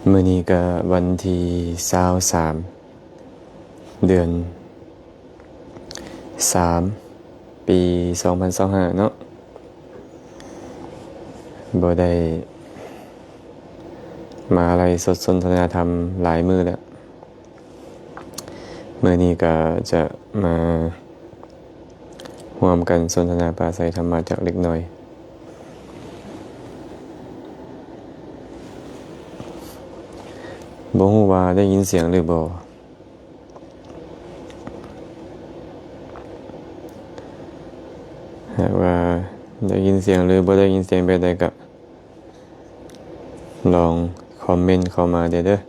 มื้อนี้ก็วันที่23เดือน3ปี2025เนาะบ่ได้มาอะไรสนทนาธรรมหลายมื้อแล้วมื้อนี้ก็จะมาร่วมกันสนทนาปราศัยธรรมะจากเล็กน้อยบ่ฮู้ว่าได้ยินเสียงหรือบ่หากว่าได้ยินเสียงหรือบ่ได้ยินเสียงแบบใดก็ลองคอมเมนต์เข้ามาเด้อ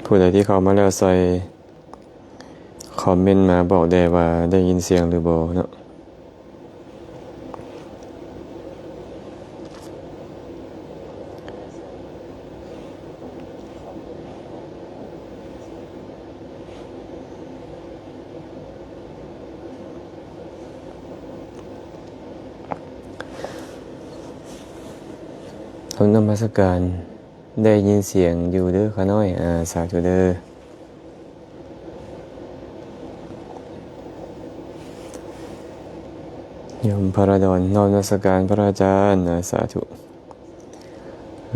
ผู้ใดที่เข้ามาแล้วใส่คอมเมนต์มาบอกได้ว่าได้ยินเสียงหรือบ่เนาะทำนมัสการได้ยินเสียงอยู่เด้อขาน้อยสาธุเด้อโยมพระดอนนมัสการพระอาจารย์สาธุ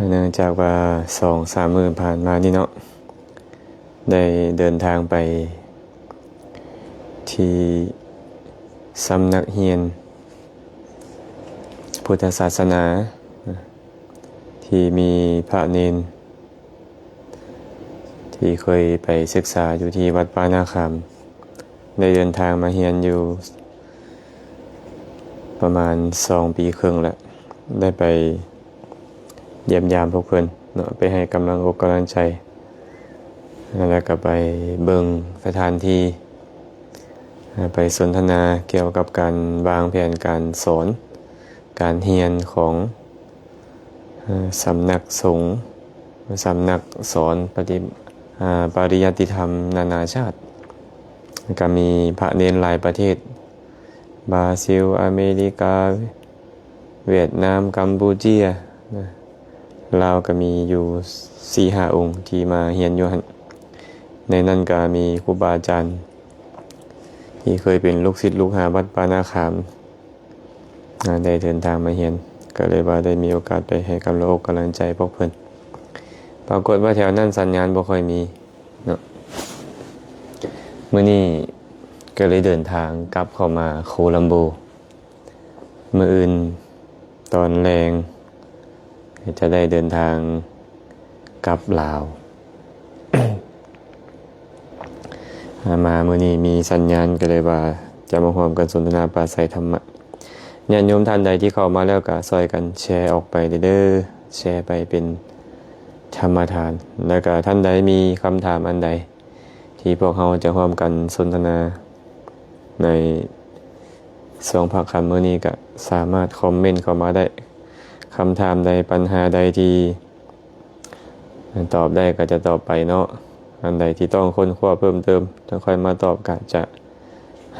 เนื่องจากว่า 2-3 มื้อผ่านมานี่เนาะได้เดินทางไปที่สำนักเรียนพุทธศาสนาที่มีพระเณรที่เคยไปศึกษาอยู่ที่วัดป่านาคำได้เดินทางมาเรียนอยู่ประมาณ2 ปีครึ่งแล้วได้ไปเยี่ยมยามพวกเพิ่นเนาะไปให้กำลังอกกำลังใจแล้วก็ไปเบิ่งสถานที่ไปสนทนาเกี่ยวกับการวางแผนการสอนการเรียนของสำนักสงฆ์สำนักสอนปริยัติธรรมนานาชาติก็มีพระเณรหลายประเทศบราซิลอเมริกาเวียดนามกัมพูชาลาวก็มีอยู่ 4-5 องค์ที่มาเรียนอยู่ในนั้นก็มีครูบาอาจารย์ที่เคยเป็นลูกศิษย์ลูกหาวัดป่านาคำได้เดินทางมาเรียนก็เลยว่าได้มีโอกาสไปให้กำลังอกกำลังใจพวกเพิ่นปรากฏว่าแถวนั้นสัญญาณบ่ค่อยมีเนาะมื้อนี้ก็เลยเดินทางกลับเข้ามาโคลัมโบมื้ออื่นตอนแลงจะได้เดินทางกลับลาว มามื้อนี้มีสัญญาณก็เลยว่าจะมาร่วมกันสนทนาปราศัยธรรมะญาติโยมท่านใดที่เข้ามาแล้วก็ช่วยกันแชร์ออกไปเด้อแชร์ไปเป็นธรรมทานแล้วก็ท่านใดมีคำถามอันใดที่พวกเราจะร่วมกันสนทนาใน2 ภาคคำมื้อนี้ก็สามารถคอมเมนต์เข้ามาได้คำถามใดปัญหาใดที่ตอบได้ก็จะตอบไปเนาะอันใดที่ต้องค้นคว้าเพิ่มเติมจะค่อยมาตอบก็จะ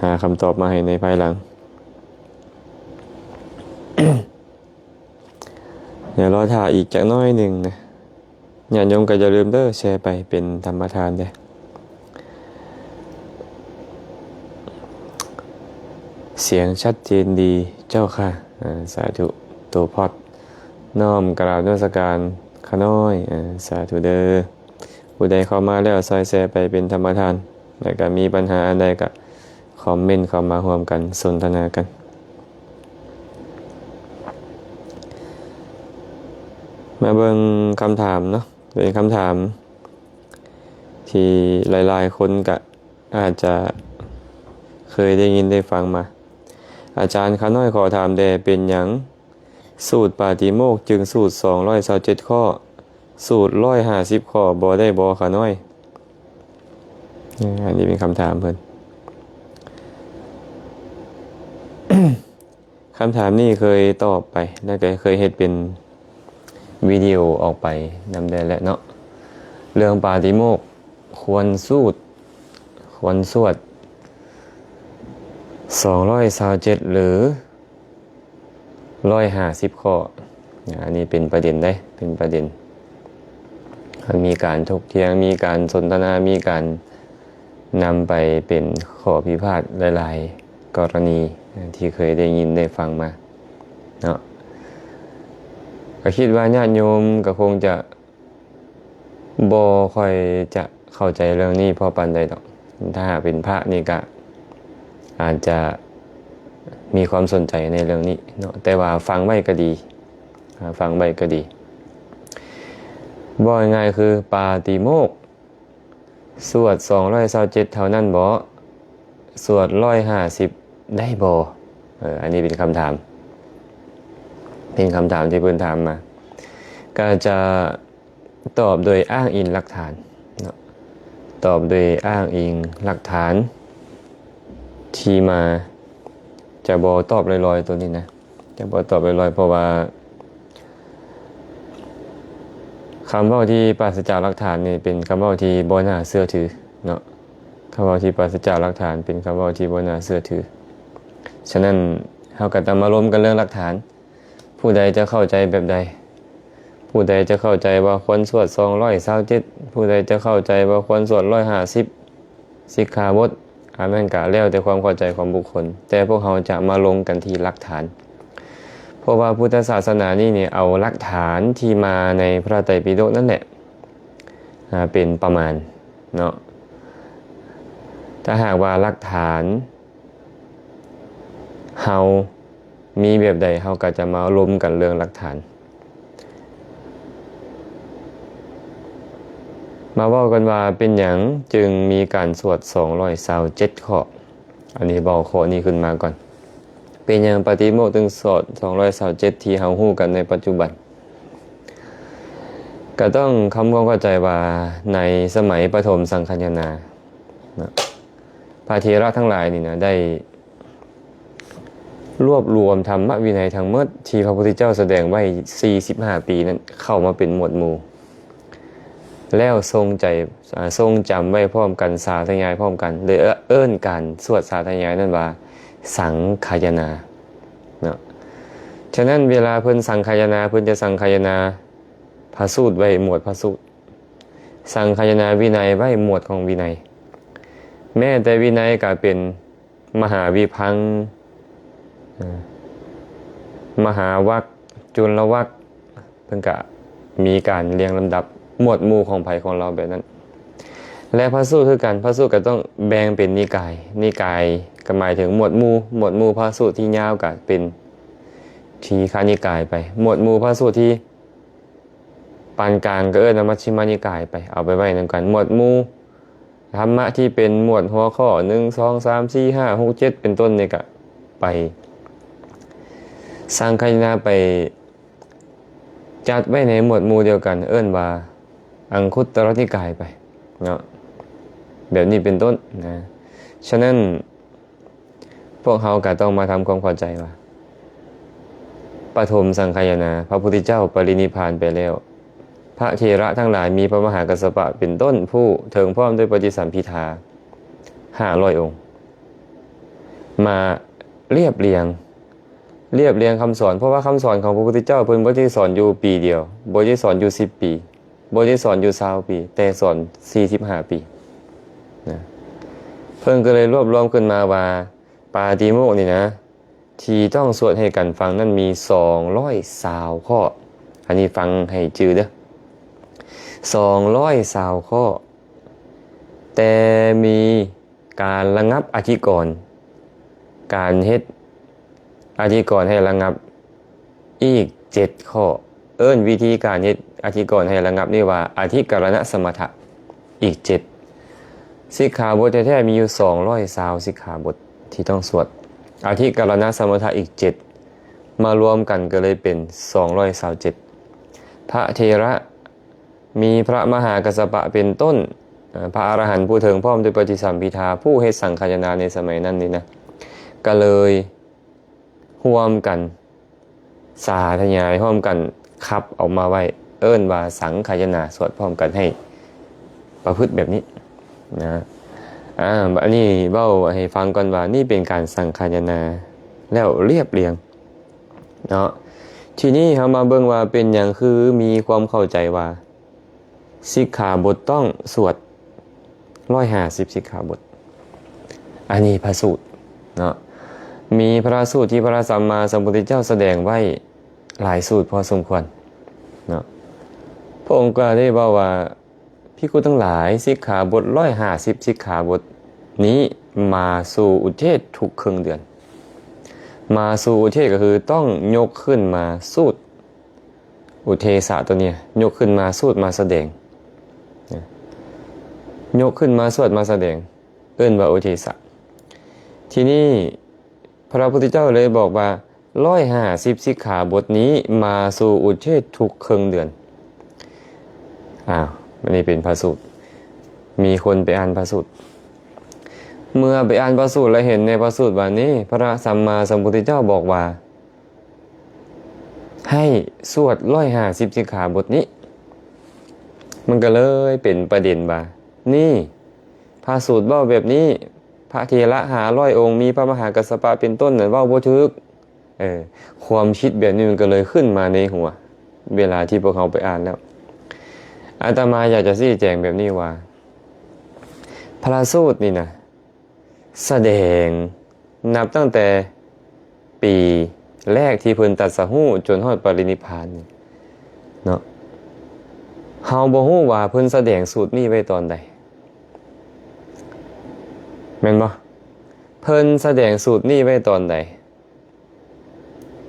หาคำตอบมาให้ในภายหลัง เดี๋ยวรอถ่ายอีกจักน้อยหนึ่งนะญาติโยมก็อย่าลืมเด้อแชร์ไปเป็นธรรมทานเด้อเสียงชัดเจนดีเจ้าค่ะสาธุตัวพอดน้อมกราบนมัสการขาน้อยสาธุเด้อผู้ใดเข้ามาแล้วซอยแชร์ไปเป็นธรรมทานแล้วก็มีปัญหาอันใดก็คอมเมนต์เข้ามาร่วมกันสนทนากันมาเบิ่งคำถามเนาะเป็นคำถามที่หลายๆคนก็อาจจะเคยได้ยินได้ฟังมาอาจารย์ขาน้อยขอถามแด่เป็นหยังสูตรปาฏิโมกข์จึงสูตร227ข้อสูตร150ข้อบ่ได้บ่ขาน้อยอันนี้เป็นคำถามเพิ่น คำถามนี้เคยตอบไปแล้วก็เคยเฮ็ดเป็นวิดีโอออกไปนำได้แล้วเนาะเรื่องปาฏิโมกข์ควรสูตร ควรสวด227หรือ150ข้ออันนี้เป็นประเด็นได้เป็นประเด็นมีการถกเถียงมีการสนทนามีการนำไปเป็นข้อพิพาทหลายๆกรณีที่เคยได้ยินได้ฟังมาเนาะก็คิดว่าญาติโยมก็คงจะบ่ค่อยจะเข้าใจเรื่องนี้พอปานใดดอกถ้าเป็นพระนี่ก็อาจจะมีความสนใจในเรื่องนี้เนาะแต่ว่าฟังไว้ก็ดีฟังไว้ก็ดีบ่ง่ายคือปาติโมกข์สวด227เท่านั้นบ่สวด150ได้บ่อันนี้เป็นคำถามที่เพิ่นถามมาก็จะตอบโดยอ้างอิงหลักฐานเนาะตอบโดยอ้างอิงหลักฐานที่มาจะบ่ตอบลอยๆตัวนี้นะจะบ่ตอบลอยๆเพราะว่าคำเว้าที่ปราศจากหลักฐานนี่เป็นคำเว้าที่บ่น่าเชื่อถือเนาะคำเว้าที่ปราศจากหลักฐานเป็นคำเว้าที่บ่น่าเชื่อถือฉะนั้นเฮาก็ต้องมารวมกันเรื่องหลักฐานผู้ใดจะเข้าใจแบบใดผู้ใดจะเข้าใจว่าควรสวด227ผู้ใดจะเข้าใจว่าควรสวด150สิกขาบทอันนั้นก็แล้วแต่ความเข้าใจของบุคคลแต่พวกเราจะมาลงกันที่หลักฐานเพราะว่าพุทธศาสนานี่เนี่ยเอาหลักฐานที่มาในพระไตรปิฎกนั่นแหละเป็นประมาณเนาะถ้าหากว่าหลักฐานเฮามีแบบใดเฮาก็จะมารวมกันเรื่องหลักฐานมาเว้ากันว่าเป็นหยังจึงมีการสวด227ข้ออันนี้เว้าข้อนี้ขึ้นมาก่อนเป็นหยังปาติโมกข์ถึงสวด227ที่เฮาฮู้กันในปัจจุบันก็ต้องทำความเข้าใจว่าในสมัยปฐมสังฆายนาพระเถระทั้งหลายนี่นะได้รวบรวมธรรมวินัยทั้งหมดที่พระพุทธเจ้าแสดงไว้45ปีนั้นเข้ามาเป็นหมวดหมู่แล้วทรงจำไว้พร้อมกันสาธยายพร้อมกันเลยเอิ้นการสวดสาธยายนั่นว่าสังฆายนาเนาะฉะนั้นเวลาเพิ่นสังฆายนาเพิ่นจะสังฆายนาพระสูตรไว้หมวดพระสูตรสังฆายนาวินัยไว้หมวดของวินัยแม้แต่วินัยก็เป็นมหาวิภังค์มหาวรรคจุลวรรคเพิ่นก็มีการเรียงลำดับหมวดหมู่ของไผของเราแบบนั้นและพระสูตรคือกันพระสูตรก็ต้องแบ่งเป็นนิกายก็หมายถึงหมวดหมู่พระสูตรที่ยาวก็เป็นทีฆานิกายไปหมวดหมู่พระสูตรที่ปานกลางก็มัชฌิมานิกายไปเอาไปไว้นำกันหมวดหมู่ธรรมะที่เป็นหมวดหัวข้อ1 2 3 4 5 6 7เป็นต้นนี่ก็ไปสังฆายนาไปจัดไว้ในหมวดหมู่เดียวกันว่าอังคุตตรนิกายไปเนาะแบบนี้เป็นต้นนะฉะนั้นพวกเราก็ต้องมาทำความเข้าใจว่าปฐมสังฆายนาพระพุทธเจ้าปรินิพพานไปแล้วพระเถระทั้งหลายมีพระมหากัสสปะเป็นต้นผู้ถึงพร้อมด้วยปฏิสัมภิทา500องค์มาเรียบเรียงคำสอนเพราะว่าคำสอนของพระพุทธเจ้าเพิ่นบ่ได้สอนอยู่ปีเดียวบ่ได้สอนอยู่10ปีบ่ได้สอนอยู่20ปีแต่สอน45ปีนะเพิ่นก็เลยรวบรวมขึ้นมาว่าปาติโมกข์นี่นะที่ต้องสวดให้กันฟังนั้นมี220ข้ออันนี้ฟังให้จื่อเด้อ220ข้อแต่มีการระงับอธิกรณ์การเฮ็ดอธิกรณ์ให้ระงับอีก7ข้อวิธีการเฮ็ดอธิกรณ์ให้ระงับนี่ว่าอธิกรณสมถะอีก7สิกขาบทแท้ๆมีอยู่220สิกขาบทที่ต้องสวดอธิกรณสมถะอีก7มารวมกันก็เลยเป็น227พระเถระมีพระมหากัสสปะเป็นต้นพระอรหันต์ผู้ถึงพร้อมด้วยปฏิสัมภิทาผู้เฮ็ดสังฆายนาในสมัยนั้นนี่นะก็เลยร่วมกันสาธยายร่วมกันขับออกมาไว้ว่าสังฆายนาสวดพร้อมกันให้ประพฤติแบบนี้นะ อันนี้เบ้าให้ฟังก่อนว่านี่เป็นการสังคายนาแล้วเรียบเรียงเนาะทีนี้เรามาเบิ่งว่าเป็นอย่างคือมีความเข้าใจว่าสิกขาบทต้องสวด150สิกขาบทอันนี้พระสูตรเนาะมีพระสูตรที่พระสัมมาสัมพุทธเจ้าแสดงไว้หลายสูตรพอสมควรเนาะพระองค์ก็ได้บอกว่าภิกษุทั้งหลายสิกขาบท150สิกขาบทนี้มาสู่อุเทศทุกครึ่งเดือนมาสู่อุเทศก็คือต้องยกขึ้นมาสูตรอุเทศะตัวเนี้ยยกขึ้นมาสูตรมาแสดงยกขึ้นมาสวดมาแสดงเอิ้นว่าอุเทศะทีนี้พระพุทธเจ้าเลยบอกว่า150สิกขาบทนี้มาสู่อุเทศทุกครึ่งเดือนอันนี้เป็นพระสูตรมีคนไปอ่านพระสูตรเมื่อไปอ่านพระสูตรแล้วเห็นในพระสูตรว่านี้พระสัมมาสัมพุทธเจ้าบอกว่าให้สวด150สิกขาบทนี้มันก็เลยเป็นประเด็นว่านี่พระสูตรเว้าแบบนี้พระเถระ500องค์มีพระมหากัสสปะเป็นต้นนั่นเว้าบ่ถูกความคิดแบบนี้มันก็เลยขึ้นมาในหัวเวลาที่พวกเขาไปอ่านแล้วอาตมาอยากจะชี้แจงแบบนี้ว่าพระสูตรนี่นะแสดงนับตั้งแต่ปีแรกที่เพิ่นตรัสรู้จนฮอดปรินิพพานเนาะเฮาบ่ฮู้ว่าเพิ่นแสดงสูตรนี้ไว้ตอนใดแม่นบ่เพิ่นแสดงสูตรนี้ไว้ตอนใด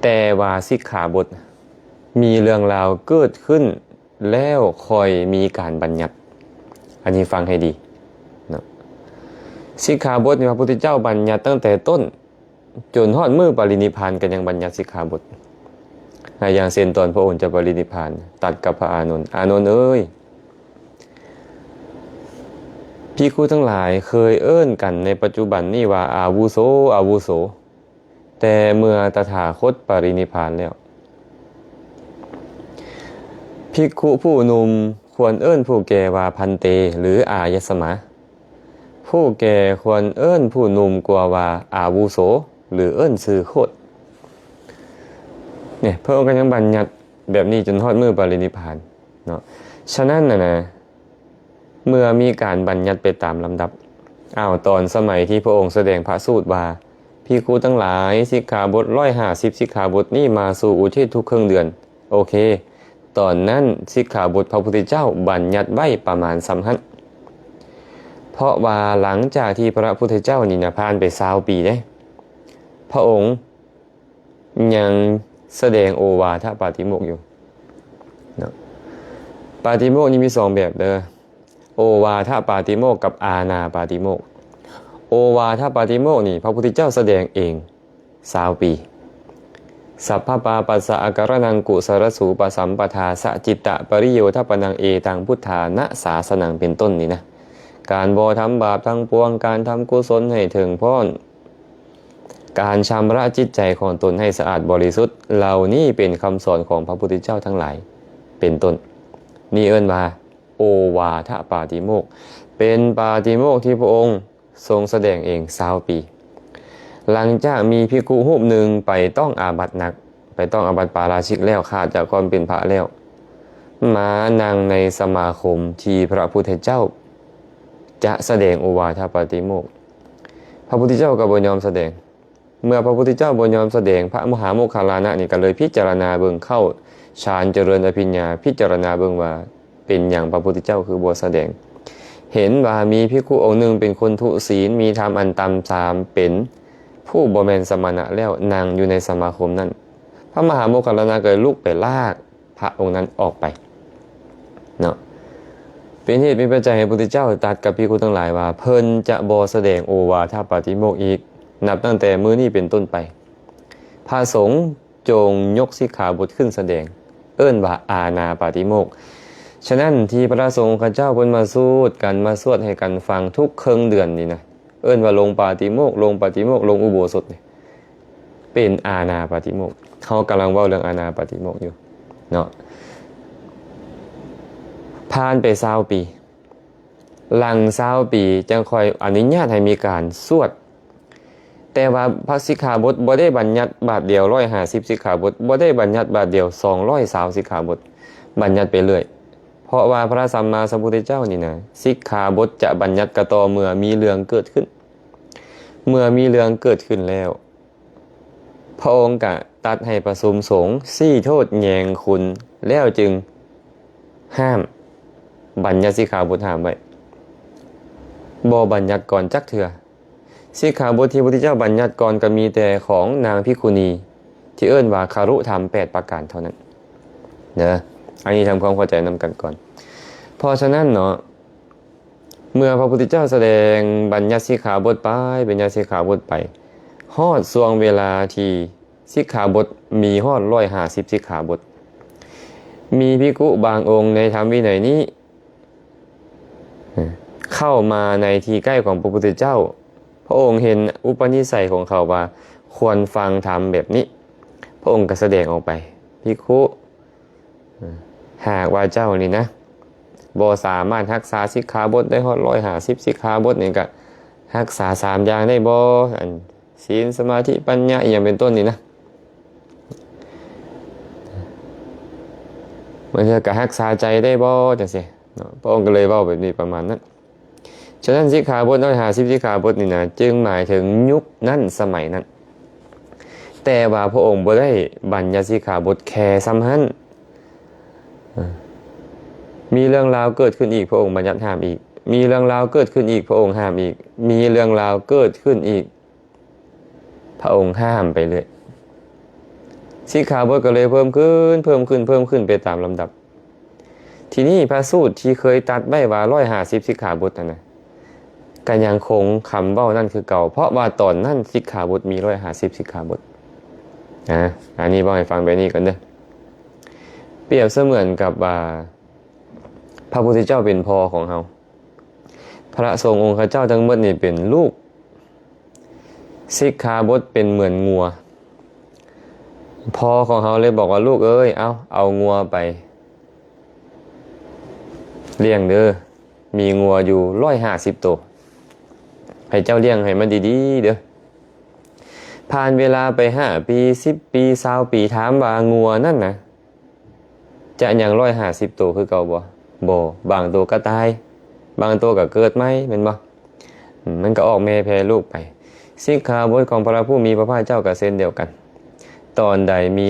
แต่ว่าสิกขาบทมีเรื่องราวเกิดขึ้นแล้วค่อยมีการบัญญัติอันนี้ฟังให้ดีนะสิกขาบทนี่พระพุทธเจ้าบัญญัติตั้งแต่ต้นจนฮอดมื้อปรินิพพานก็ยังบัญญัติสิกขาบทอย่างเช่นตอนพระองค์จะปรินิพพานตัดกับพระอานนท์เอ้ยภิกษุทั้งหลายเคยเอิ้นกันในปัจจุบันนี้ว่าอาวุโสอาวุโสแต่เมื่อตถาคตปรินิพพานแล้วภิกขุผู้หนุ่มควรเอิ้นผู้แก่ว่าพันเตหรืออายสมะผู้แก่ควรเอิ้นผู้หนุ่มกว่าว่าอาวุโสหรือเอิ้นชื่อโคตเนี่ยพระองค์ก็ยังบัญญัติแบบนี้จนฮอดมื้อปรินิพพานเนาะฉะนั้นนะเมื่อมีการบัญญัติไปตามลำดับตอนสมัยที่พระองค์แสดงพระสูตรว่าภิกขุทั้งหลายสิกขาบท150สิกขาบทนี้มาสู่อุเทศทุกครึ่งเดือนโอเคตอนนั้นสิกขาบทพระพุทธเจ้าบัญญัติไว้ประมาณ3หั้นเพราะว่าหลังจากที่พระพุทธเจ้านิพพานไป20ปีได้พระองค์ยังแสดงโอวาทปาติโมกข์อยู่นะปาติโมกข์นี่มี2แบบเด้อโอวาทปาติโมกข์กับอาณาปาติโมกข์โอวาทปาติโมกข์นี่พระพุทธเจ้าแสดงเอง20ปีสัพพปาปัสสะอาการนังกุสรสูปสัมปทาสะจิตตะปริโยทปนังเอตังพุทธานะศาสนังเป็นต้นนี่นะการบ่ทำบาปทั้งปวงการทำกุศลให้ถึงพร้อมการชำระจิตใจของตนให้สะอาดบริสุทธิ์เหล่านี้เป็นคำสอนของพระพุทธเจ้าทั้งหลายเป็นต้นนี่เอิ้นว่าโอวาทปาติโมกข์เป็นปาติโมกข์ที่พระองค์ทรงแสดงเอง20ปีหลังจากมีภิกขุรูปหนึ่งไปต้องอาบัติหนักไปต้องอาบัติปาราชิกแล้วขาดจากความเป็นพระแล้วมานั่งในสมาคมที่พระพุทธเจ้าจะแสดงโอวาทปาติโมกข์พระพุทธเจ้าก็บ่ยอมแสดงเมื่อพระพุทธเจ้าบ่ยอมแสดงพระมหาโมคคัลลานะนี่ก็เลยพิจารณาเบิ่งเข้าฌานเจริญอภิญญาพิจารณาเบิ่งว่าเป็นอย่างพระพุทธเจ้าคือบ่แสดงเห็นว่ามีภิกขุองค์หนึ่งเป็นคนทุศีลมีธรรมอันต่ำ3เป็นผู้บ่แม่นสมณะแล้วนั่งอยู่ในสมาคมนั้นพระมหาโมคคัลลานะก็เลยลุกไปลากพระองค์นั้นออกไปเนาะเป็นเหตุเป็นปัจจัยให้พระพุทธเจ้าตรัสกับภิกขุทั้งหลายว่าเพิ่นจะบ่แสดงโอวาทปาติโมกข์อีกนับตั้งแต่มื้อนี้เป็นต้นไปพระสงฆ์จงยกสิกขาบทขึ้นแสดงเอิ้นว่าอาณาปาติโมกข์ฉะนั้นที่พระสงฆ์ข้าเจ้าเพิ่นมาสูตรกันมาสวดให้กันฟังทุกครึ่งเดือนนี่นะเอิ้นว่าลงปาติโมกข์ลงปาติโมกข์ลงอุโบสถนี่เป็นอาณาปาติโมกข์เฮากำลังเว้าเรื่องอาณาปาติโมกข์อยู่เนาะผ่านไป20ปี หลัง20ปีจังค่อยอนุญาตให้มีการสวดแต่ว่าพระสิกขาบทบ่ได้บัญญัติบาทเดียว150สิกขาบทบ่ได้บัญญัติบาทเดียว220สิกขาบทบัญญัติไปเรื่อยเพราะว่าพระสัมมาสัมพุทธเจ้านี่นะสิกขาบทจะบัญญัติก็ต่อเมื่อมีเรื่องเกิดขึ้นเมื่อมีเรื่องเกิดขึ้นแล้วพระองค์ก็ตัดให้ประชุมสงฆ์ซี่โทษแยงคุณแล้วจึงห้ามบัญญัติสิกขาบทห้ามไว้บ่บัญญัติก่อนจักเทื่อสิกขาบทที่พระพุทธเจ้าบัญญัติก่อนก็มีแต่ของนางภิกขุณีที่เอิ้นว่าคารุธรรม8ประการเท่านั้นนะอันนี้ทำความเข้าใจนำกันก่อนเพราะฉะนั้นเนาะเมื่อพระพุทธเจ้าแสดงบัญญัติสิกขาบทไปบัญญัติสิกขาบทไปฮอดช่วงเวลาที่สิกขาบทมีฮอด150สิกขาบทมีภิกขุบางองค์ในธรรมวินัยนี้เข้ามาในที่ใกล้ของพระพุทธเจ้าพระองค์เห็นอุปนิสัยของเขาว่าควรฟังธรรมแบบนี้พระองค์ก็แสดงออกไปภิกขุหากว่าเจ้านี่นะบ่สามารถรักษาสิกขาบทได้ฮอด150สิกขาบทนี่ก็รักษา3อย่างได้บ่ศีลสมาธิปัญญาอย่างเป็นต้นนี่นะมันจะกะรักษาใจได้บ่จังซี่พระองค์ก็เลยเว้าแบบนี้ประมาณนั้นฉะนั้นสิกขาบท150สิกขาบทนี่นะจึงหมายถึงยุคนั้นสมัยนั้นแต่ว่าพระองค์บ่ได้บัญญัติสิกขาบทแค่ซ้ำหั้นมีเรื่องราวเกิดขึ้นอีกพระองค์บัญญัติห้ามอีกมีเรื่องราวเกิดขึ้นอีกพระองค์ห้ามอีกมีเรื่องราวเกิดขึ้นอีกพระองค์ห้ามไปเลยสิกขาบทก็เลยเพิ่มขึ้นไปตามลำดับทีนี้พระสูตรที่เคยตัดไว้ว่า150สิกขาบทนะก็ยังคงคำเว้านั่นคือเก่าเพราะว่าตอนนั้นสิกขาบทมี150สิกขาบทอันนี้บอกให้ฟังไปนี่ก่อนเด้อเปรียบเสมือนกับว่าพระพุทธเจ้าเป็นพ่อของเราพระสงฆ์องค์เจ้าทั้งหมดนี่เป็นลูกสิกขาบทเป็นเหมือนงัวพ่อของเขาเลยบอกว่าลูกเอ้ยเอางัวไปเลี้ยงเด้อมีงัวอยู่150ตัวให้เจ้าเลี้ยงให้มันดีๆเด้อผ่านเวลาไป5ปี10ปี20ปีถามว่างัวนั่นนะจะยัง150ตัวคือเก่าบ่บางตัวก็ตายบางตัวก็เกิดใหม่แม่นบ่มันก็ออกแม่แพร่ลูกไปสิกขาบทของพระผู้มีพระภาคเจ้าก็เช่นเดียวกันตอนใดมี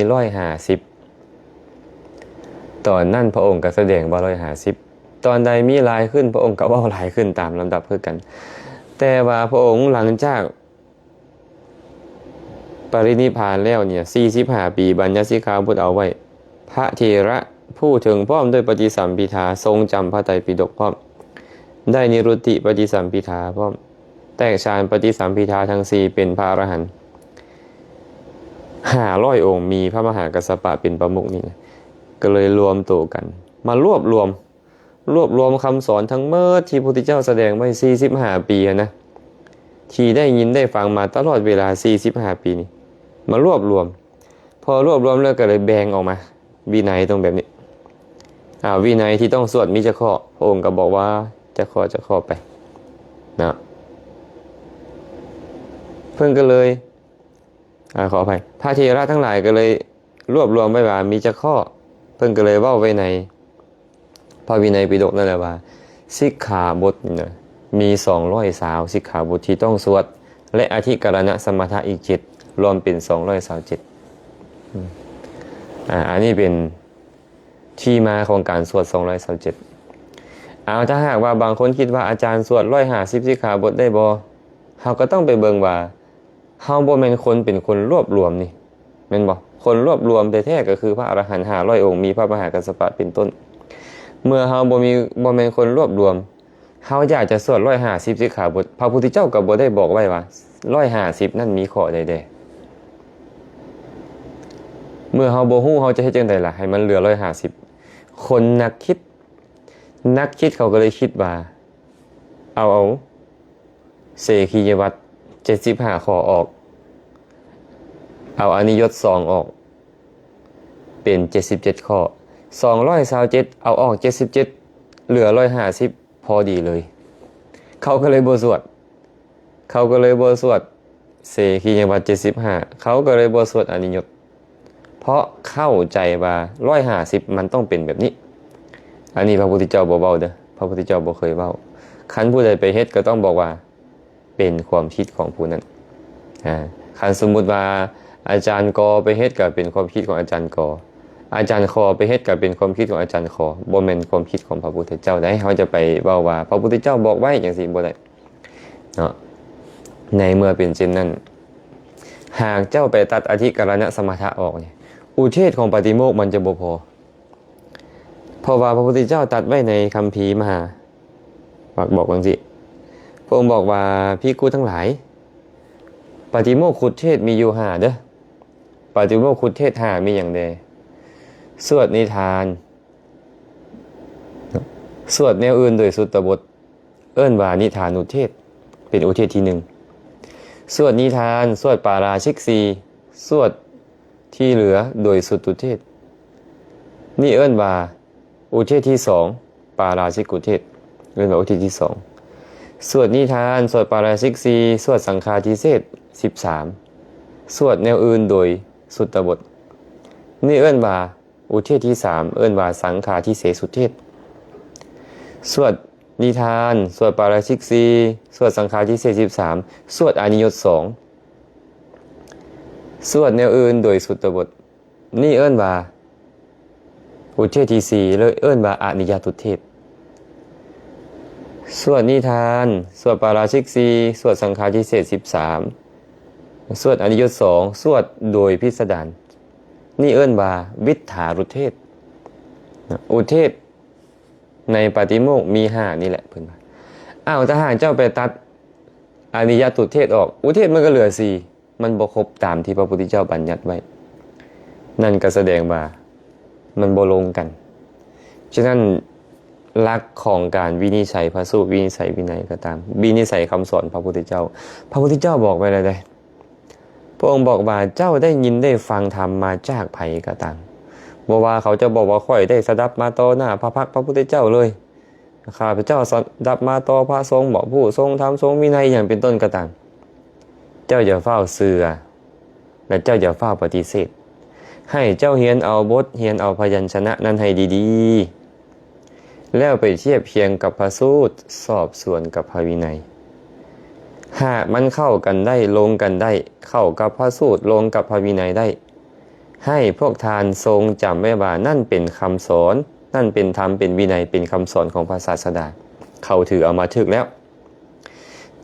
150ตอนนั้นพระองค์ก็แสดงว่า150ตอนใดมีหลายขึ้นพระองค์ก็เว้าหลายขึ้นตามลำดับคือกันแต่ว่าพระองค์หลังจากปรินิพพานแล้วเนี่ย45ปีบัญญัติสิกขาบทเอาไว้พระเถระผู้ถึงพร้อมด้วยปฏิสัมภิทาทรงจำพระไตรปิฎกพร้อมได้นิรุตติปฏิสัมภิทาพร้อมแตกฌานปฏิสัมภิทาทั้ง4เป็นพระอรหันต์500องค์มีพระมหากัสสปะเป็นประมุขนี่ก็เลยรวมตัวกันมารวบรวมคำสอนทั้งหมดที่พระพุทธเจ้าแสดงไว้45ปีนะที่ได้ยินได้ฟังมาตลอดเวลา45ปีนี้มารวบรวมพอรวบรวมแล้วก็เลยแบ่งออกมาวินัยตรงแบบนี้วินัยที่ต้องสวดมีจะข้อพระองค์ก็บอกว่าจะข้อไปนะเพิ่งก็เลยขออภัยพระเถระทั้งหลายก็เลยรวบรวมไว้ว่ามีจะข้อเพิ่งก็เลยเว้าไว้ในพระวินัยปิฎกนั่นแหละว่าสิกขาบทเนี่ยมี220สิกขาบทที่ต้องสวดและอธิกรณสมถะอีก7รวมเป็น227อันนี้เป็นที่มาของการสวด227ถ้าหากว่าบางคนคิดว่าอาจารย์สวด150สิกขาบทได้บ่เฮาก็ต้องไปเบิ่งว่าเฮาบ่แม่นคนเป็นคนรวบรวมนี่แม่นบ่คนรวบรวมแท้ๆก็คือพระอรหันต์500องค์มีพระมหากัสสปะเป็นต้นเมื่อเฮาบ่แม่นคนรวบรวมเฮาอยากจะสวด150สิกขาบทพระพุทธเจ้าก็บ่ได้บอกไว้ว่า150นั่นมีข้อใดๆเมื่อเฮาบ่ฮู้เฮาจะเฮ็ดจังได๋ล่ะให้มันเหลือ150คนนักคิดเขาก็เลยคิดว่าเอาเสขียวัตร75ข้อออกเอาอนิยต2ออกเป็น77ข้อ227เอาออก77เหลือ150พอดีเลย เขาก็เลยบ่สวดเสขียวัตร75เขาก็เลยบ่สวดอนิยตเพราะเข้าใจว่า150มันต้องเป็นแบบนี้อันนี้พระพุทธเจ้าบ่เว้าเด้อพระพุทธเจ้าบ่เคยเว้าคันผู้ใดไปเฮ็ดก็ต้องบอกว่าเป็นความคิดของผู้นั้นคันสมมุติว่าอาจารย์กอไปเฮ็ดก็เป็นความคิดของอาจารย์กออาจารย์คอไปเฮ็ดก็เป็นความคิดของอาจารย์คอบ่แม่นความคิดของพระพุทธเจ้าได้เขาจะไปเว้าว่าพระพุทธเจ้าบอกไว้จังซี่บ่ได้เนาะในเมื่อเป็นเช่นนั้นหากเจ้าไปตัดอธิกรณสมถะออกเนี่ยอุเทศของปฏิโมกข์มันจะบ่พอเพราะว่าพระพุทธเจ้าตัดไว้ในคัมภีร์มหาบอกจังซี่พระองค์บอกว่าภิกขุทั้งหลายปฏิโมกขุเทศมีอยู่5เด้อปฏิโมกขุเทศ5มีอย่างใดสวดนิทานสวดแนวอื่นโดยสุตตบทเอิ้นว่านิทานุเทศเป็นอุเทศที่1สวดนิทานสวดปาราชิกสีสวดที่เหลือโดยสุตตุเทศนี่เอิ้นว่าอุเทศที่2ปาราชิกอุเทศเอิ้นว่าอุเทศที่2สวดนิทานสวดปาราชิกสีสวดสังฆาทิเศษ13สวดแนวอื่นโดยสุตตบทนี่เอิ้นว่าอุเทศที่3เอิ้นว่าสังฆาทิเศษสุเทศสวดนิทานสวดปาราชิกสีสวดสังฆาทิเศษ13สวดอานิยต2สวดแนวอื่นโดยสุตตบทนี่เอิ้นว่าอุเทศที่4เลยเอิ้นว่าอนิยตุเทศสวดนิทานสวดปาราชิกสีสวดสังฆาทิเศษ13สวดอานิยต2สวดโดยพิสดารนี่เอิ้นว่าวิทธารุเทศอุเทศในปฏิโมกข์มี5นี่แหละเพิ่นว่าถ้าหากเจ้าไปตัดอนิยตุเทศออกอุเทศมันก็เหลือ4มันบ่ครบตามที่พระพุทธเจ้าบัญญัติไว้นั่นก็แสดงว่ามันบ่ลงกันฉะนั้นหลักของการวินิจฉัยพระสูตรวินิจฉัยวินัยก็ตามวินิจฉัยคำสอนพระพุทธเจ้าบอกไว้แล้วได้พระองค์บอกว่าเจ้าได้ยินได้ฟังธรรมมาจากไผก็ตามบ่ว่าเขาจะบอกว่าค่อยได้สดับมาต่อหน้าพระพักตร์พระพุทธเจ้าเลยข้าพเจ้าสดับมาต่อพระทรงบอกผู้ทรงธรรมทรงวินัยอย่างเป็นต้นก็ตามเจ้าอย่าเฝ้าเสือและเจ้าอย่าเฝ้าปฏิเสธให้เจ้าเฮียนเอาบทเฮียนเอาพยัญชนะนั้นให้ดีๆแล้วไปเทียบเคียงกับพระสูตรสอบสวนกับพระวินัยหากมันเข้ากันได้ลงกันได้เข้ากับพระสูตรลงกับพระวินัยได้ให้พวกทานทรงจำไว้ว่านั่นเป็นคำสอนนั่นเป็นธรรมเป็นวินัยเป็นคำสอนของพระศาสดาเขาถือเอามาถึกแล้ว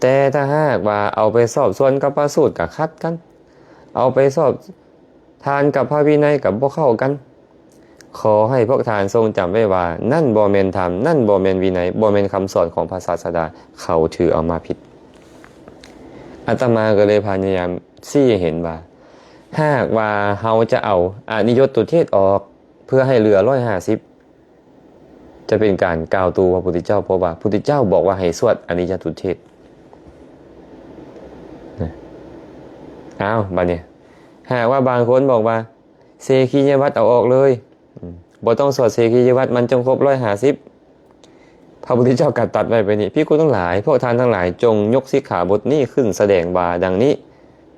แต่ถ้าหากว่าเอาไปสอบสวนกับพระสูตรกับคัดกันเอาไปสอบทานกับพระวินัยกับบ่เข้ากันขอให้พวกทานทรงจำไว้ว่านั่นบ่แม่นธรรมนั่นบ่แม่นวินัยบ่แม่นคำสอนของพระศาสดาเขาถือเอามาผิดอาตมาก็เลยพยายามชี้ให้เห็นว่าหากว่าเฮาจะเอาอนิยตุเทศออกเพื่อให้เหลือ150จะเป็นการกล่าวตูพระพุทธเจ้าเพราะว่าพระพุทธเจ้าบอกว่าให้สวดอนิยตุเทศบัดนี้หากว่าบางคนบอกว่าเสขียวัตรเอาออกเลยบ่ต้องสวดเสขียวัตรมันจงครบ150พระพุทธเจ้ากัดตัดไว้ไปนี่ภิกขุทั้งหลายพวกท่านทั้งหลายจงยกสิกขาบทนี้ขึ้นแสดงว่าดังนี้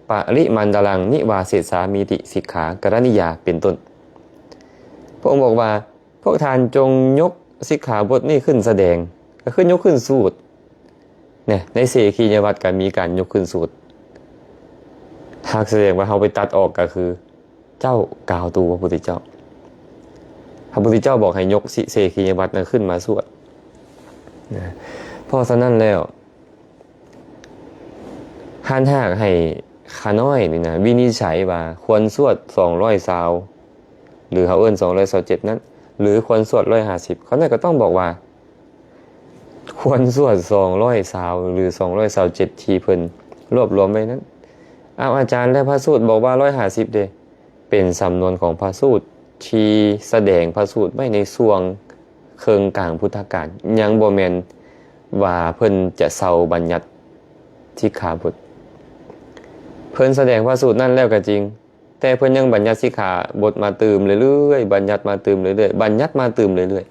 ปริมันดลังนิวาเสสามีติสิกขากรณียาเป็นต้นพระองค์บอกว่าพวกท่านจงยกสิกขาบทนี้ขึ้นแสดงก็คือยกขึ้นสูตรเนี่ยในเสขียวัตรก็มีการยกขึ้นสูตรหากแสดงว่าเฮาไปตัดออกก็คือเจ้ากล่าวตูพระพุทธเจ้าบอกให้ยกเสขียวัตรนั้นขึ้นมาสวดเพราะฉะนั้นแล้วหากให้ขาน้อยนี่นะวินิจฉัยว่าควรสวด200ซาวหรือเขาเอิ้น227นั้นหรือควรสวด150เขาเนี่ยก็ต้องบอกว่าควรสวด200ซาวหรือ227ที่เพิ่นรวบรวมไว้นั้นอาจารย์และพระสูตรบอกว่า150เด้เป็นสำนวนของพระสูตรที่แสดงพระสูตรไว้ในช่วงเคิงกลางพุทธกาลยังบ่แม่นว่าเพิ่นจะเซาบัญญัติสิกขาบทเพิ่นแสดงพระสูตรนั่นแล้วก็จริงแต่เพิ่นยังบัญญัติสิกขาบทมาเติมเรื่อยๆบัญญัติมาเติมเรื่อยๆบัญญัติมาเติมเรื่อย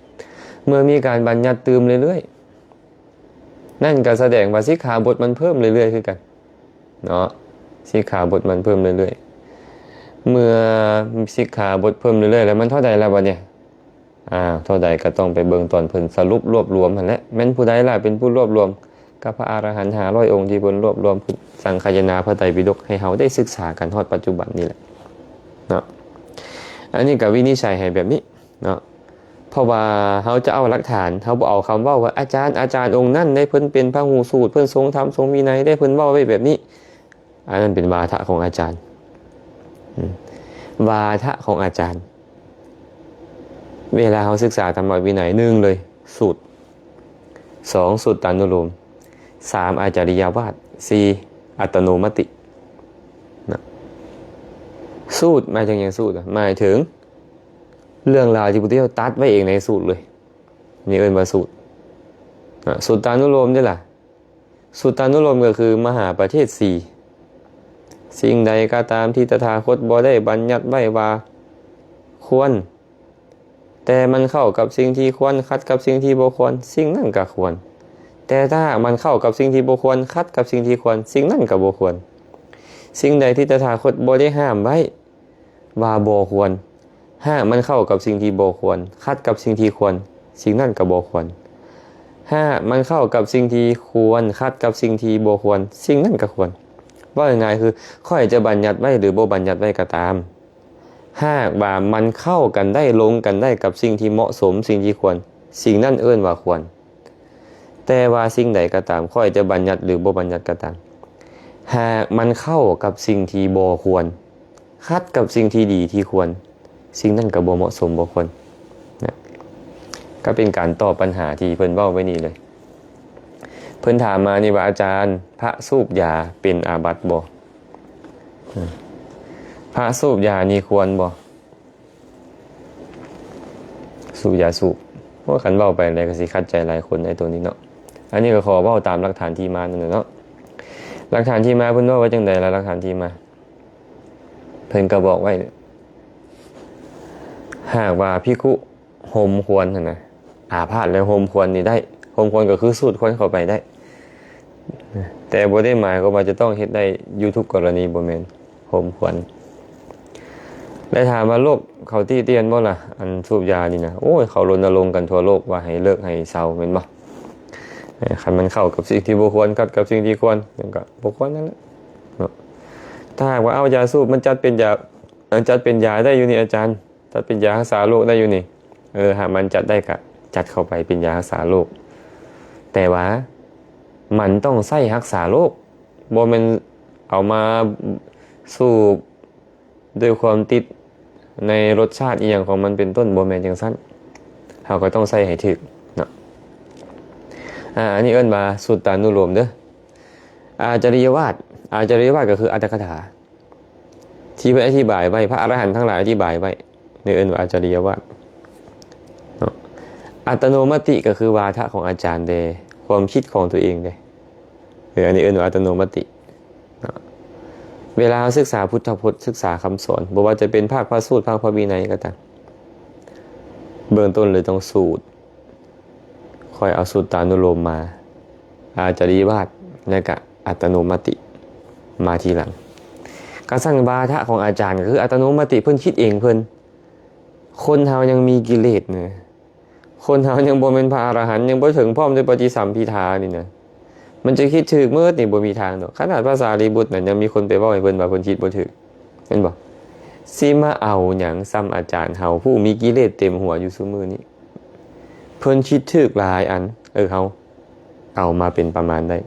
ๆเมื่อมีการบัญญัติเติมเรื่อย นั่นก็แสดงว่าสิกขาบทมันเพิ่มเรื่อยๆคือกันเนาะสิกขาบทมันเพิ่มเรื่อยๆเมื่อสิกขาบทเพิ่มเรื่อยๆแล้วมันเท่าใดแล้วบัดเนี่ยเท่าใดก็ต้องไปเบิ่งตอนเพิ่นสรุปรวบรวมหั่นแหละแม่นผู้ใดล่ะเป็นผู้รวบรวมกับพระอรหันต์500องค์ที่เพิ่นรวบรวมสังคายนาพระไตรปิฎกให้เฮาได้ศึกษากันฮอดปัจจุบันนี่แหละเนาะอันนี้ก็วินิจฉัยให้แบบนี้เนาะเพราะว่าเฮาจะเอาหลักฐานเฮาบ่เอาคำเว้าว่าอาจารย์องค์นั้นได้เพิ่นเป็นพระหูสูตรเพิ่นทรงธรรมทรงวินัยได้เพิ่นเว้าไว้แบบนี้อันนั้นเป็นวาทะของอาจารย์วาทะของอาจารย์เวลาเฮาศึกษาธรรมวินัย1เลยสูตร2สุตตานุโลม3อาจาริยวาท4อัตโนมัตินะสูตรหมายถึงอย่างสูตรหมายถึงเรื่องราวที่พุทธเจ้าตัดไว้เองในสูตรเลยนี่เอิ้นว่าสูตรสุตตานุโลมนี่ล่ะสุตตานุโลมก็คือมหาประเทศ4สิ่งใดก็ตามที่ตถาคตบ่ได้บัญญัติไว้ว่าควรแต่มันเข้ากับสิ่งที่ควรขัดกับสิ่งที่บ่ควรสิ่งนั้นก็ควรแต่ถ้ามันเข้ากับสิ่งที่บ่ควรขัดกับสิ่งที่ควรสิ่งนั้นก็บ่ควรสิ่งใดที่ตถาคตบ่ได้ห้ามไว้ว่าบ่ควรมันเข้ากับสิ่งที่บ่ควรขัดกับสิ่งที่ควรสิ่งนั้นก็บ่ควรมันเข้ากับสิ่งที่ควรขัดกับสิ่งที่บ่ควรสิ่งนั้นก็ควรว่าง่ายๆคือค่อยจะบัญญัติไว้หรือบ่บัญญัติไว้ก็ตามหากว่ามันเข้ากันได้ลงกันได้กับสิ่งที่เหมาะสมสิ่งที่ควรสิ่งนั้นเอิ้นว่าควรแต่ว่าสิ่งใดก็ตามค่อยจะบัญญัติหรือบ่บัญญัติก็ตามหากมันเข้ากับสิ่งที่บ่ควรขัดกับสิ่งที่ดีที่ควรสิ่งนั้นก็บ่เหมาะสมบ่ควรนะก็เป็นการตอบปัญหาที่เพิ่นเว้าไว้นี่เลยเพิ่นถามมานี่ว่าอาจารย์พระสูบยาเป็นอาบัติบ่พระสูบยานี่ควรบ่สูบยาสูบเพราะคันเว้าไปอะไรก็สิขัดใจหลายคนในตัวนี้เนาะอันนี้ก็ขอเว้าตามหลักฐานที่มานั่นเนาะหลักฐานที่มาเพิ่นเว้าไว้จังได๋ล่ะหลักฐานที่มาเพิ่นก็บอกไว้หากว่าภิกขุห่มควรนะอาพาธแล้วห่มควรนี่ได้ห่มควรก็คือสูดควรเข้าไปได้แต่บ่ได้หมายก็ว่าจะต้องเฮ็ดได้อยู่ทุกกรณีบ่แม่นห่มควรได้ถามว่าโลกเขาตีเตียนบ่ล่ะอันสูบยานี่นะโอ้ยเขารณรงค์กันทั่วโลกว่าให้เลิกให้เซาแม่นบ่คันมันเข้ากับสิ่งที่บ่ควรกับสิ่งที่ควรมันก็บ่ควรนั่นแหละเนาะถ้าหากว่าเอายาสูบมันจัดเป็นยาได้อยู่นี่อาจารย์จัดเป็นยารักษาโรคได้อยู่นี่หากมันจัดได้ก็จัดเข้าไปเป็นยารักษาโรคแต่ว่ามันต้องใช้รักษาโรคบ่แม่นเอามาสูบด้วยความติดในรสชาติอีหยังของมันเป็นต้นบ่แม่นจังซั่นเฮาก็ต้องใช้ให้ถูกเนาะอันนี้เอิ้นว่าสุตตานุโลมเด้ออาจาริยวาทก็คืออรรถกถาที่เพิ่นอธิบายไว้พระอรหันต์ทั้งหลายอธิบายไว้ในเอิ้นว่าอาจาริยวาทเนาะอัตโนมัติก็คือวาทะของอาจารย์เด้ความคิดของตัวเองเด้อันนี้เอิ้นว่าอัตโนมัติเวลาศึกษาพุทธพจน์ศึกษาคำสอนบ่ว่าจะเป็นภาคพระสูตรภาคพระวินัยก็ตามเบื้องต้นเลยต้องสูตรค่อยเอาสุตตานุโลมมาอาจาริยวาทและก็อัตโนมัติมาทีหลังการสร้างวาทะของอาจารย์ก็คืออัตโนมัติเพิ่นคิดเองเพิ่นคนเฮายังมีกิเลสนะคนเฮายังบ่เป็นพระอรหันต์ยังบ่ถึงพร้อมด้วยปฏิสัมภิทานี่นะมันจะคิดถูกเมื่อนี่บ่มีทางดอกขนาดภาษาลีบุตรน่ะยังมีคนไปเว้าให้เพิ่นว่าเพิ่นคิดบ่ถูกเห็นบ่สิมาเอาหยังซ้ำอาจารย์เฮาผู้มีกิเลสเต็มหัวอยู่ซุมื้อนี้เพิ่นคิดถูกหลายอันเฮาเอามาเป็นประมาณได้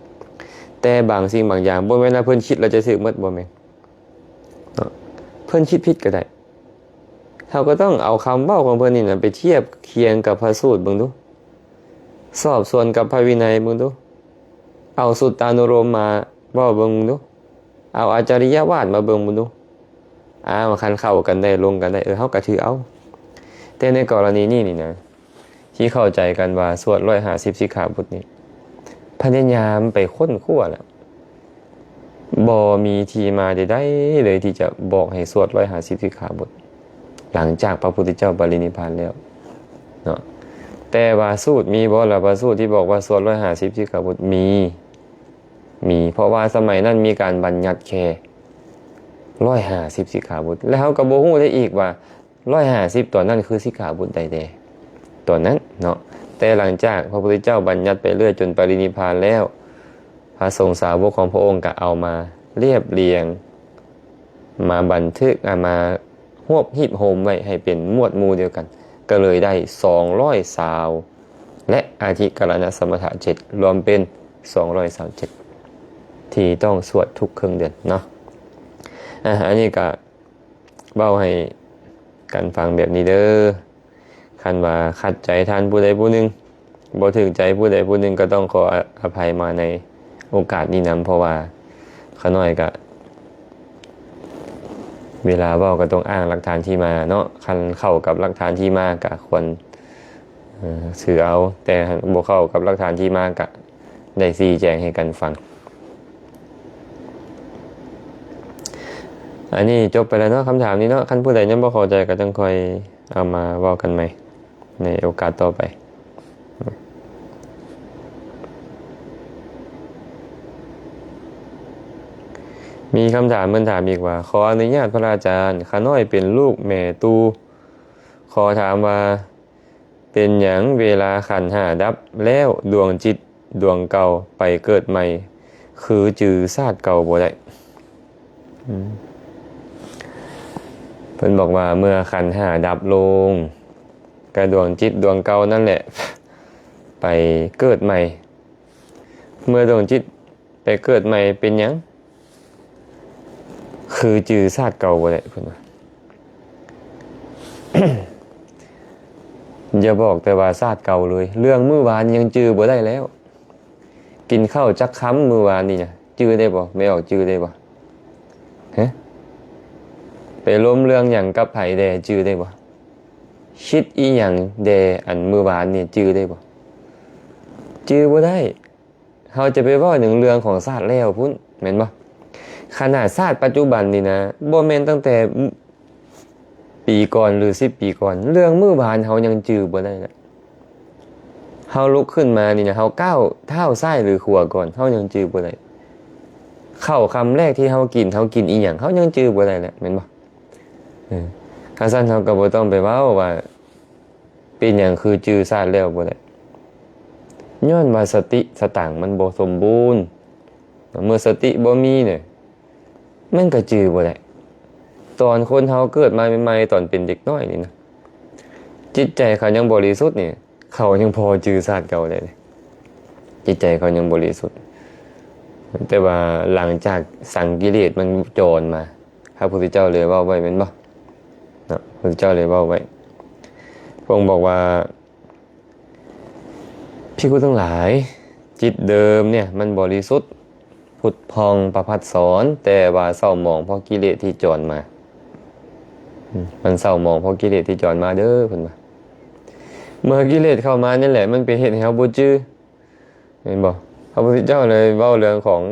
แต่บางสิ่งบางอย่างบ่แม่นว่าเพิ่นคิดแล้วจะถูกหมดบ่แม่นเพิ่นคิดผิดก็ได้เฮาก็ต้องเอาคำเว้าของเพิ่นนี่น่ะไปเทียบเคียงกับพระสูตรเบิ่งดูสอบสวนกับพระวินัยเบิ่งดูเอาสุตตานุโลมมาเว้าเบิ่งดูเอาอาจาริยวาทมาเบิ่งดูมันคันเข้ากันได้ลงกันได้เฮาก็ถือเอาแต่ในกรณีนี้นี่นะที่เข้าใจกันว่าสวด150สิกขาบทนี้พยายามไปค้นคว้าแล้วบ่มีที่มาใดๆเลยที่จะบอกให้สวด150สิกขาบทหลังจากพระพุทธเจ้าปรินิพพานแล้วเนาะ แต่ว่าสูตรมีบ่ล่ะว่าสูตรที่บอกว่าสวด150สิกขาบทมีเพราะว่าสมัยนั้นมีการบัญญัติแค่150สิกขาบทแล้วเขาก็บ่ฮู้ได้อีกว่า150ตัวนั้นคือสิกขาบทใดๆตัวนั้นเนาะแต่หลังจากพระพุทธเจ้าบัญญัติไปเรื่อยจนปรินิพพานแล้วพระสงฆ์สาวกของพระองค์ก็เอามาเรียบเรียงมาบันทึกมารวบหีบโฮมไว้ให้เป็นหมวดหมู่เดียวกันก็เลยได้200สาวและอาทิกรณสมถะ7รวมเป็น237ที่ต้องสวดทุกครึ่งเดือนเนาะอันนี้ก็เบ้าให้กันฟังแบบนี้เด้อคันว่าขัดใจท่านผู้ใดผู้หนึ่งบ่ถึงใจผู้ใดผู้หนึ่งก็ต้องขออภัยมาในโอกาสนี้นำเพราะว่าข้าน้อยก็เวลาเว้าก็ต้องอ้างหลักฐานที่มาเนาะคันเข้ากับหลักฐานที่มาก็ควรสื่อเอาแต่บ่เข้ากับหลักฐานที่มาก็ได้ชี้แจงให้กันฟังอันนี้จบไปแล้วเนาะคำถามนี้เนาะคันผู้ใดยังบ่เข้าใจก็ต้องคอยเอามาเว้ากันใหม่ในโอกาสต่อไปมีคำถามมันถามอีกว่าขออนุญาตพระอาจารย์ข้าน้อยเป็นลูกแม่ตูขอถามว่าเป็นหยังเวลาขันธ์ห้าดับแล้วดวงจิตดวงเก่าไปเกิดใหม่คือจือชาติเก่าบ่ได้เพิ่นบอกว่าเมื่อขันธ์ห้าดับลงกระดวงจิตดวงเก่านั่นแหละไปเกิดใหม่เมื่อดวงจิตไปเกิดใหม่เป็นหยังคือจือชาติเก่าบ่ได้เพิ่นว่า อย่าบอกแต่ว่าชาติเก่าเลยเรื่องมื้อวานยังจือบ่ได้แล้วกินข้าวจักคำมื้อวานนี่นะจือได้บ่ไม่ออกจือได้บ่ฮะไปล้มเรื่องหยังกับไผแดจือได้บ่คิดอีหยังแดอันมื้อวานนี่จือได้บ่จือบ่ได้เฮาจะไปเว้าถึงเรื่องของชาติแล้วพุ่นแม่นบ่ขนาดชาติปัจจุบันนี่นะบ่แม่นตั้งแต่ปีก่อนหรือ10 ปีก่อนเรื่องมื้อวานเฮายังจื้อบ่ได้ละเฮาลุกขึ้นมานี่นะเฮาก้าวเท้าซ้ายหรือขวาก่อนเฮายังจื้อบ่ได้ข้าวคำแรกที่เฮากินอีหยังเฮายังจื้อบ่ได้แหละแม่นบ่ถ้าซั่นเฮาก็บ่ต้องไปเว้าว่าเป็นหยังคือจื้อชาติแล้วบ่ได้ย้อนว่าสติสตังค์มันบ่สมบูรณ์เมื่อสติบ่มีเนี่ยมันก็จื้อบ่ได้ตอนคนเฮาเกิดมาใหม่ๆตอนเป็นเด็กน้อยนี่นะจิตใจเขายังบริสุทธิ์นี่เขายังพอจื้อชาติเก่าได้เลยจิตใจเขายังบริสุทธิ์แต่ว่าหลังจากสังกิเลสมันโจรมาพระพุทธเจ้าเลยเว้าไว้แม่นบ่เนาะพระพุทธเจ้าเลยเว้าไว้พระองค์บอกว่าภิกษุทั้งหลายจิตเดิมเนี่ยมันบริสุทธิ์ผุดพองประภัสสรแต่ว่าเศร้าหมองเพราะกิเลสที่จรมามันเศร้าหมองเพราะกิเลสที่จรมาเด้อเพิ่นว่าเมื่อกิเลสเข้ามานี่แหละมันเป็นเหตุให้เฮาบ่จื้อเห็นบ่พระพุทธเจ้าเลยเว้าเรื่องของ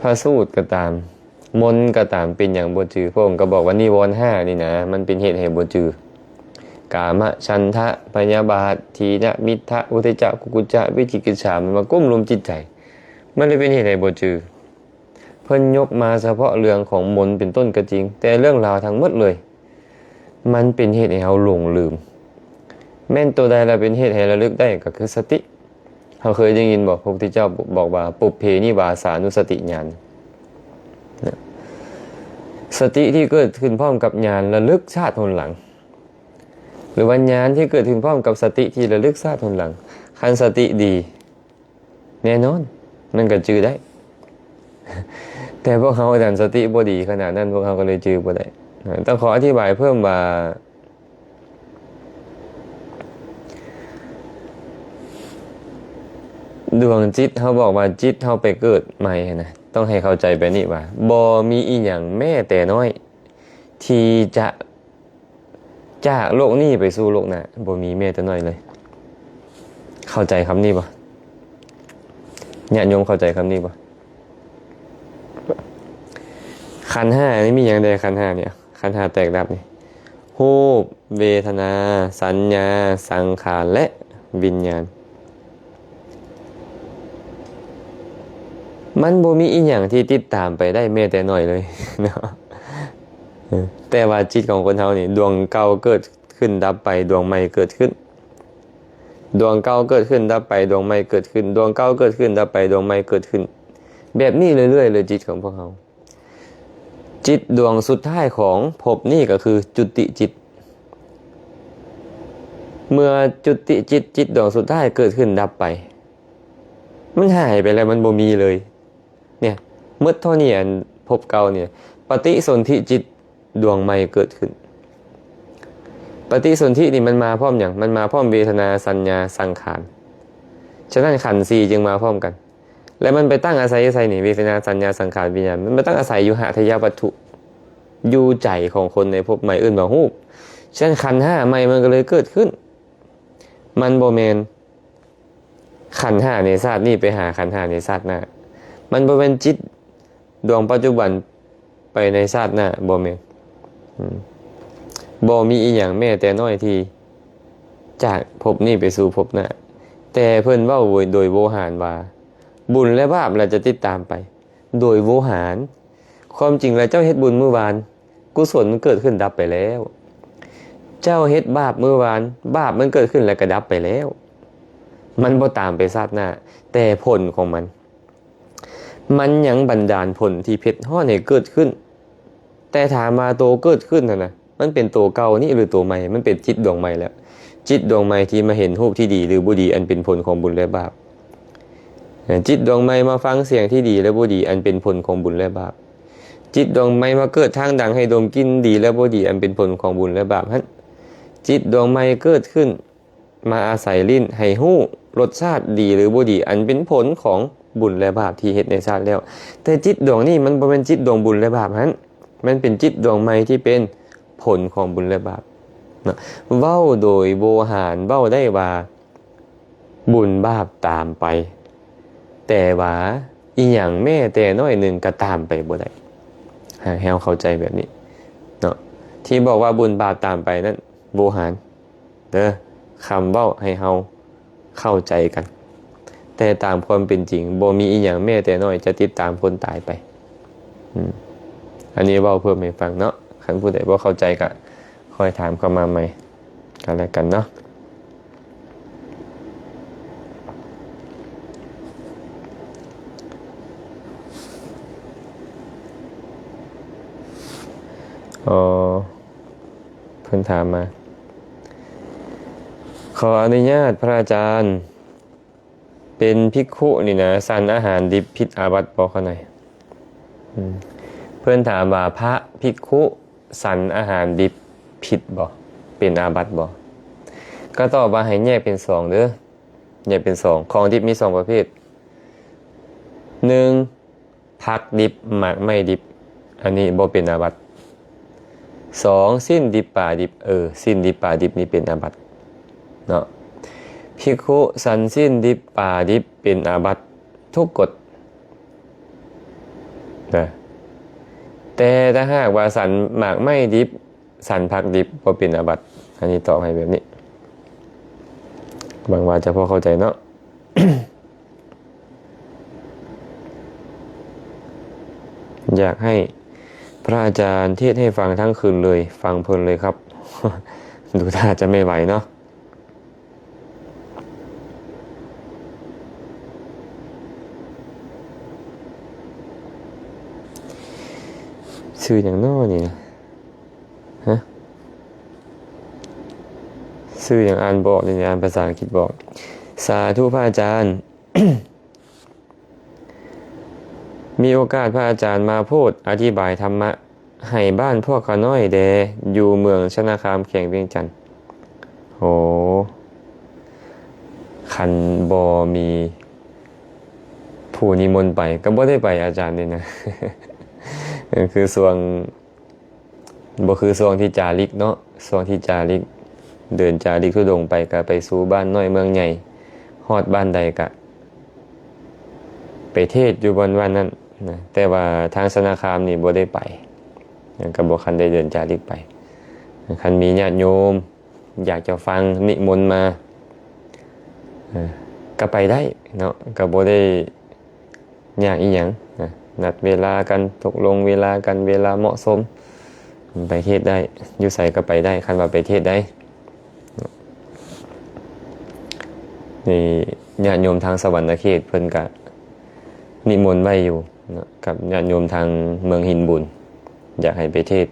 พระสูตรก็ตามมนต์ก็ตามเป็นหยังบ่จื้อพระองค์ก็บอกว่านิวรณ์5นี่นะมันเป็นเหตุให้บ่จื้อกามฉันทะพยาบาททีนะมิทธะอุทจักกุกุจจะวิจิกิจฉามันมากุ้มลุมจิตใจมันเลยเป็นเหตุให้บ่จือเพิ่นยกมาเฉพาะเรื่องของมนต์เป็นต้นก็จริงแต่เรื่องราวทั้งหมดเลยมันเป็นเหตุให้เฮาหลงลืมแม่นตัวใดละเป็นเหตุให้ระลึกได้ก็คือสติเฮาเคยได้ยินบอกพระพุทธเจ้าบอกว่าปุพเพนิวาสานุสติญาณสติที่เกิดขึ้นพร้อมกับญาณระลึกชาติหนหลังหรือวิญญาณที่เกิดขึ้นพร้อมกับสติที่ระลึกชาติหนหลังคันสติดีแน่นอนมันก็จื้อได้แต่พวกเขาดันสติบ่ดีขนาดนั้นพวกเขาก็เลยจื้อบ่ได้ต้องขออธิบายเพิ่มว่าดวงจิตเขาบอกว่าจิตเขาไปเกิดใหม่นะต้องให้เข้าใจแบบนี้ว่าบ่มีอีหยังแม้แต่น้อยที่จะจากโลกนี้ไปสู่โลกหน้าบ่มีแม้แต่น้อยเลยเข้าใจคำนี้ป่ะญาติโยมเข้าใจคำนี้ป่ะขันธ์ห้านี่มีอย่างใดขันธ์ห้าเนี่ยขันธ์ห้าแตกดับนี่ รูปเวทนาสัญญาสังขารและวิญญาณมันบ่มีอีหยังที่ติดตามไปได้แม้แต่น้อยเลยเนาะแต่ว่าจิตของคนเฮานี่ดวงเก่าเกิดขึ้นดับไปดวงใหม่เกิดขึ้นดวงเก่าเกิดขึ้นดับไปดวงใหม่เกิดขึ้นดวงเก่าเกิดขึ้นดับไปดวงใหม่เกิดขึ้นแบบนี้เรื่อยๆเลยจิตของพวกเราจิตดวงสุดท้ายของภพนี้ก็คือจุติจิตเมื่อจุติจิตดวงสุดท้ายเกิดขึ้นดับไปมันหายไปแล้วมันบ่มีเลยเนี่ยเมื่อเท่านี้ภพเก่าเนี่ยปฏิสนธิจิตดวงใหม่เกิดขึ้นปฏิสนธินี่มันมาพร้อมอย่างมันมาพร้อมเวทนาสัญญาสังขารฉะนั้นขันธ์สี่จึงมาพร้อมกันและมันไปตั้งอาศัยนี่เวทนาสัญญาสังขารวิญญาณมันไปตั้งอาศัยอยู่หาทยวัตถุอยู่ใจของคนในภพใหม่อื่นบ่ฮู้ฉะนั้นขันธ์ห้าใหม่มันก็เลยเกิดขึ้นมันบ่แม่นขันธ์ห้าในชาตินี้ไปหาขันธ์ห้าในชาติหน้ามันบ่เป็นจิตดวงปัจจุบันไปในชาติหน้าบ่แม่นบ่มีอีหยังแม้แต่น้อยที่จากภพนี้ไปสู่ภพหน้าแต่เพิ่นเว้าโดยโวหารว่าบุญและบาปเราจะติดตามไปโดยโวหารความจริงแล้วเจ้าเฮ็ดบุญเมื่อวานกุศลมันเกิดขึ้นดับไปแล้วเจ้าเฮ็ดบาปเมื่อวานบาปมันเกิดขึ้นแล้วก็ดับไปแล้วมันบ่ตามไปชาติหน้าแต่ผลของมันยังบันดาลผลที่เผ็ดร้อนให้เกิดขึ้นแต่ถามมาโตเกิดขึ้นนะมันเป็นตัวเก่านี่หรือตัวใหม่มันเป็นจิตดวงใหม่แล้วจิตดวงใหม่ที่มาเห็นรูปที่ดีหรือบ่ดีอันเป็นผลของบุญและบาปจิตดวงใหม่มาฟังเสียงที่ดีและบ่ดีอันเป็นผลของบุญและบาปจิตดวงใหม่มาเกิดทางดังให้ดมกลิ่นดีและบ่ดีอันเป็นผลของบุญและบาปจิตดวงใหม่เกิดขึ้นมาอาศัยลิ้นให้ฮู้รสชาติดีหรือบ่ดีอันเป็นผลของบุญและบาปที่เฮ็ดในชาติแล้วแต่จิตดวงนี้มันบ่เป็นจิตดวงบุญและบาปมันเป็นจิตดวงใหม่ที่เป็นผลของบุญและบาปนะเว้าโดยโวหารเว้าได้ว่าบุญบาปตามไปแต่ว่าอีหยังแม้แต่น้อยหนึ่งก็ตามไปบ่ได้ให้เราเข้าใจแบบนี้เนาะที่บอกว่าบุญบาปตามไปนั้นโวหารเด้อคำเว้าให้เราเข้าใจกันแต่ตามความเป็นจริงบ่มีอีหยังแม้แต่น้อยจะติดตามคนตายไปอันนี้เว้าเพิ่มให้ฟังเนาะคันผู้ใดบ่เข้าใจก็ค่อยถามเข้ามาใหม่กันแล้วกันเนาะเพิ่นถามมาขออนุญาตพระอาจารย์เป็นภิกขุนี่นะสั่นอาหารดิบผิดอาบัติบ่เขาหน่อยเพิ่นถามว่าพระภิกขุสั่นอาหารดิบผิดบ่เป็นอาบัติบ่ก็ตอบว่าให้แยกเป็น2เด้อแยกเป็น2ของดิบมี2ประเภท1ผักดิบหมากไม้ดิบอันนี้บ่เป็นอาบัติ2สิ้นดิบป่าดิบสิ้นดิบป่าดิบนี่เป็นอาบัติเนาะภิกขุสันสิ้นดิบป่าดิบเป็นอาบัติทุกกฎนะแต่ถ้าหากว่าสันหมากไม้ดิบสันผักดิบบ่เป็นอาบัติอันนี้ตอบให้แบบนี้บางว่าจะพอเข้าใจเนาะ อยากให้พระอาจารย์เทศน์ให้ฟังทั้งคืนเลยฟังเพลินเลยครับ ดูท่าจะไม่ไหวเนาะชื่ออย่างน้อนี่นะฮะชื่ออย่างอ่านบอกในอ่านภาษาอังกฤษบอกสาธุพระอาจารย์ มีโอกาสพระอาจารย์มาพูดอธิบายธรรมะให้บ้านพวกขาน้อยแดอยู่เมืองชนาคามแข่งเวียงจันทน์โหคันบอมีผู้นิมนต์ไปก็บ่ได้ไปอาจารย์นี่นะ คือส่วงบ่คือส่วงที่จาริกเนาะส่วงที่จาริกเดินจาริกทุดงไปก็ไปสู่บ้านน้อยเมืองใหญ่ฮอดบ้านใดก็ไปเทศอยู่บนวันนั้นนะแต่ว่าทางสนาคามนี่บ่ได้ไปก็บ่คันได้เดินจาริกไป คันมีญาติโยมอยากจะฟังนิมนต์มาก็ไปได้เนาะก็บ่ได้ยากอีหยังนัดเวลากันตกลงเวลากันเวลาเหมาะสมไปเทศได้อยู่ไสก็ไปได้คันว่าไปเทศได้นี่ญาติโยมทางสวรรค์เขตเพิ่นก็นิมนต์ไว้อยู่นะกับญาติโยมทางเมืองหินบุญอยากให้ไปเทศ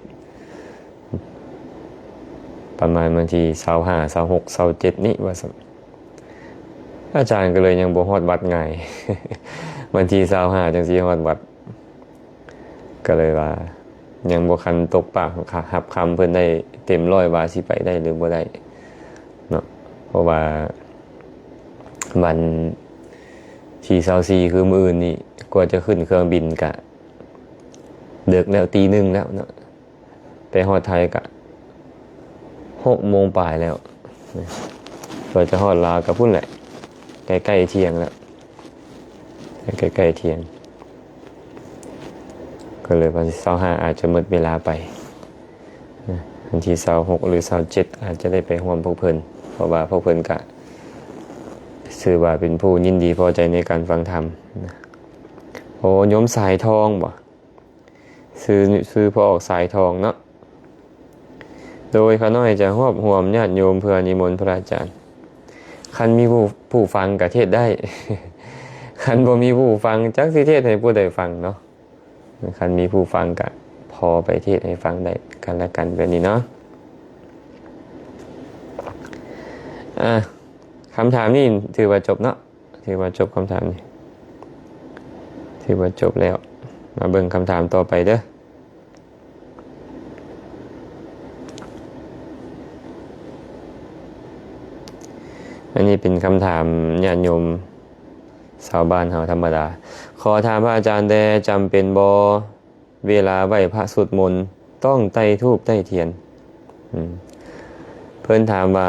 ประมาณวันที่25 26 27นี้ว่าอาจารย์ก็เลยยังบ่ฮอดวัดง่าย วันที่25จังสิฮอดวัดก็เลยว่ายังบ่คันตกปากหับคำเพิ่นได้เต็มร้อยว่าสิไปได้หรือบ่ได้เนาะเพราะว่าวันที่24คือมื้ออื่นนี่กว่าจะขึ้นเครื่องบินกะดึกแล้วตีหนึ่งแล้วเนาะไปฮอดไทยกะ6 โมงปลายแล้วกว่าจะฮอดลาวก็พุ่นแหละใกล้ๆเที่ยงแล้วใกล้ๆเที่ยงก็เลยวันที่25อาจจะหมดเวลาไปวันที่26หรือ27อาจจะได้ไปร่วมพวกเพิ่นเพราะว่าพวกเพิ่นก็ถือว่าเป็นผู้ยินดีพอใจในการฟังธรรมโอ้โยมสายทองบ่ซื้อพอออกสายทองเนาะโดยข้าน้อยจะรวบรวมญาติโยมเพื่อนิมนต์พระอาจารย์คันมีผู้ฟังก็เทศได้ คันบ่มีผู้ฟังจักสิเทศให้ผู้ใดฟังเนาะคันมีผู้ฟังก็พอไปเทศให้ฟังได้กันและกันแบบนี้เนาะคำถามนี้ถือว่าจบเนาะถือว่าจบคำถามนี้ถือว่าจบแล้วมาเบิ่งคำถามต่อไปเด้ออันนี้เป็นคำถามญาติโยมชาวบ้านเฮาธรรมดาขอถามพระอาจารย์แดจำเป็นบ่เวลาไหว้พระสวดมนต์ต้องไต้ธูปไต้เทียนเพิ่นถามว่า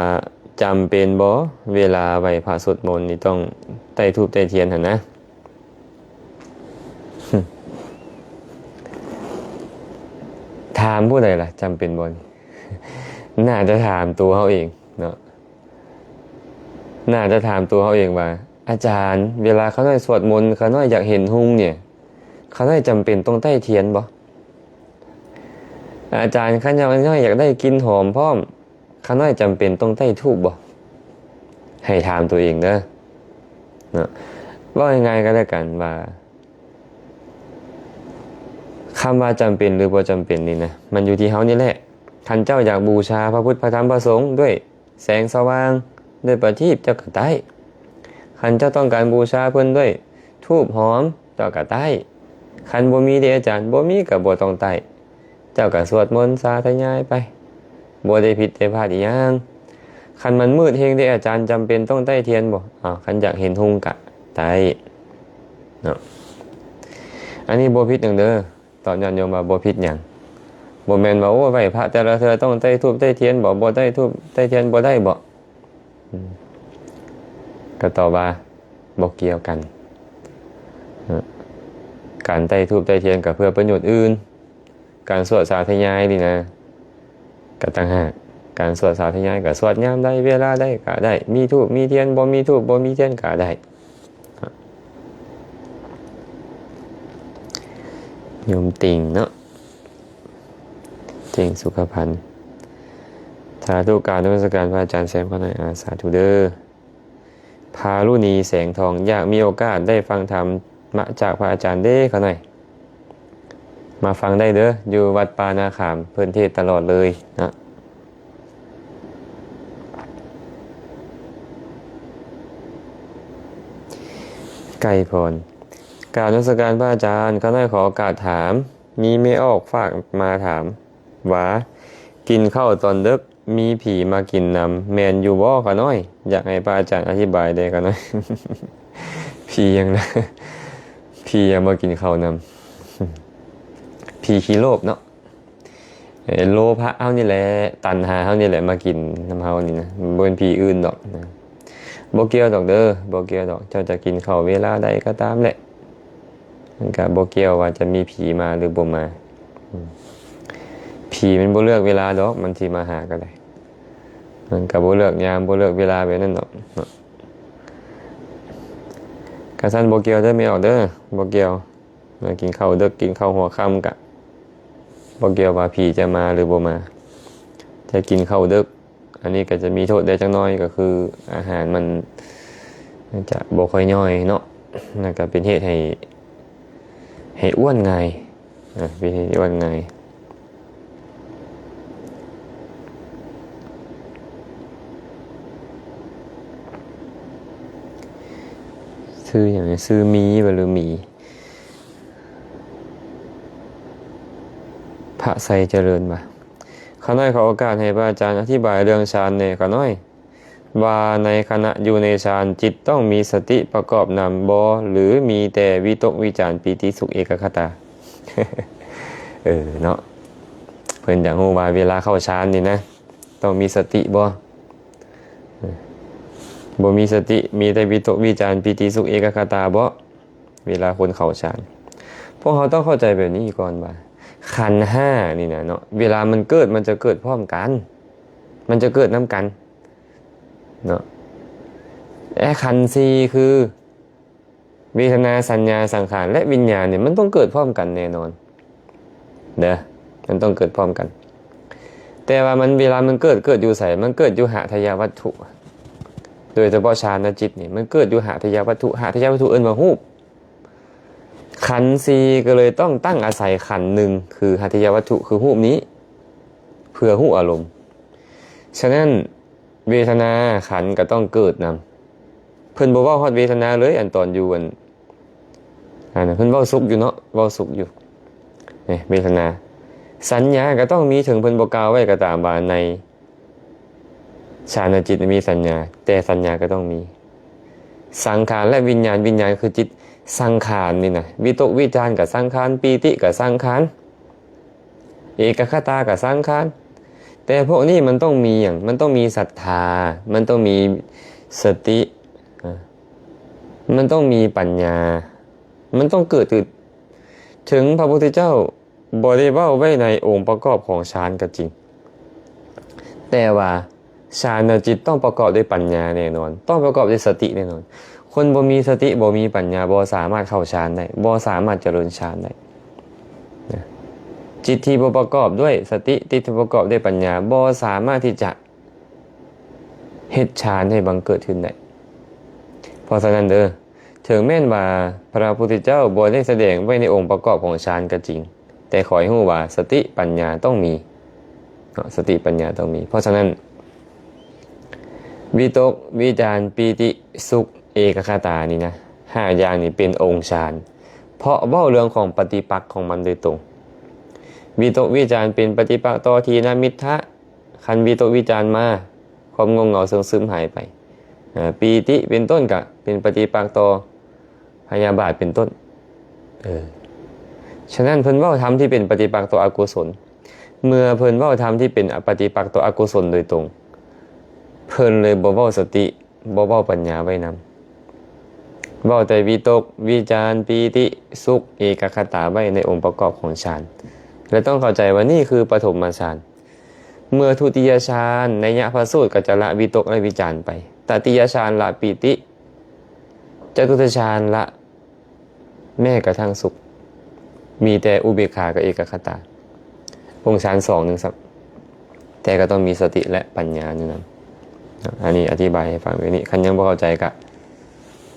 จำเป็นบ่เวลาไหว้พระสวดมนต์นี่ต้องไต้ธูปไต้เทียนหั่นนะถามผู้ใดล่ะจำเป็นบ่ น่าจะถามตัวเขาเองเนาะน่าจะถามตัวเขาเองว่าอาจารย์เวลาเขาน้อยสวดมนต์เขาน้อยอยากเห็นหุ่งเนี่ยเขาน้อยจำเป็นต้องไต้เทียนบ่อาจารย์เขาน้อยอยากได้กลิ่นหอมพร้อมเขาน้อยจำเป็นต้องไต้ธูปบ่ให้ถามตัวเองเด้อเนาะว่ายังไงก็แล้วกันว่าคำว่าจำเป็นหรือบ่จำเป็นนี่นะมันอยู่ที่เฮานี่แหละท่านเจ้าอยากบูชาพระพุทธพระธรรมพระสงฆ์ด้วยแสงสว่างด้วยประทีปเจ้าก็ไต้คันเจ้าต้องการบูชาเพิ่นด้วยธูปหอมเจ้าก็ไต้คันบ่มีเด้อาจารย์บ่มีก็บ่ต้องไต้เจ้าก็สวดมนต์สาธยายไปบ่ได้ผิดได้พลาดอีหยังคันมันมืดเฮงเด้อาจารย์จำเป็นต้องไต้เทียนบ่คันอยากเห็นหุ่งก็ไต้เนาะอันนี้บ่ผิดหยังเด้อตอนญาติโยมว่าบ่ผิดหยังบ่แม่นว่าโอ้ไหว้พระแต่ละเทื่อต้องไต้ธูปไต้เทียนบ่ไต้ธูปไต้เทียนบ่ได้บ่ก็ตอบว่าบ่เกี่ยวกันการไต้ธูปไต้เทียนก็เพื่อประโยชน์อื่นการสวดสาธยายนี่นะก็ต่างหากการสวดสาธยายก็สวดยามใดเวลาใดก็ได้มีธูปมีเทียนบ่มีธูปบ่มีเทียนก็ได้โยมติ่งเนาะติ่งสุขภัณฑ์สาธุการนมัสการพระอาจารย์แสงพระนายสาธุเด้อพาลุณีแสงทองอยากมีโอกาสได้ฟังธรรมมาจากพระอาจารย์เด้เขาหน่อยมาฟังได้เด้ออยู่วัดปานาขามเพิ่นเทศตลอดเลยนะไก่พรกราบนมัสการพระอาจารย์เขาหน่อยขอโอกาสถามมีไม่ออกฝากมาถามว่ากินข้าวตอนดึกมีผีมากินนำแมนอยู่บ่เขาน้อยอยากให้พระอาจารย์อธิบายได้เขาน้อย ผียังนะผียังมากินข้าวนำผีขี้โลภเนาะโลภะเฮานี่แหละตัณหาเฮานี่แหละมากินน้ำเฮานี่นะบ่เป็นผีอื่นดอกนะบ่เกี่ยวดอกเด้อบ่เกี่ยวดอกเจ้าจะกินข้าวเวลาใดก็ตามแหละมันก็บ่เกี่ยวว่าจะมีผีมาหรือบ่มาผ ผีมันบ่เลือกเวลาดอกมันสิมาหาก็ได้มันก็บ่เลือกยามบ่เลือกเวลาแบบนั้นดอกเนาะกะซั่นบ่เกี่ยวเด้อไม่ออกเด้อบ่เกี่ยวกินข้าวดึกกินข้าวหัวค่ำกะบ่เกี่ยวว่าผีจะมาหรือบ่มาถ้ากินข้าวดึกอันนี้ก็จะมีโทษได้จักหน่อยก็คืออาหารมันจะบ่ค่อยย่อยเนาะนั่นก็เป็นเหตุให้อ้วนง่ายเป็นเหตุอ้วนง่ายซื้ออย่างนี้ซื้อมีบ่หรือมีพระไสเจริญบ่ข้าน้อยขอโอกาสให้พระอาจารย์อธิบายเรื่องฌานแหน่ข้าน้อยว่าในขณะอยู่ในฌานจิตต้องมีสติประกอบนำบ่หรือมีแต่วิตกวิจารปีติสุขเอกคตา เนาะเพิ่นอยากรู้ว่าเวลาเข้าฌานนี่นะต้องมีสติบ่บ่มีสติมีแต่วิตกวิจารปีติสุขเอกคตาบ่เวลาคนเข้าฌานพวกเขาต้องเข้าใจแบบนี้ก่อนว่าขันธ์ห้านี่นะเนาะเวลามันเกิดมันจะเกิดพร้อมกันมันจะเกิดน้ำกันเนาะขันธ์สี่คือเวทนาสัญญาสังขารและวิญญาณเนี่ยมันต้องเกิดพร้อมกันแน่นอนเด้อมันต้องเกิดพร้อมกันแต่ว่ามันเวลามันเกิดอยู่ไสมันเกิดอยู่หทยวัตถุโดยเฉพาะฌานจิตนี่มันเกิดอยู่หทยวัตถุเอิ้นว่ารูปขันธ์สี่ก็เลยต้องตั้งอาศัยขันธ์หนึ่งคือหทยวัตถุคือรูปนี้เพื่อรูปอารมณ์ฉะนั้นเวทนาขันธ์ก็ต้องเกิดนำเพิ่นบ่เว้าฮอดเวทนาเลยอันตอนอยู่เพิ่นเว้าสุขอยู่เนาะเว้าสุขอยู่นี่เวทนาสัญญาก็ต้องมีถึงเพิ่นบ่กล่าวไว้ก็ตามว่าในฌานจิตมีสัญญาแต่สัญญาก็ต้องมีสังขารและวิญญาณคือจิตสังขารนี่นะวิตกวิจารกับสังขารปีติกับสังขารเอกคตากับสังขารแต่พวกนี้มันต้องมีมันต้องมีศรัทธามันต้องมีสติมันต้องมีปัญญามันต้องเกิดถึงพระพุทธเจ้าบ่ได้เว้าไว้ในองค์ประกอบของฌานก็จริงแต่ว่าฌานจิตต้องประกอบด้วยปัญญาแน่นอนต้องประกอบด้วยสติแน่นอนคนบ่มีสติบ่มีปัญญาบ่สามารถเข้าฌานได้บ่สามารถเจริญฌานได้จิตที่บ่ประกอบด้วยสติจิตที่ประกอบด้วยปัญญาบ่สามารถที่จะเฮ็ดฌานให้บังเกิดขึ้นได้เพราะฉะนั้นเด้อถึงแม้นว่าพระพุทธเจ้าบ่ได้แสดงไว้ในองค์ประกอบของฌานก็จริงแต่ขอให้รู้ว่าสติปัญญาต้องมีสติปัญญาต้องมีเพราะฉะนั้นวิตกวิจารปีติสุขเอกคตานี่นะ5อย่างนี้เป็นองค์ฌานเพราะเว้าเรื่องของปฏิปักษ์ของมันโดยตรงวิตกวิจารเป็นปฏิปักษ์ต่อทีนมิทธะคันวิตกวิจารมาความงงเหงาซึมหายไปปีติเป็นต้นก็เป็นปฏิปักษ์ต่อพยาบาทเป็นต้นฉะนั้นเพิ่นเว้าธรรมที่เป็นปฏิปักษ์ต่ออกุศลเมื่อเพิ่นเว้าธรรมที่เป็นปฏิปักษ์ต่ออกุศลโดยตรงเพิ่นเลยบ่เว้าสติบ่เว้าปัญญาไว้นำเว้าแต่วิตกวิจารปีติสุขเอกคตาไว้ในองค์ประกอบของฌานและต้องเข้าใจว่านี่คือปฐมฌานเมื่อทุติยฌานในยะพระสูตรก็จะละวิตกและวิจารไปตติยฌานละปีติจตุตฌานละแม้กระทั่งสุขมีแต่อุเบกขากับเอกคตาองค์ฌาน2นึงครับแต่ก็ต้องมีสติและปัญญาอยู่นั้นอันนี้อธิบายให้ฟังไว้นี่คันยังบ่เข้าใจก็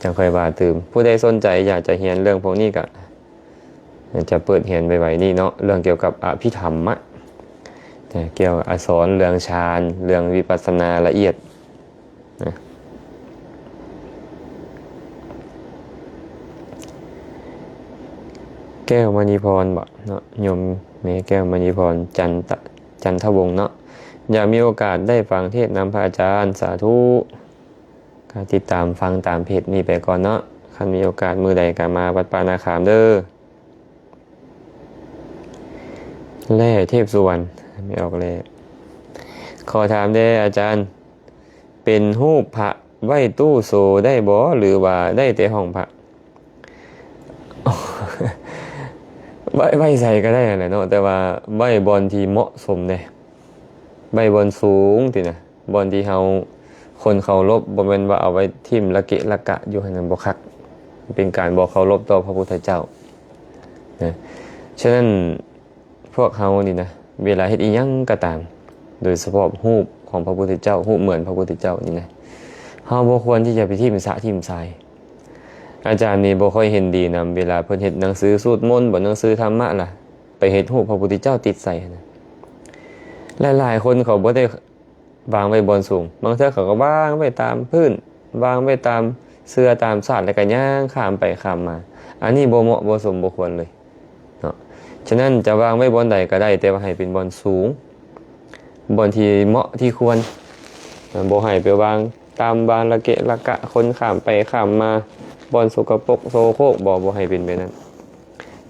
จังค่อยว่าตื่มผู้ใดสนใจอยากจะเรียนเรื่องพวกนี้ก็จะเปิดเรียนไว้นี่เนาะเรื่องเกี่ยวกับอภิธรรมะเกี่ยวกับอักษรเรื่องฌานเรื่องวิปัสสนาละเอียดนะแก้วมณีพรบ่เนาะโยมแม่แก้วมณีพรจันทวงศ์เนาะอยากมีโอกาสได้ฟังเทศน์นำพระอาจารย์สาธุก็ติดตามฟังตามเพจนี้ไปก่อนเนาะคันมีโอกาสมื้อใดก็มาวัดป่านาคามเด้อแล่เทพสุวรรณไม่ออกแล่ขอถามได้อาจารย์เป็นรูปพระไว้ตู้โซได้บ่หรือว่าได้แต่ห้องพระ ใบใส่ก็ได้แหละเนาะแต่ว่าใบบอลที่เหมาะสมเนี่ยใบบอลสูงตินะบอลที่เฮาคนเคารพบ่แม่นว่าเอาไว้ทิ่มละเกะละกะอยู่ให้นั้นบ่คักเป็นการบ่เคารพต่อพระพุทธเจ้านะฉะนั้นพวกเฮานี่นะเวลาเฮ็ดอีหยังก็ตามโดยเฉพาะรูปของพระพุทธเจ้ารูปเหมือนพระพุทธเจ้านี่นะเฮาบ่ควรที่จะไปทิ่มสะทิ่มทรายอาจารย์นี่บ่ค่อยเห็นดีนำเวลาเพิ่นเฮ็ดหนังสือสูตรมนต์บ่หนังสือธรรมะล่ะไปเฮ็ดรูปพระพุทธเจ้าติดใส่นะหลายๆคนเขาบ่ได้วางไว้บนสูงบางเทื่อเขาก็วางไว้ตามพื้นวางไว้ตามเสื้อตามสาดแล้วก็ย่างข้ามไปข้ามมาอันนี้บ่เหมาะบ่สมบ่ควรเลยเนาะฉะนั้นจะวางไว้บนใดก็ได้แต่ว่าให้เป็นบนสูงบนที่เหมาะที่ควรบ่ให้ไปวางตามบานละเกะละกะคนข้ามไปข้ามมาบนสกปรกโซโครกบ่ให้เป็นแบบนั้น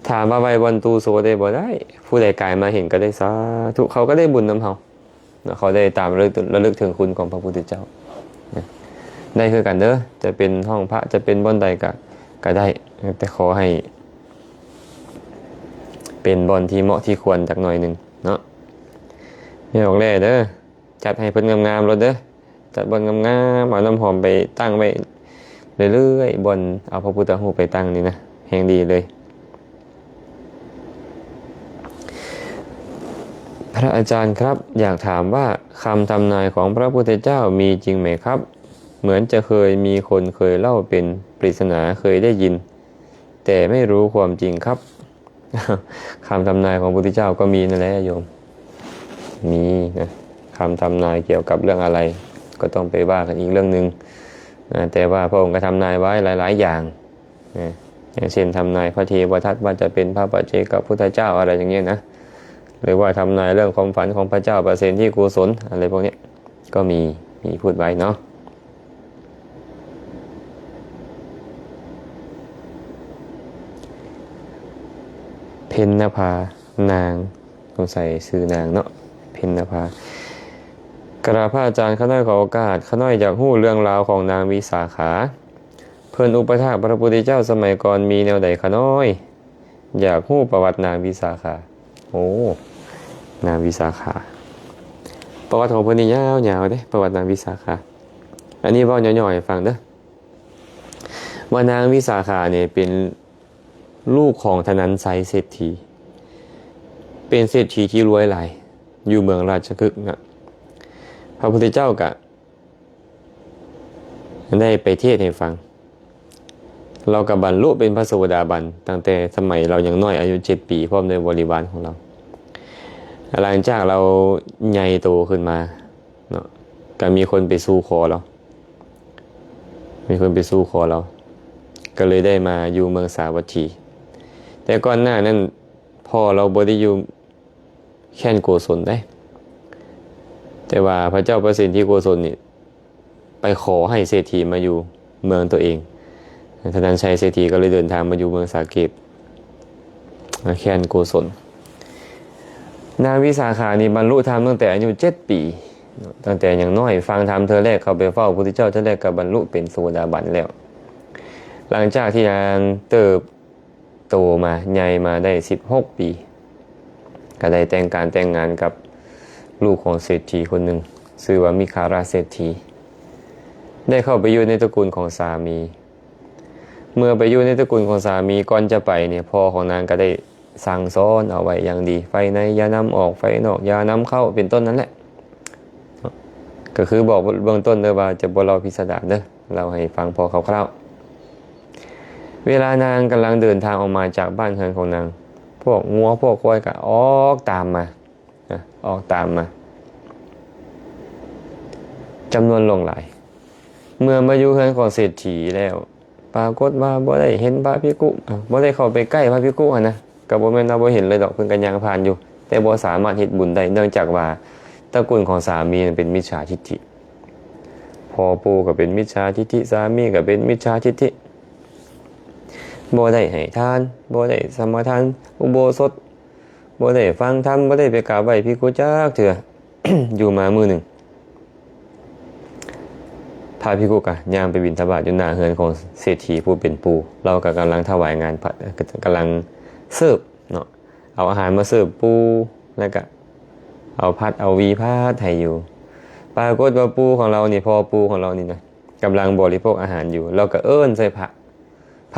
ถามว่าไว้บนตู้โซได้บ่ได้ผู้ใดกายมาเห็นก็ได้สาธุเขาก็ได้บุญนำเฮาเขาได้ตามระลึกถึงคุณของพระพุทธเจ้าได้คือกันเด้อจะเป็นห้องพระจะเป็นบ่อนใดก็ได้แต่ขอให้เป็นบ่อนที่เหมาะที่ควรจักหน่อยหนึ่งเนาะนี่ออกแร่เด้อจัดให้เพิ่นงามๆรถเด้อจัดบ่อนงามๆเอาน้ำหอมไปตั้งไว้เรื่อยๆบ่อนเอาพระพุทธรูปไปตั้งนี่นะแห่งดีเลยพระอาจารย์ครับอยากถามว่าคำทำนายของพระพุทธเจ้ามีจริงไหมครับเหมือนจะเคยมีคนเคยเล่าเป็นปริศนาเคยได้ยินแต่ไม่รู้ความจริงครับ คำทำนายของพระพุทธเจ้าก็มีนั่นแหละโยมมีนะคำทำนายเกี่ยวกับเรื่องอะไรก็ต้องไปว่ากันอีกเรื่องนึงนะแต่ว่าพระองค์ก็ทำนายไว้หลายๆอย่างนะอย่างเช่นทำนายพระเทวทัตว่าจะเป็นพระปัจเจกพุทธเจ้าอะไรอย่างเงี้ยนะหรือว่าทำนายเรื่องความฝันของพระเจ้าเปอร์เซ็นต์ที่กุศลอะไรพวกนี้ก็มีพูดไว้เนาะเพ็ญนภานางสงสัยชื่อนางเนาะเพ็ญนภากราบพระอาจารย์ข้าน้อยขอโอกาสข้าน้อยอยากรู้เรื่องราวของนางวิสาขาเพิ่นอุปถากพระพุทธเจ้าสมัยก่อนมีแนวใดข้าน้อยอยากรู้ประวัตินางวิสาขาโอ้นางวิสาขาประวัติของเพิ่นนี่ยาวๆเด้ประวัตินางวิสาขาอันนี้เว้าย่อยๆให้ฟังเด้อว่านางวิสาขาเนี่ยเป็นลูกของธนันไสเศรษฐีเป็นเศรษฐีที่รวยหลายอยู่เมืองราชคฤห์นะพระพุทธเจ้าก็ได้ไปเทศน์ให้ฟังเราก็บรรลุเป็นพระโสดาบันตั้งแต่สมัยเรายังน้อยอายุ7 ปีพร้อมด้วยบริวารของเราหลังจากเราใหญ่โตขึ้นมาเนาะก็มีคนไปสู่ขอเราก็เลยได้มาอยู่เมืองสาวัตถีแต่ก่อนหน้านั้นพ่อเราบ่ได้อยู่แค่นโกศลได้แต่ว่าพระเจ้าประสิทธิโกศลนี่ไปขอให้เศรษฐีมาอยู่เมืองตัวเองธนันชัยเศรษฐีก็เลยเดินทางมาอยู่เมืองสาเกตแค่นโกศลนางวิสาขานี่บรรลุธรรมตั้งแต่อายุ7 ปีตั้งแต่อย่างน้อยฟังธรรมเธอแรกเขาไปเฝ้าพระพุทธเจ้าเธอแรกก็บรรลุเป็นโสดาบันแล้วหลังจากที่นางเติบโตมาใหญ่มาได้16 ปีก็ได้แต่งงานกับลูกของเศรษฐีคนหนึ่งชื่อว่ามิคาราเศรษฐีได้เข้าไปอยู่ในตระกูลของสามีเมื่อไปอยู่ในตระกูลของสามีก่อนจะไปเนี่ยพ่อของนางก็ได้สั่งสอนเอาไว้อย่างดีไฟในอย่านำออกไฟนอกอย่านำเข้าเป็นต้นนั้นแหละก็คือบอกเบื้องต้นเด้อว่าจะบ่เล่าพิสดารเด้อเราให้ฟังพอคร่าวๆเวลานางกำลังเดินทางออกมาจากบ้านเรือนของนางพวกงัวพวกควายก็ออกตามมาจำนวนหลงหลายเมื่อมาอยู่เรือนของเศรษฐีแล้วปรากฏว่าบ่ได้เห็นพระภิกขุบ่ได้เข้าไปใกล้พระภิกขุนะก็บ่แม่นว่าบ่เห็นเลยดอกเพิ่นก็ย่างผ่านอยู่แต่บ่สามารถเฮ็ดบุญได้เนื่องจากว่าตระกูลของสามีเป็นมิจฉาทิฏฐิพ่อปู่ก็เป็นมิจฉาทิฏฐิสามีก็เป็นมิจฉาทิฏฐิบ่ได้ให้ทานบ่ได้สมาทานอุโบสถบ่ได้ฟังธรรมบ่ได้ไปกราบไหว้ภิกขุจักเทื่อ อยู่มามื้อหนึ่งพระภิกขุก็ย่างไปบิณฑบาตอยู่หน้าเรือนของเศรษฐีผู้เป็นปู่เราก็กำลังถวายงานพระกำลังเสิร์ฟเนาะ เอาอาหารมาเสิร์ฟปูแล้วก็เอาพัดเอาวีพัดให้อยู่ปรากฏว่าปูของเรานี่พอปูของเรานี่นะกำลังบริโภคอาหารอยู่เราก็เอิ้นใส่พร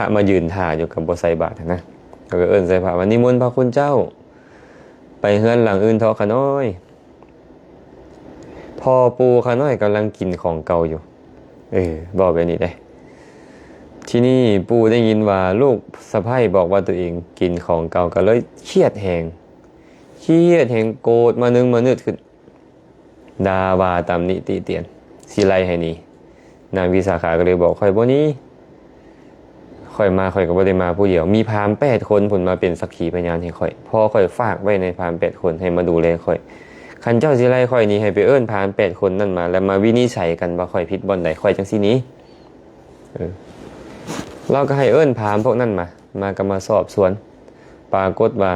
ะมายืนท่าอยู่กับบ่ใส่บาตรนะเราก็เอิ้นใส่พระว่านิมนต์พระคุณเจ้าไปเฮือนหลังอื่นเถาะขาน้อยพอปูขาน้อยกำลังกินของเก่าอยู่บอกแบบนี้ได้ทีนี้ปูได้ยินว่าลูกสะใภ้บอกว่าตัวเองกินของเก่าก็เลยเครียดแหงโกรธมานึดขึ้นด่าว่าตำหนิติเตียนสิไลให้หนี่นางวิสาขาก็เลยบอกข่อยบ่นี้ข่อยก็บ่ได้มาผู้เดียวมีพราหมณ์8คนผลมาเป็นสักขีพยานให้ข่อยพอข่อยฝากไว้ในพราหมณ์8คนให้มาดูแลข่อยคันเจ้าสิไล่ข่อยนี่ให้ไปเอิ้นพราหมณ์8คนนั่นมาแล้วมาวินิจฉัยกันว่าข่อยผิดบ่อนใดข่อยจังซี่นี้เราก็ให้เอิ้นพราหมณ์พวกนั้นมาก็มาสอบสวนปรากฏว่า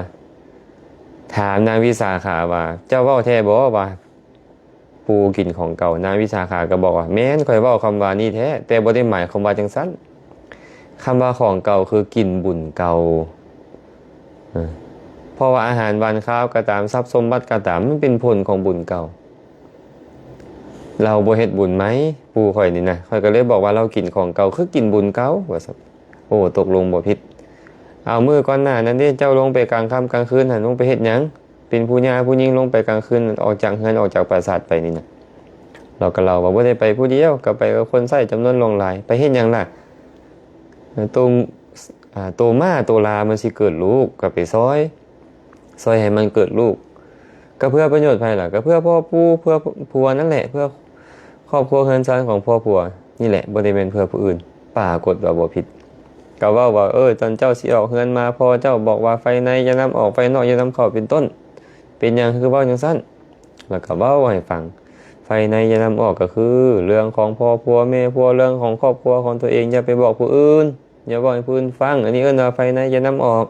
ถามนางวิสาขาว่าเจ้าเว้าแท้บ่ว่าปูกินของเก่านางวิสาขาก็บอกว่าแม่นข่อยเว้าคำว่านี้แท้แต่บ่ได้หมายความว่าจังซั่นคำว่าของเก่าคือกินบุญเก่าเพราะว่าอาหารวันข้าวก็ตามทรัพย์สมบัติก็ตามมันเป็นผลของบุญเก่าเราบ่เฮ็ดบุญไหมปูข่อยนี่นะข่อยก็เลยบอกว่าเรากินของเก่าคือกินบุญเก่าว่าซั่นโอ้ตกลงบ่ผิดเอามื้อก่อนหน้านั้นเด้เจ้าลงไปกลางค่ำกลางคืนหั่นลงไปเฮ็ดหยังเป็นผู้หญิงผู้หญิงลงไปกลางคืนออกจากเฮือนออกจากปราสาทไปนี่นะเราก็เล่าว่าบ่ได้ไปผู้เดียวก็ไปกับคนใช้จำนวนหลายไปเฮ็ดหยังล่ะตัวม้าตัวลามันสิเกิดลูกก็ไปซอยให้มันเกิดลูกก็เพื่อประโยชน์ภายหลังก็เพื่อพ่อปู่เพื่อผัวนั่นแหละเพื่อครอบครัวเฮือนซ่านของพ่อผัวนี่แหละบ่ได้เป็นเพื่อผู้อื่นปรากฏว่าบ่ผิดก็ว่าตอนเจ้าสิออกเฮือนมาพอเจ้าบอกว่าไฟในอย่านำออกไฟนอกอย่านำเข้าเป็นต้นเป็นหยังคือเว้าจังซั่นแล้วก็เว้าให้ฟังไฟในอย่านำออกก็คือเรื่องของพ่อผัวแม่ผัวเรื่องของครอบครัวของตัวเองอย่าไปบอกผู้อื่นอย่าบอกให้ผู้อื่นฟังอันนี้เอิ้นว่าไฟในอย่านำออก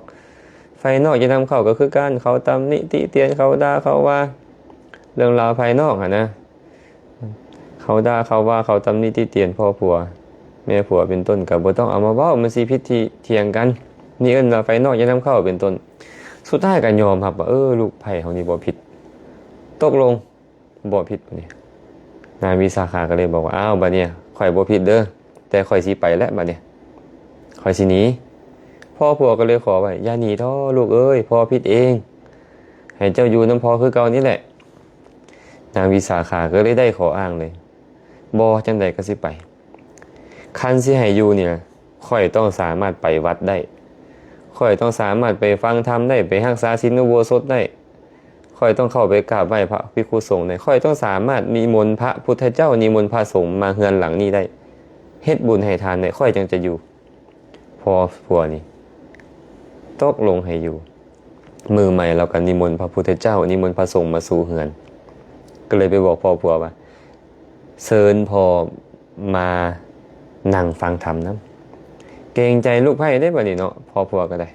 ไฟนอกอย่านำเข้าก็คือการเขาตำหนิติเตียนเขาด่าเขาว่าเรื่องราวภายนอกนะเขาด่าเขาว่าเขาตำหนิติเตียนพ่อผัวแม่ผัวเป็นต้นก็บ่ต้องเอามาเว้ามันสิผิดที่เถียงกันนี่เอิ้นว่าไฟนอกอย่านำเข้าเป็นต้นสุดท้ายก็ยอมรับว่าลูกไผ่เฮานี่บ่ผิดตกลงบ่ผิดบัดนี้นางวิสาขาก็เลยบอกว่าอ้าวบัดเนี้ยข่อยบ่ผิดเด้อแต่ข่อยสิไปแล้วบัดเนี้ยข่อยสิหนีพ่อผัวก็เลยขอไว้อย่าหนีท้อลูกเอ้ยพ่อผิดเองให้เจ้าอยู่น้ำพ่อคือเก่านี่แหละนางวิสาขาก็เลยได้ขออ้างเลยบ่จังใดก็สิไปคันสิให้อยู่เนี่ยข่อยต้องสามารถไปวัดได้ข่อยต้องสามารถไปฟังธรรมได้ไปรักษาศีลอุโบสถได้ข่อยต้องเข้าไปกราบไหว้พระภิกษุสงฆ์ได้ข่อยต้องสามารถนิมนต์พระพุทธเจ้านิมนต์พระสงฆ์มาเฮือนหลังนี้ได้เฮ็ดบุญให้ทานได้ข่อยจังจะอยู่พอผัวนี่ตกลงให้อยู่มือใหม่เราก็นิมนต์พระพุทธเจ้านิมนต์พระสงฆ์มาสู่เฮือนก็เลยไปบอกพ่อผัวว่าเชิญพ่อมานั่งฟังธรรมนะเกรงใจลูกไผ่ได้บ่นี่เนาะพ่อผัวก็ได้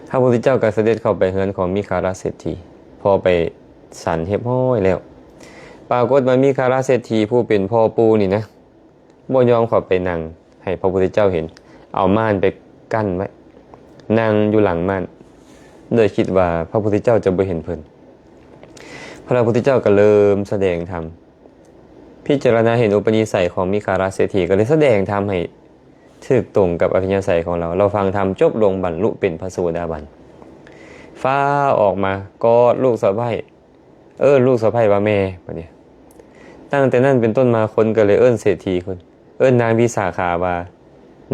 พระพุทธเจ้าก็เสด็จเข้าไปเฮือนของมิคาราเศรษฐีพอไปสันเรียบร้อยแล้วปรากฏว่ามิคาราเศรษฐีผู้เป็นพ่อปู่นี่นะบ่ยอมเข้าไปนั่งให้พระพุทธเจ้าเห็นเอาม่านไปกั้นไว้นั่งอยู่หลังม่านโดยคิดว่าพระพุทธเจ้าจะบ่เห็นเพิ่นพระพุทธเจ้าก็เริ่มแสดงธรรมพิจารณาเห็นอุปนิสัยของมิคาราเศรษฐีก็เลยแสดงธรรมให้ถูกตรงกับอภิญญาสัยของเราฟังธรรมจบลงบรรลุเป็นพระโสดาบันฟ้าออกมากอดลูกสะใภ้ลูกสะใภ้ว่าแม่บัดนี้ตั้งแต่นั้นเป็นต้นมาคนก็เลยเศรษฐีคนนางวิสาขาว่า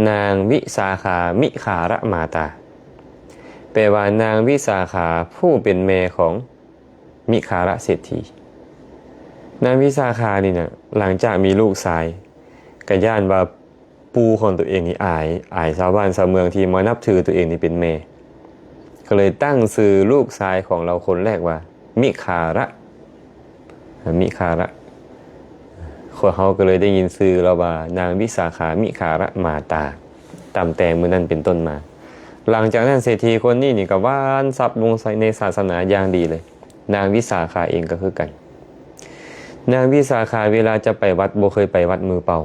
นางวิสาขามิคาระมาตาแปลว่านางวิสาขาผู้เป็นแม่ของมิคาระเศรษฐีนางวิสาขานี่เนี่ยหลังจากมีลูกชายก็ย่านว่าปูของตัวเองนี่อายชาวบ้านชาวเมืองที่มานับถือตัวเองนี่เป็นแม่ก็เลยตั้งชื่อลูกชายของเราคนแรกว่ามิคาระเขาก็เลยได้ยินชื่อเราว่านางวิสาขามิคาระมาตาตามแต่มื้อนั้นเป็นต้นมาหลังจากนั้นเศรษฐีคนนี้นี่ก็ว่านทรัพย์ลงในศาสนาอย่างดีเลยนางวิสาขาเองก็คือกันนางวิสาขาเวลาจะไปวัดบ่เคยไปวัดมือเปล่า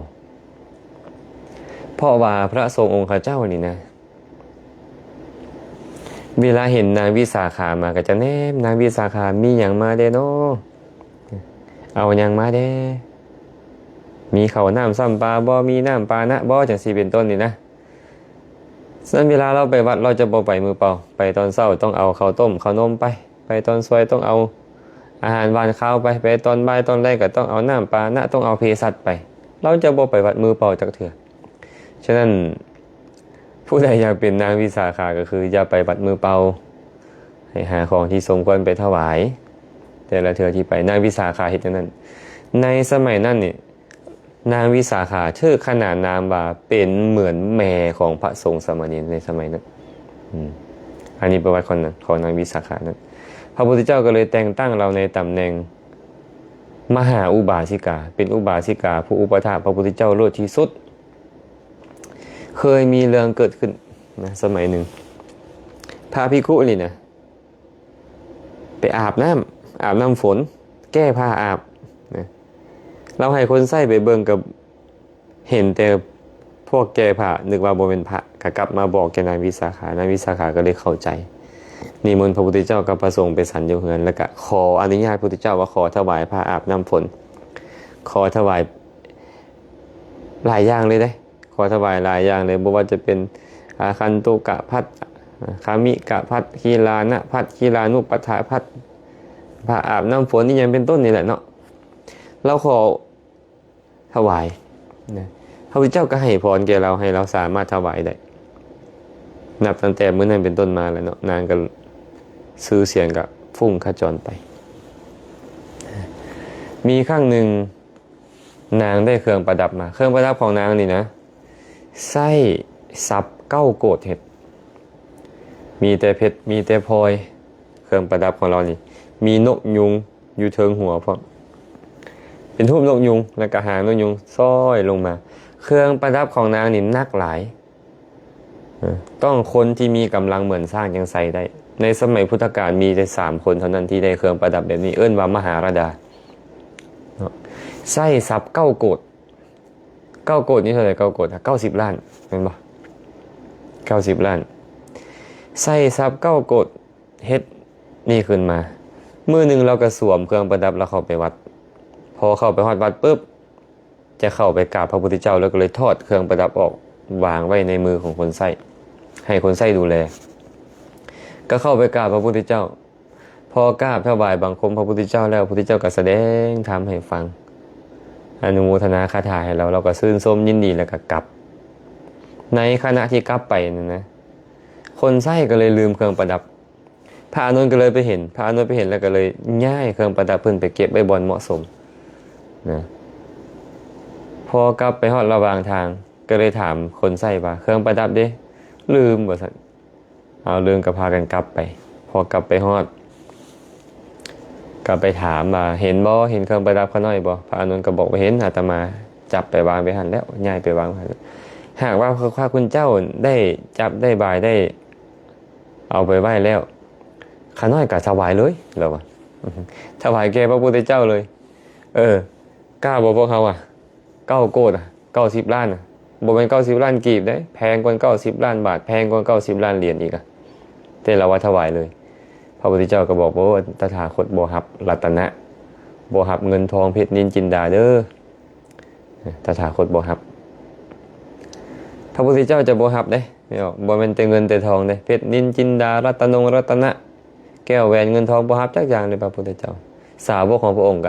เพราะว่าพระสงฆ์องค์ข้าเจ้านี่นะ เวลาเห็นนางวิสาขามาก็จะแนมนางวิสาขามีหยังมาเด้เนาะเอาหยังมาเด้มีข้าวน้ำซ้ำปลาบ่มีน้ำปลานะบ่จังซี่เป็นต้นนี่นะฉะนั้นเวลาเราไปวัดเราจะบ่ไปมือเปล่าไปตอนเช้าต้องเอาข้าวต้มข้าวนมไปตอนซอยต้องเอาอาหารหวานข้าวไปตอนบ่ายตอนแรกก็ต้องเอาน้ำปลานะต้องเอาเภสัชไปเราจะบ่ไปวัดมือเปล่าจักเถื่อฉะนั้นผู้ใดอยากเป็นนางวิสาขาก็คืออย่าไปวัดมือเปล่าให้หาของที่สมควรไปถวายแต่ละเถื่อที่ไปนางวิสาขาเฮ็ดจังนั้นในสมัยนั้นนี่นางวิสาขาชื่อขนานนามว่าเป็นเหมือนแม่ของพระสงฆ์สามเณรในสมัยนั้นอันนี้ประวัติคนนั้นของนางวิสาขานั้นพระพุทธเจ้าก็เลยแต่งตั้งเราในตำแหน่งมหาอุบาสิกาเป็นอุบาสิกาผู้อุปถากพระพุทธเจ้าเลิศที่สุดเคยมีเรื่องเกิดขึ้นนะสมัยหนึ่งพระภิกขุนี่นะไปอาบน้ำฝนแก้ผ้าอาบนะเราให้คนใส่ไปเบิ่งกับเห็นแต่พวกแก้ผ้านึกว่าบ่เป็นพระก็กลับมาบอกแกนางวิสาขานางวิสาขาก็เลยเข้าใจนิมนต์พระพุทธเจ้ากับพระสงฆ์ไปสันอยู่เฮือนแล้วก็ขออนุญาตพระพุทธเจ้าว่าขอถวายผ้าอาบน้ำฝนขอถวายหลายอย่างเลยขอถวายหลายอย่างเลยบ่ว่าจะเป็นอาคันตุกะพัดคามิกะพัดคีลานะพัดคีลานุปัฏฐาพัดผ้าอาบน้ำฝนนี่ยังเป็นต้นนี่แหละเนาะเราขอถวายนะพระพุทธเจ้าก็ให้พรแก่เราให้เราสามารถถวายได้นับตั้งแต่มื้อนั้นเป็นต้นมาแล้วเนาะนางก็ซื้อเสียงกับฟุ้งขจรไปมีครั้งหนึ่งนางได้เครื่องประดับมาเครื่องประดับของนางนี่นะไส้ซับเก้าโกฏเห็ดมีแต่เพชรมีแต่พลอยเครื่องประดับของเรานี่มีนกยุงอยู่เทิงหัวพร้อมเป็นทูปนกยุงแล้วก็หางนกยุงซ้อยลงมาเครื่องประดับของนางนี่นักหลายต้องคนที่มีกำลังเหมือนสร้างยังใส่ได้ในสมัยพุทธกาลมีแต่3 คนเท่านั้นที่ได้เครื่องประดับแบบนี้เอิ้นว่ามหาราดาไส้ซับเก้าโกฏนี่เท่าไหร่9 โกฏ90 ล้านเห็นบ่90 ล้านไส้ซับ9 โกฏเฮ็ดนี่ขึ้นมามื้อนึงเราก็สวมเครื่องประดับแล้วเข้าไปวัดพอเข้าไปฮอดวัดปุ๊บจะเข้าไปกราบพระพุทธเจ้าแล้วก็เลยทอดเครื่องประดับออกวางไว้ในมือของคนไส้ให้คนไส้ดูแลก็เข้าไปกราบพระพุทธเจ้าพอกราบถวายบังคมพระพุทธเจ้าแล้วพระพุทธเจ้าก็แสดงธรรมให้ฟังอนุโมทนาคาถาให้เราก็ชื่นชมยินดีแล้วก็กลับในขณะที่กลับไปนั่นนะคนไส้ก็เลยลืมเครื่องประดับพระอานนท์ก็เลยไปเห็นพระอานนท์ไปเห็นแล้วก็เลยย้ายเครื่องประดับเพิ่นไปเก็บไว้บนเหมาะสมนะพอกลับไปฮอดระหว่างทางก็เลยถามคนไส้ว่าเครื่องประดับเด้ลืมว่าซั่นเอาลืมก็พากันกลับไปพอกลับไปฮอดก็ไปถามว่าเห็นเครื่องประดับเขาน้อยบ่พระอานนท์ก็บอกว่าเห็นอาตมาจับไปวางไปหั่นแล้วย้ายไปวางหั่นหากว่าข้าคุณเจ้าได้จับได้บายได้เอาไปไหว้แล้วข้าน้อยก็ถวายเลยแล้วว่าถวายแก่พระพุทธเจ้าเลยกล้าบ่พวกเขา9 โกฏ90 ล้านบ่แม่น90 ล้านกีบได้แพงกว่า90 ล้านบาทแพงกว่า90 ล้านเหรียญอีกแต่เราว่าถวายเลยพระพุทธเจ้าก็บอกว่าตถาคตบ่รับรัตนะบ่รับเงินทองเพชรนินจินดาเด้อตถาคตบ่รับพระพุทธเจ้าจะบ่รับเด้บ่แม่นแต่เงินแต่ทองเด้เพชรนินจินดารัตนะแก้วแหวนเงินทองบ่รับจักอย่างเลยพระพุทธเจ้าสาวกของพระองค์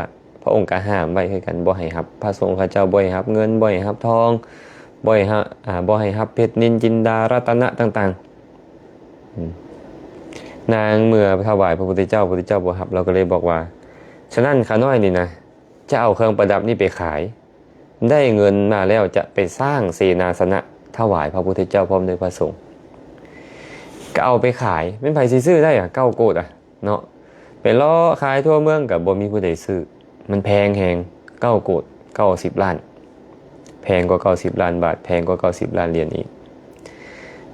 ก็ห้ามไว้คือกันบ่ให้รับพระสงฆ์ข้าเจ้าบ่ให้รับเงินบ่ให้รับทองบ่ให้รับเพชรนินจินดารัตนะต่างๆนางเมื่อถวายพระพุทธเจ้าบ่รับเราก็เลยบอกว่าฉะนั้นข้าน้อยนี่นะจะเอาเครื่องประดับนี่ไปขายได้เงินมาแล้วจะไปสร้างเสนาสนะถวายพระพุทธเจ้าพร้อมด้วยพระสงฆ์ก็เอาไปขายเป็นไผสิซื้อได้9 โกฏเนาะไปล้อขายทั่วเมืองก็บ่มีผู้ใดซื้อมันแพงแฮง9 โกฏ90 ล้านแพงกว่า90 ล้านบาทแพงกว่า90 ล้านเหรียญอีก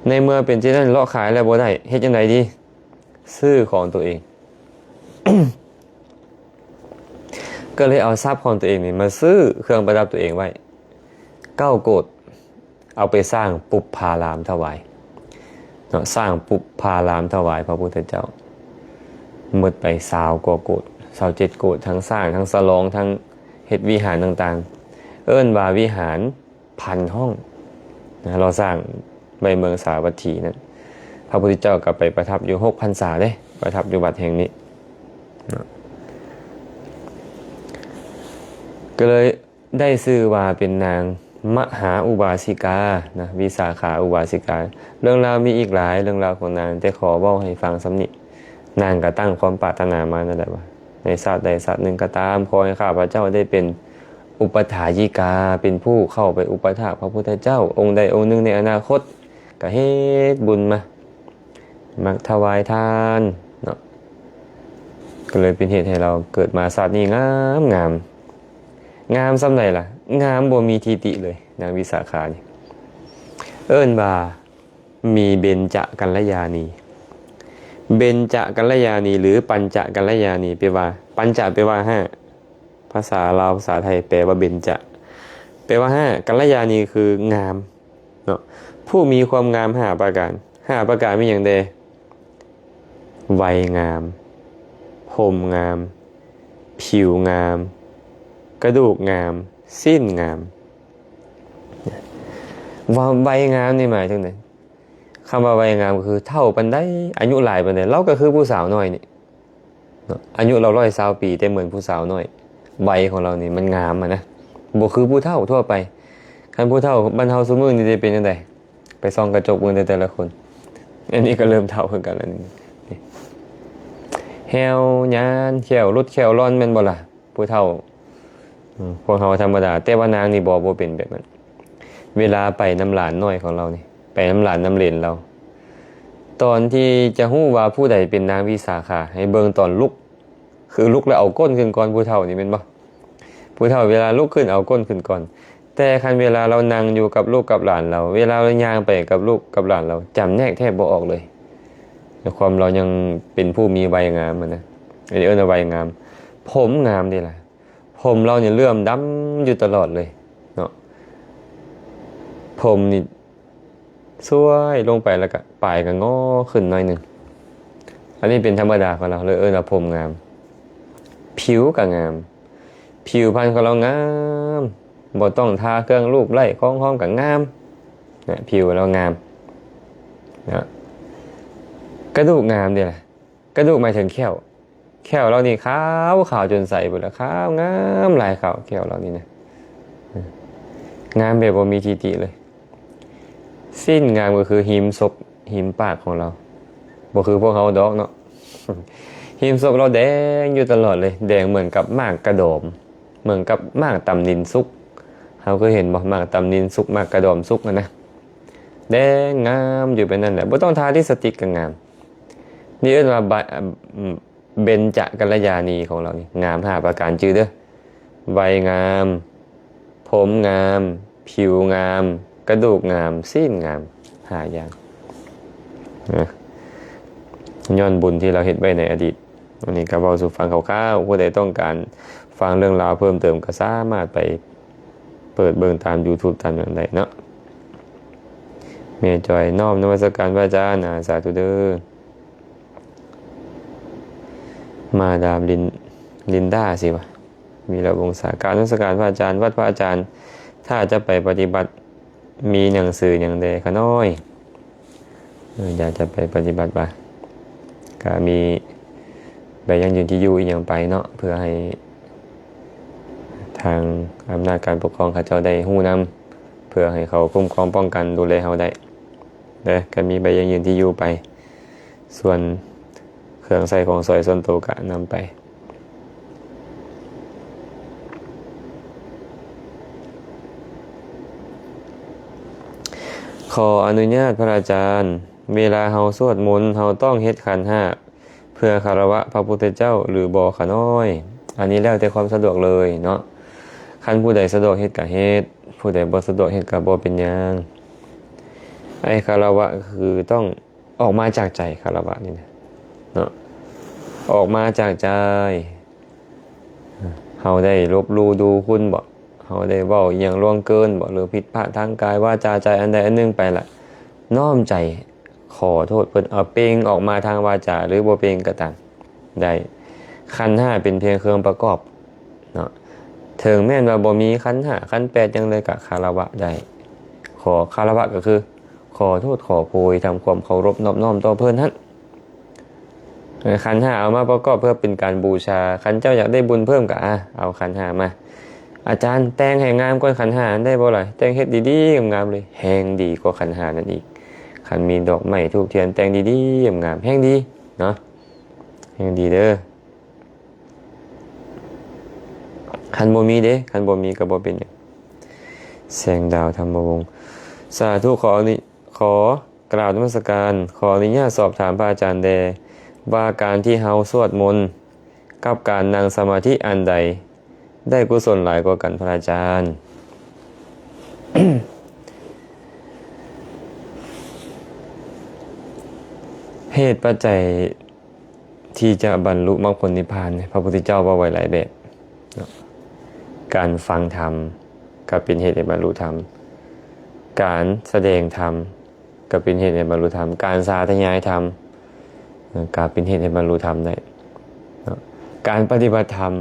ในเมื่อเป็นเช่นนั้นเลาะขายแล้วบ่ได้เฮ็ดจังไดดีซื้อของตัวเอง ก็เลยเอาทรัพย์ของตัวเองนี่มาซื้อเครื่องประดับตัวเองไว้9 โกฏเอาไปสร้างปุปพารามถวาย เนาะสร้างปุพพารามถวายพระพุทธเจ้าหมดไป20 กว่าโกฏ27 โกฏทั้งสร้างทั้งสลองทั้งเฮ็ดวิหารต่างๆเอิ้นว่าวิหาร1,000 ห้องนะเราสร้างใบเมืองสาวัตถีนั้นพระพุทธเจ้าก็ไปประทับอยู่6 พรรษาเด้ประทับอยู่วัดแห่งนี้นะก็เลยได้ชื่อว่าเป็นนางมหาอุบาสิกานะวิสาขาอุบาสิกาเรื่องราวมีอีกหลายเรื่องราวของนางแต่ขอเว้าให้ฟังสำนินางก็ตั้งความปรารถนามานั่นแหละว่าในชาติใดชาติหนึ่งก็ตามขอให้ข้าพเจ้าได้เป็นอุปถายิกาเป็นผู้เข้าไปอุปถากพระพุทธเจ้าองค์ใดองค์หนึ่งในอนาคตก็เฮ็ดบุญมามักถวายทานเนาะก็เลยเป็นเหตุให้เราเกิดมาชาตินี้งามงามงามส่ำใดล่ะงามบ่มีทีติเลยนางวิสาขานี่เอิ้นว่ามีเบญจกัลยาณีเบญจกัลยาณีหรือปัญจกัลยาณีแปลว่าปัญจแปลว่า5ภาษาลาวภาษาไทยแปลว่าเบญจแปลว่า5กัลยาณีคืองามเนาะผู้มีความงาม5 ประการ5 ประการมีหยังใดวัยงามผมงามผิวงามกระดูกงามสิ้นงามว่าใบงามนี่หมายถึงไหนคำว่าใบงามก็คือเท่าปันได้อายุหลายปันได้เราก็คือผู้สาวน้อยนี่อายุเรา120 ปีแต่เหมือนผู้สาวน้อยใบของเรานี่มันงามนะบ่คือผู้เฒ่าทั่วไปคันผู้เฒ่าบรรเทาซุมื้อนี่จะเป็นจังไดไปส่องกระจกเบิ่งแต่ละคนอันนี้ก็เริ่มเฒ่าขึ้นกันแล้วนี่แฮวยานแขวรุดแขวร้อนแม่นบ่ล่ะผู้เฒ่าพวกเขาธรรมดาแต่ว่านางนี่บ่เป็นแบบนั้นเวลาไปน้ำหลานน้อยของเรานี่ไปน้ำหลานน้ำเหลนเราตอนที่จะฮู้ว่าผู้ใดเป็นนางวิสาขาให้เบิ่งตอนลุกคือลุกแล้วเอาก้นขึ้นก่อนผู้เฒ่านี่แม่นบ่ผู้เฒ่าเวลาลุกขึ้นเอาก้นขึ้นก่อนแต่คันเวลาเรานั่งอยู่กับลูกกับหลานเราเวลาเราย่างไปกับลูกกับหลานเราจำแนกแทบบ่ออกเลยในความเรายังเป็นผู้มีวัยงามนะอันนี้เอิ้นว่าวัยงามผมงามดีล่ะผมเราเนี่ยเลื่อมดำอยู่ตลอดเลยเนาะผมนี่สวยลงไปแล้วก็ปลายก็งอขึ้นหน่อยนึงอันนี้เป็นธรรมดาของเราเลยว่าผมงามผิวก็งามผิวพรรณของเรางามบ่ต้องทาเครื่องรูปไล่ของหอมก็งามนะผิวเรางามนะกระดูกงามดีล่ะกระดูกหมายถึงแข้วเรานี่ขาวจนใสหมดแล้วขาวงามหลายขาวแข้วเรานี่นะงามแบบบ่มีทีติเลยสิ้นงามก็คือหิมศพหิมปากของเราบ่คือพวกเขาดอกเนาะหิมศพเราแดงอยู่ตลอดเลยแดงเหมือนกับหมากกระโดมเหมือนกับหมากตำนินสุกเขาก็เห็นบ่หมากตำนินสุกหมากกระโดมสุกนะแดงงามอยู่เป็นนั่นแหละบ่ต้องทาลิปสติกก็งามนี่เรียกว่าเบญจกัลยาณีของเรานี่งาม5 ประการชื่อเด้อใบงามผมงามผิวงามกระดูกงามสิ้นงาม5 อย่างนะย้อนบุญที่เราเฮ็ดไว้ในอดีตวันนี้ก็เว้าสู่ฟังคร่าวๆผู้ใดต้องการฟังเรื่องราวเพิ่มเติมก็สามารถไปเปิดเบิ่งตาม YouTube ตามอย่างใดเนาะเมียจอยน้อมนมัสการพระอาจารย์สาธุเด้อมาดามลินด้าสิวะมีระวงศาการนมัสการพระอาจารย์วัดพระอาจารย์ถ้าจะไปปฏิบัติมีหนังสืออย่างใดขน้อยอยากจะไปปฏิบัติบ่ก็มีใบยังยืนที่อยู่อีกอย่างไปเนาะเพื่อให้ทางอำนาจการปกครองเขาเจ้าได้ฮู้นำเพื่อให้เขาคุ้มครองป้องกันดูแลเราได้ก็มีใบยังยืนที่อยู่ไปส่วนเครื่องใส่ของซอยส่วนตัวก็นำไปขออนุญาตพระอาจารย์เวลาเฮาสวดมนต์เฮาต้องเฮ็ดขันธ์5เพื่อคารวะพระพุทธเจ้าหรือบ่ขะน้อยอันนี้แล้วแต่ความสะดวกเลยเนาะคันผู้ใดสะดวกเฮ็ดก็เฮ็ดผู้ใดบ่สะดวกเฮ็ดก็บ่เป็นหยังไอ้คารวะคือต้องออกมาจากใจคารวะนี่นะเนาะออกมาจากใจเฮาได้ลบหลู่ดูคุณบ่เฮาได้เว้าอิหยังล่วงเกินบ่หรือผิดพลาดทางกายวาจาใจอันใดอันหนึ่งไปล่ะน้อมใจ ขอโทษเพิ่นเอาเปล่งออกมาทางวาจาหรือบ่เปล่งก็ตามได้ขันธ์ห้าเป็นเพียงเครื่องประกอบเนาะถึงแม้นว่าบ่มีขันธ์ห้าขันธ์แปดจังเลยก็คารวะได้ขอคารวะก็คือขอโทษขอโพยทำความเคารพนอบน้อมต่อเพิ่นนั้นขันธ์ห้าเอามาประกอบเพื่อเป็นการบูชาขันเจ้าอยากได้บุญเพิ่มก็เอาขันธ์ห้ามาอาจารย์แต่งให้งามกว่าขันธ์ห้าได้บ่ล่ะแต่งเฮ็ดดีๆงามๆเลยแฮงดีกว่าขันธ์ห้านั่นอีกขันมีดอกไม้ธูปเทียนแต่งดีๆงามๆแฮงดีเนาะแฮงดีเด้อขันบ่มีเด้ขันบ่มีก็บ่เป็นหยังแสงดาวธรรมวงศ์สาธุขอกราบนมัสการขออนุญาตสอบถามพระอาจารย์แดว่าการที่เฮาสวดมนต์กับการนั่งสมาธิอันใดได้กุศลหลายกว่ากันพระอาจารย์ เหตุปัจจัยที่จะบรรลุมรรคผลนิพพานพระพุทธเจ้าว่าไว้หลายแบบการฟังธรรมก็เป็นเหตุให้บรรลุธรรมการแสดงธรรมก็เป็นเหตุให้บรรลุธรรมการสาธยายธรรมก็เป็นเหตุให้บรรลุธรรมได้การปฏิบัติธรรม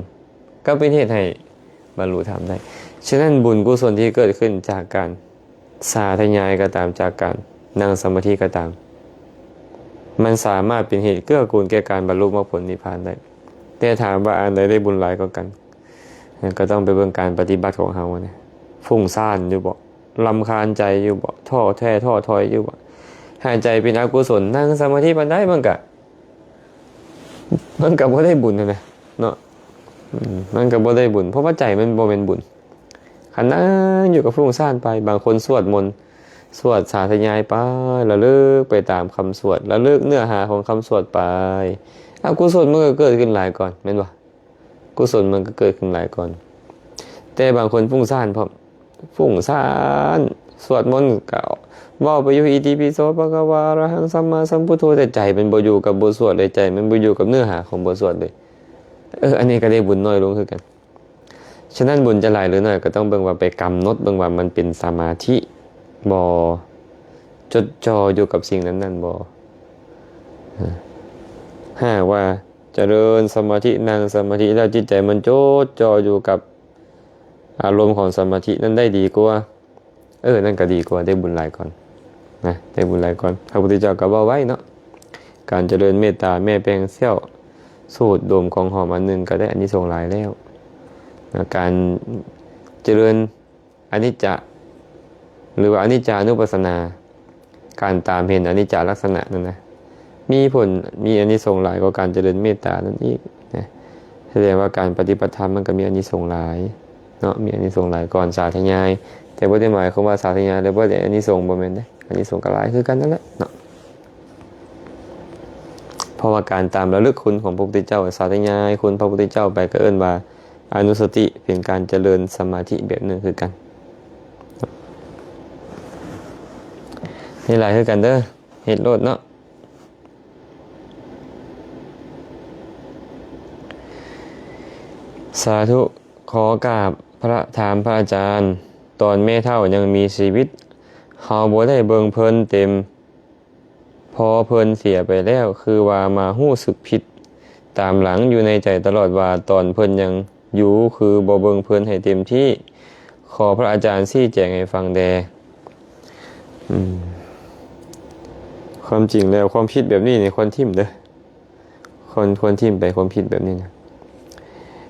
ก็เป็นเหตุให้บรรลุธรรมได้ฉะนั้นบุญกุศลที่เกิดขึ้นจากการสาธยายก็ตามจากการนั่งสมาธิก็ตามมันสามารถเป็นเหตุเกื้อกูลแก่การบรรลุมรรคผลนิพพานได้แต่ถามว่าอันใดได้บุญหลายกว่ากันก็ต้องไปเบิ่งการปฏิบัติของเฮาเนี่ยฟุ้งซ่านอยู่บ่รำคาญใจอยู่บ่ท้อแท้ท้อถอยอยู่บ่หายใจเป็นอกุศลนั่งสมาธิมันได้มันก็บ่ได้บุญนะเนาะมันก็บ่ได้บุญเพราะว่าใจมันบ่แม่นบุญคันนั่งอยู่กับฟุ้งซ่านไปบางคนสวดมนต์สวดสาธยายไประลึกไปตามคำสวดระลึกเนื้อหาของคำสวดไปอกุศลมันก็เกิดขึ้นหลายก่อนแม่นบ่กุศลมันก็เกิดขึ้นหลายก่อนแต่บางคนฟุ้งซ่านเพราะฟุ้งซ่านสวดมนต์ก็เว้าไปอยู่อิติปิโสภะคะวะอะระหังสัมมาสัมพุทโธแต่ใจมันบ่อยู่กับบทสวดเลยใจมันบ่อยู่กับเนื้อหาของบทสวดเลยอันนี้ก็ได้บุญน้อยลงคือกันฉะนั้นบุญจะหลายหรือน้อยก็ต้องเบิ่งว่าไปกำหนดเบิ่งว่ามันเป็นสมาธิบ่จดจ่ออยู่กับสิ่งนั้นๆบ่หากว่าเจริญสมาธินั่งสมาธิแล้วจิตใจมันจดจ่ออยู่กับอารมณ์ของสมาธินั้นได้ดีกว่านั่นก็ดีกว่าได้บุญหลายก่อนนะได้บุญหลายก่อนพระพุทธเจ้าก็ว่าไว้เนาะการเจริญเมตตาแม่แปลงเสี้ยวสูดดมของหอมอันนึงก็ได้อานิสงส์หลายแล้วนะการเจริญอนิจจหรือว่าอนิจจานุปัสสนาการตามเห็นอนิจจลักษณะนั่นนะมีผลมีอานิสงส์หลายกว่าการเจริญเมตตานั่นอีกนะแสดงว่าการปฏิบัติธรรมมันก็มีอานิสงส์หลายเนาะมีอานิสงส์หลายก่อนสาธยายแต่บ่ได้หมายความว่าสาธยายแล้วบ่ได้อานิสงส์บ่แม่นเด้อานิสงส์ก็หลายคือกันนั่นแหละเนาะเพราะว่าการตามระลึกคุณของพระพุทธเจ้าสาธยายคุณพระพุทธเจ้าไปก็เอิ้นว่าอนุสติเป็นการเจริญสมาธิแบบนึงคือกันนี่หลายคือกันเด้อเฮ็ดโลดเนาะสาธุขอกราบถามพระอาจารย์ตอนแม่เฒ่ายังมีชีวิตเฮาบ่ได้เบิ่งเพิ่นเต็มพอเพิ่นเสียไปแล้วคือว่ามารู้สึกผิดตามหลังอยู่ในใจตลอดว่าตอนเพิ่นยังอยู่คือบ่เบิ่งเพิ่นให้เต็มที่ขอพระอาจารย์ชี้แจงให้ฟังแดความจริงแล้วความผิดแบบนี้นี่ควรทิ่มเด้อควรทิ่มไปความผิดแบบนี้นะ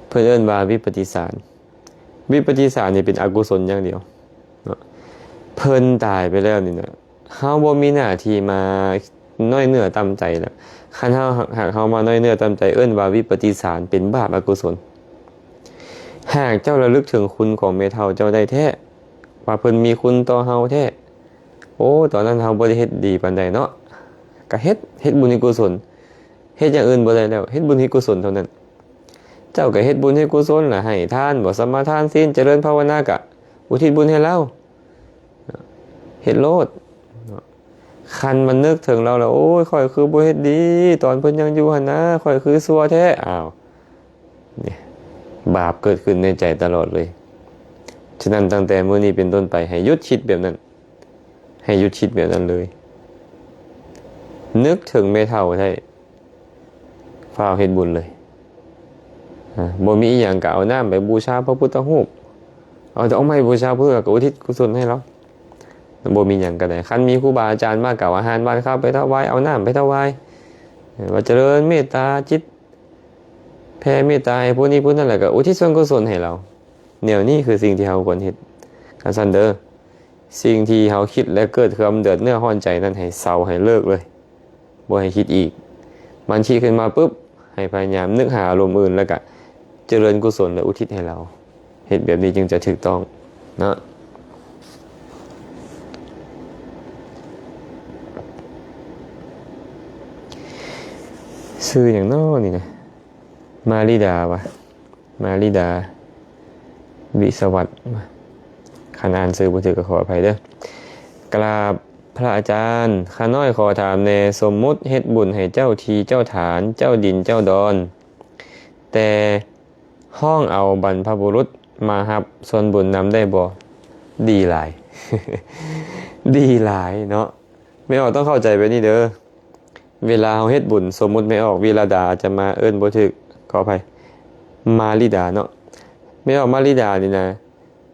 เพิ่นเอิ้นว่าวิปฏิสารนี่เป็นอกุศลอย่างเดียวเนาะเพิ่นตายไปแล้วนี่นะเฮาบ่มีหน้าที่มาน้อยเนื้อต่ำใจแล้วคันหากเฮามาน้อยเนื้อต่ำใจเอิ้นว่าวิปฏิสารเป็นบาปอกุศลหากเจ้าระลึกถึงคุณของแม่เฒ่าเจ้าได้แท้ว่าเพิ่นมีคุณต่อเฮาแท้ตอนนั้นเฮาบ่ได้เฮ็ดดีปานใดเนาะก็เฮ็ดบุญให้กุศลเฮ็ดอย่างอื่นบ่ได้แล้วเฮ็ดบุญให้กุศลเท่านั้นเจ้าก็เฮ็ดบุญให้กุศลล่ะให้ทานบ่สมาทานศีลเจริญภาวนาก็อุทิศบุญให้เราเฮ็ดโลดคันมันนึกถึงเราแล้วข่อยคือบ่เฮ็ดดีตอนเพิ่นยังอยู่หั่นนะข่อยคือซัวแท้นี่บาปเกิดขึ้นในใจตลอดเลยฉะนั้นตั้งแต่มื้อนี้เป็นต้นไปให้หยุดคิดแบบนั้นให้หยุดคิดแบบนั้นเลย นึกถึงเมเฒ่าได้ฟ้าวเฮ็ดบุญเลยบ่มีอีหยังก็เอาน้ำไปบูชาพระพุทธรูปเอาแต่เอาไม้บูชาเพื่ออุทิศกุศลให้เราบ่มีหยังก็ได้คันมีครูบาอาจารย์มากล่าวอาหารบ้านข้าวไปถวายเอาน้ำไปถวายว่าเจริญเมตตาจิตแผ่เมตตาให้ผู้นี้ผู้นั้นแหละก็อุทิศส่วนกุศลให้เราแนวนี้คือสิ่งที่เราควรเฮ็ดกันซั่นเด้อสิ่งที่เราคิดและเกิดความเดือดเนื้อร้อนใจนั้นให้เซาให้เลิกเลยบ่ให้คิดอีกมันคิดขึ้นมาปุ๊บให้พยายามนึกหาอารมณ์อื่นแล้วก็เจริญกุศลและอุทิศให้เราเฮ็ดแบบนี้จึงจะถูกต้องเนาะชื่ออย่างน้อนี่นะมาริดาวะมาริดาวิสวัสดิ์ขานอ่านชื่อบ่ถูกก็ขออภัยเด้อกราบพระอาจารย์ข้าน้อยขอถามแน่สมมุติเฮ็ดบุญให้เจ้าทีเจ้าฐานเจ้าดินเจ้าดอนแต่ห้องเอาบรรพบุรุษมารับส่วนบุญนำได้บ่ดีหลาย ดีหลายเนาะไม่ออกต้องเข้าใจไปนี่เด้อเวลาเฮาเฮ็ดบุญสมมุติไม่ออกวิรดาจะมาเอิ้นบ่ถูกขออภัยมาริดาเนาะไม่ออกมาริดานี่นะ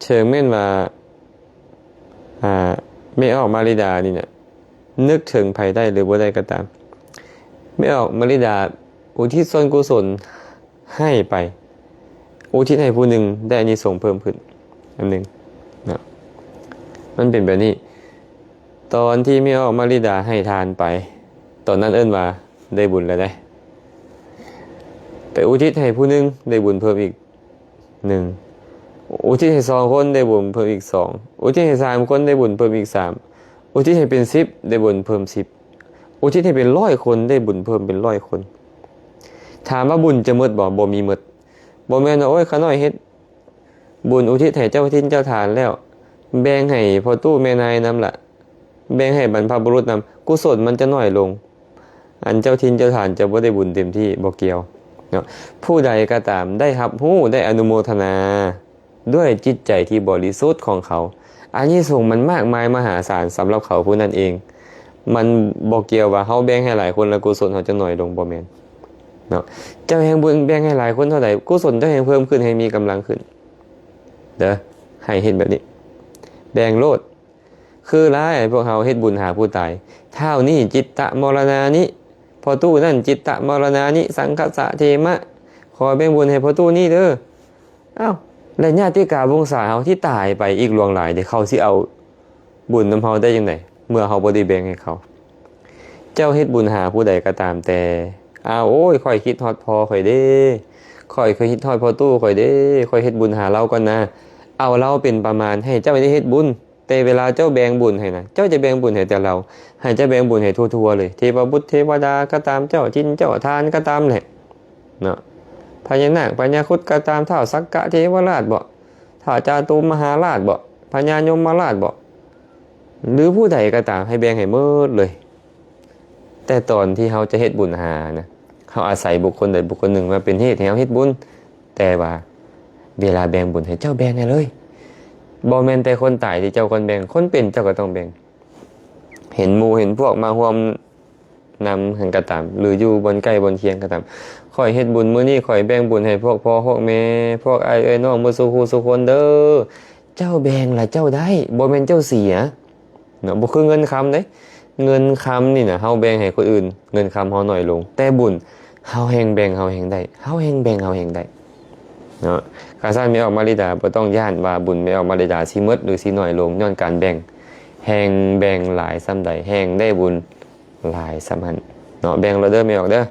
เชิงแม่นว่าไม่ออกมาริดานี่นะนึกถึงภัยได้หรือบ่ได้ก็ตามไม่ออกมาริดาอุทิศส่วนกุศลให้ไปอุทิศให้ผู้หนึ่งได้อานิสงส์เพิ่มขึ้นอันหนึ่งนะมันเป็นแบบนี้ตอนที่ไม่ออกมาริดาให้ทานไปตอนนั้นเอิ้นว่าได้บุญแล้วได้ไปอุทิศให้ผู้หนึ่งได้บุญเพิ่มอีกหนึ่งอุทิศให้2 คนได้บุญเพิ่มอีก2อุทิศให้3 คนได้บุญเพิ่มอีก3อุทิศให้เป็น10ได้บุญเพิ่ม10อุทิศให้เป็น100 คนได้บุญเพิ่มเป็น100 คนถามว่าบุญจะหมดบ่มีหมดบ่แม่นว่าโอ้ยข้าน้อยเฮ็ดบุญอุทิศให้เจ้าทินเจ้าทานแล้วแบ่งให้พ่อตู้แม่นายนำล่ะแบ่งให้บรรพบุรุษนำกุศลมันจะน้อยลงอันเจ้าทินเจ้าทานจะบ่ได้บุญเต็มที่บ่เกี่ยวเนาะผู้ใดก็ตามได้รับรู้ได้อนุโมทนาด้วยจิตใจที่บริสุทธิ์ของเขาอานิสงส์มันมากมายมหาศาลสำหรับเขาผู้นั้นเองมันบ่เกี่ยวว่าเฮาแบ่งให้หลายคนแล้วกุศลเขาจะน้อยลงบ่แม่นเนาะเจ้าแห่งบุญแบ่งให้หลายคนเท่าใดกุศลเจ้าแห่งเพิ่มขึ้นให้มีกำลังขึ้นเด้อให้เฮ็ดแบบนี้แบ่งโลดคือหลายพวกเฮาเฮ็ดบุญหาผู้ตายเท่านี้จิตตมรณานิพอตู้นั่นจิตตมรณานิสังคสะเทมะขอแบ่งบุญให้พอตู้นี่เด้ออ้าวและญาติกาวงศาเฮาที่ตายไปอีกหลวงหลายเดี๋ยวเขาสิเอาบุญนำเฮาได้จังได๋เมื่อเฮาบ่ได้แบ่งให้เขาเจ้าเฮ็ดบุญหาผู้ใดก็ตามแต่โอ้ยข่อยคิดฮอดพอข่อยเด้ข่อยเคยคิดฮอดพอตู้ข่อยเด้ข่อยเฮ็ดบุญหาเราก่อนนะเอาเราเป็นประมาณให้เจ้าไม่ได้เฮ็ดบุญแต่เวลาเจ้าแบ่งบุญให้นะเจ้าจะแบ่งบุญให้แต่เราให้เจ้าแบ่งบุญให้ทั่วๆเลยเทพบุตรเทวดาก็ตามเจ้าทินเจ้าทานก็ตามแหละเนาะพญานาคพญาครุฑก็ตามเท่าสักกะเทวราชบ่ถ้าจาตุมหาราชบ่พญายมราชบ่หรือผู้ใดก็ตามให้แบ่งให้หมดเลยแต่ตอนที่เฮาจะเฮ็ดบุญหานะเฮาอาศัยบุคคลใดบุคคลหนึ่งมาเป็นเหตุให้เฮาเฮ็ดบุญแต่ว่าเวลาแบ่งบุญให้เจ้าแบ่งให้เลยบ่แม่นแต่คนตายที่เจ้าคนแบ่งคนเป็นเจ้าก็ต้องแบ่งเห็นหมู่เห็นพวกมาร่วมนำหันก็ตามหรืออยู่บนใกล้บนเคียงก็ตามข่อยเฮ็ดบุญมื้อนี้ข่อยแบ่งบุญให้พวกพ่อพวกแม่พวกอ้ายเอ้ยน้องมื้อสุขสุคนเด้อเจ้าแบ่งล่ะเจ้าได้บ่แม่นเจ้าเสียเนาะบ่คือเงินคำเด้เงินคำนี่น่ะเฮาแบ่งให้คนอื่นเงินคำเฮาน้อยลงแต่บุญเฮาแห่งแบ่งเฮาแห่งได้เฮาแห่งแบ่งเฮาแห่งได้เนาะกาซ่านไม่ออกมาริดาบ่ต้องย่านว่าบุญไม่ออกมาริดาสิหมดหรือสิน้อยลงย้อนการแบ่งแห่งแบ่งหลายซ้ำใดแห่งได้บุญหลายซ้ำหันเนาะแบ่งเราเด้อไม่ออกเด้อ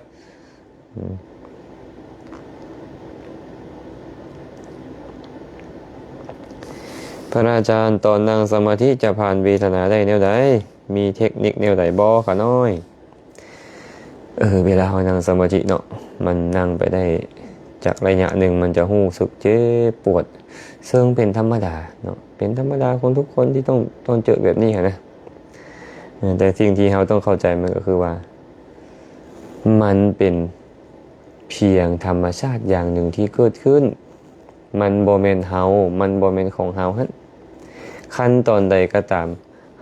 พระอาจารย์ตอนนั่งสมาธิจะผ่านเวทนาได้แนวใดมีเทคนิคแนวใดบ่คะน้อยเวลาเรานั่งสมาธิเนาะมันนั่งไปได้จากระยะหนึ่งมันจะรู้สึกเจ็บปวดซึ่งเป็นธรรมดาเนาะเป็นธรรมดาคนทุกคนที่ต้องเจอแบบนี้นะแต่สิ่งที่เราต้องเข้าใจมันก็คือว่ามันเป็นเพียงธรรมชาติอย่างหนึ่งที่เกิดขึ้นมันบ่แม่นเฮามันบ่แม่นของเฮาหั่นขั้นตอนใดก็ตาม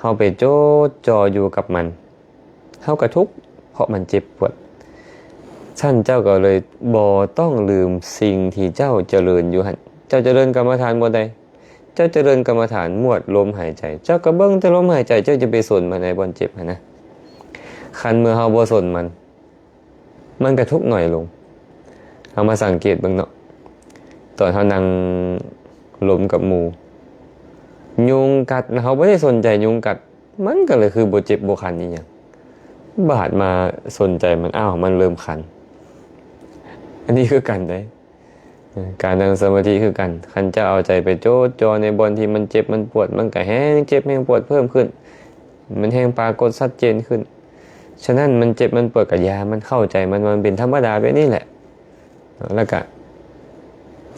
เฮาไปโจดจ่ออยู่กับมันเฮาก็ทุกข์ เพราะมันเจ็บปวดท่านเจ้าก็เลยบ่ต้องลืมสิ่งที่เจ้าเจริญอยู่หั่นเจ้าเจริญกรรมฐานหมวดใดเจ้าเจริญกรรมฐานหมวดลมหายใจ เจ้าก็เบิ่งแต่ลมหายใจเจ้าจะไปสนมันในบ่อนเจ็บหั่นนะคันเมื่อเฮาบ่สนมันก็ทุกข์หน่อยลงเอามาสังเกตเบิ่งเนาะตอนเฮานั่งลมกับหมู่ยุงกัดเขาบ่ได้สนใจยุงกัดมันก็เลยคือบ่เจ็บบ่คันอีหยังบาดมาสนใจมันมันเริ่มคันอันนี้คือกันได้การนั่งสมาธิคือกันคันจะเอาใจไปโจดจ่อในบนที่มันเจ็บมันปวดมันก็แห้งเจ็บแห้งปวดเพิ่มขึ้นมันแห้งปรากฏชัดเจนขึ้นฉะนั้นมันเจ็บมันปวดกับยามันเข้าใจมันเป็นธรรมดาแบบนี้แหละแล้วก็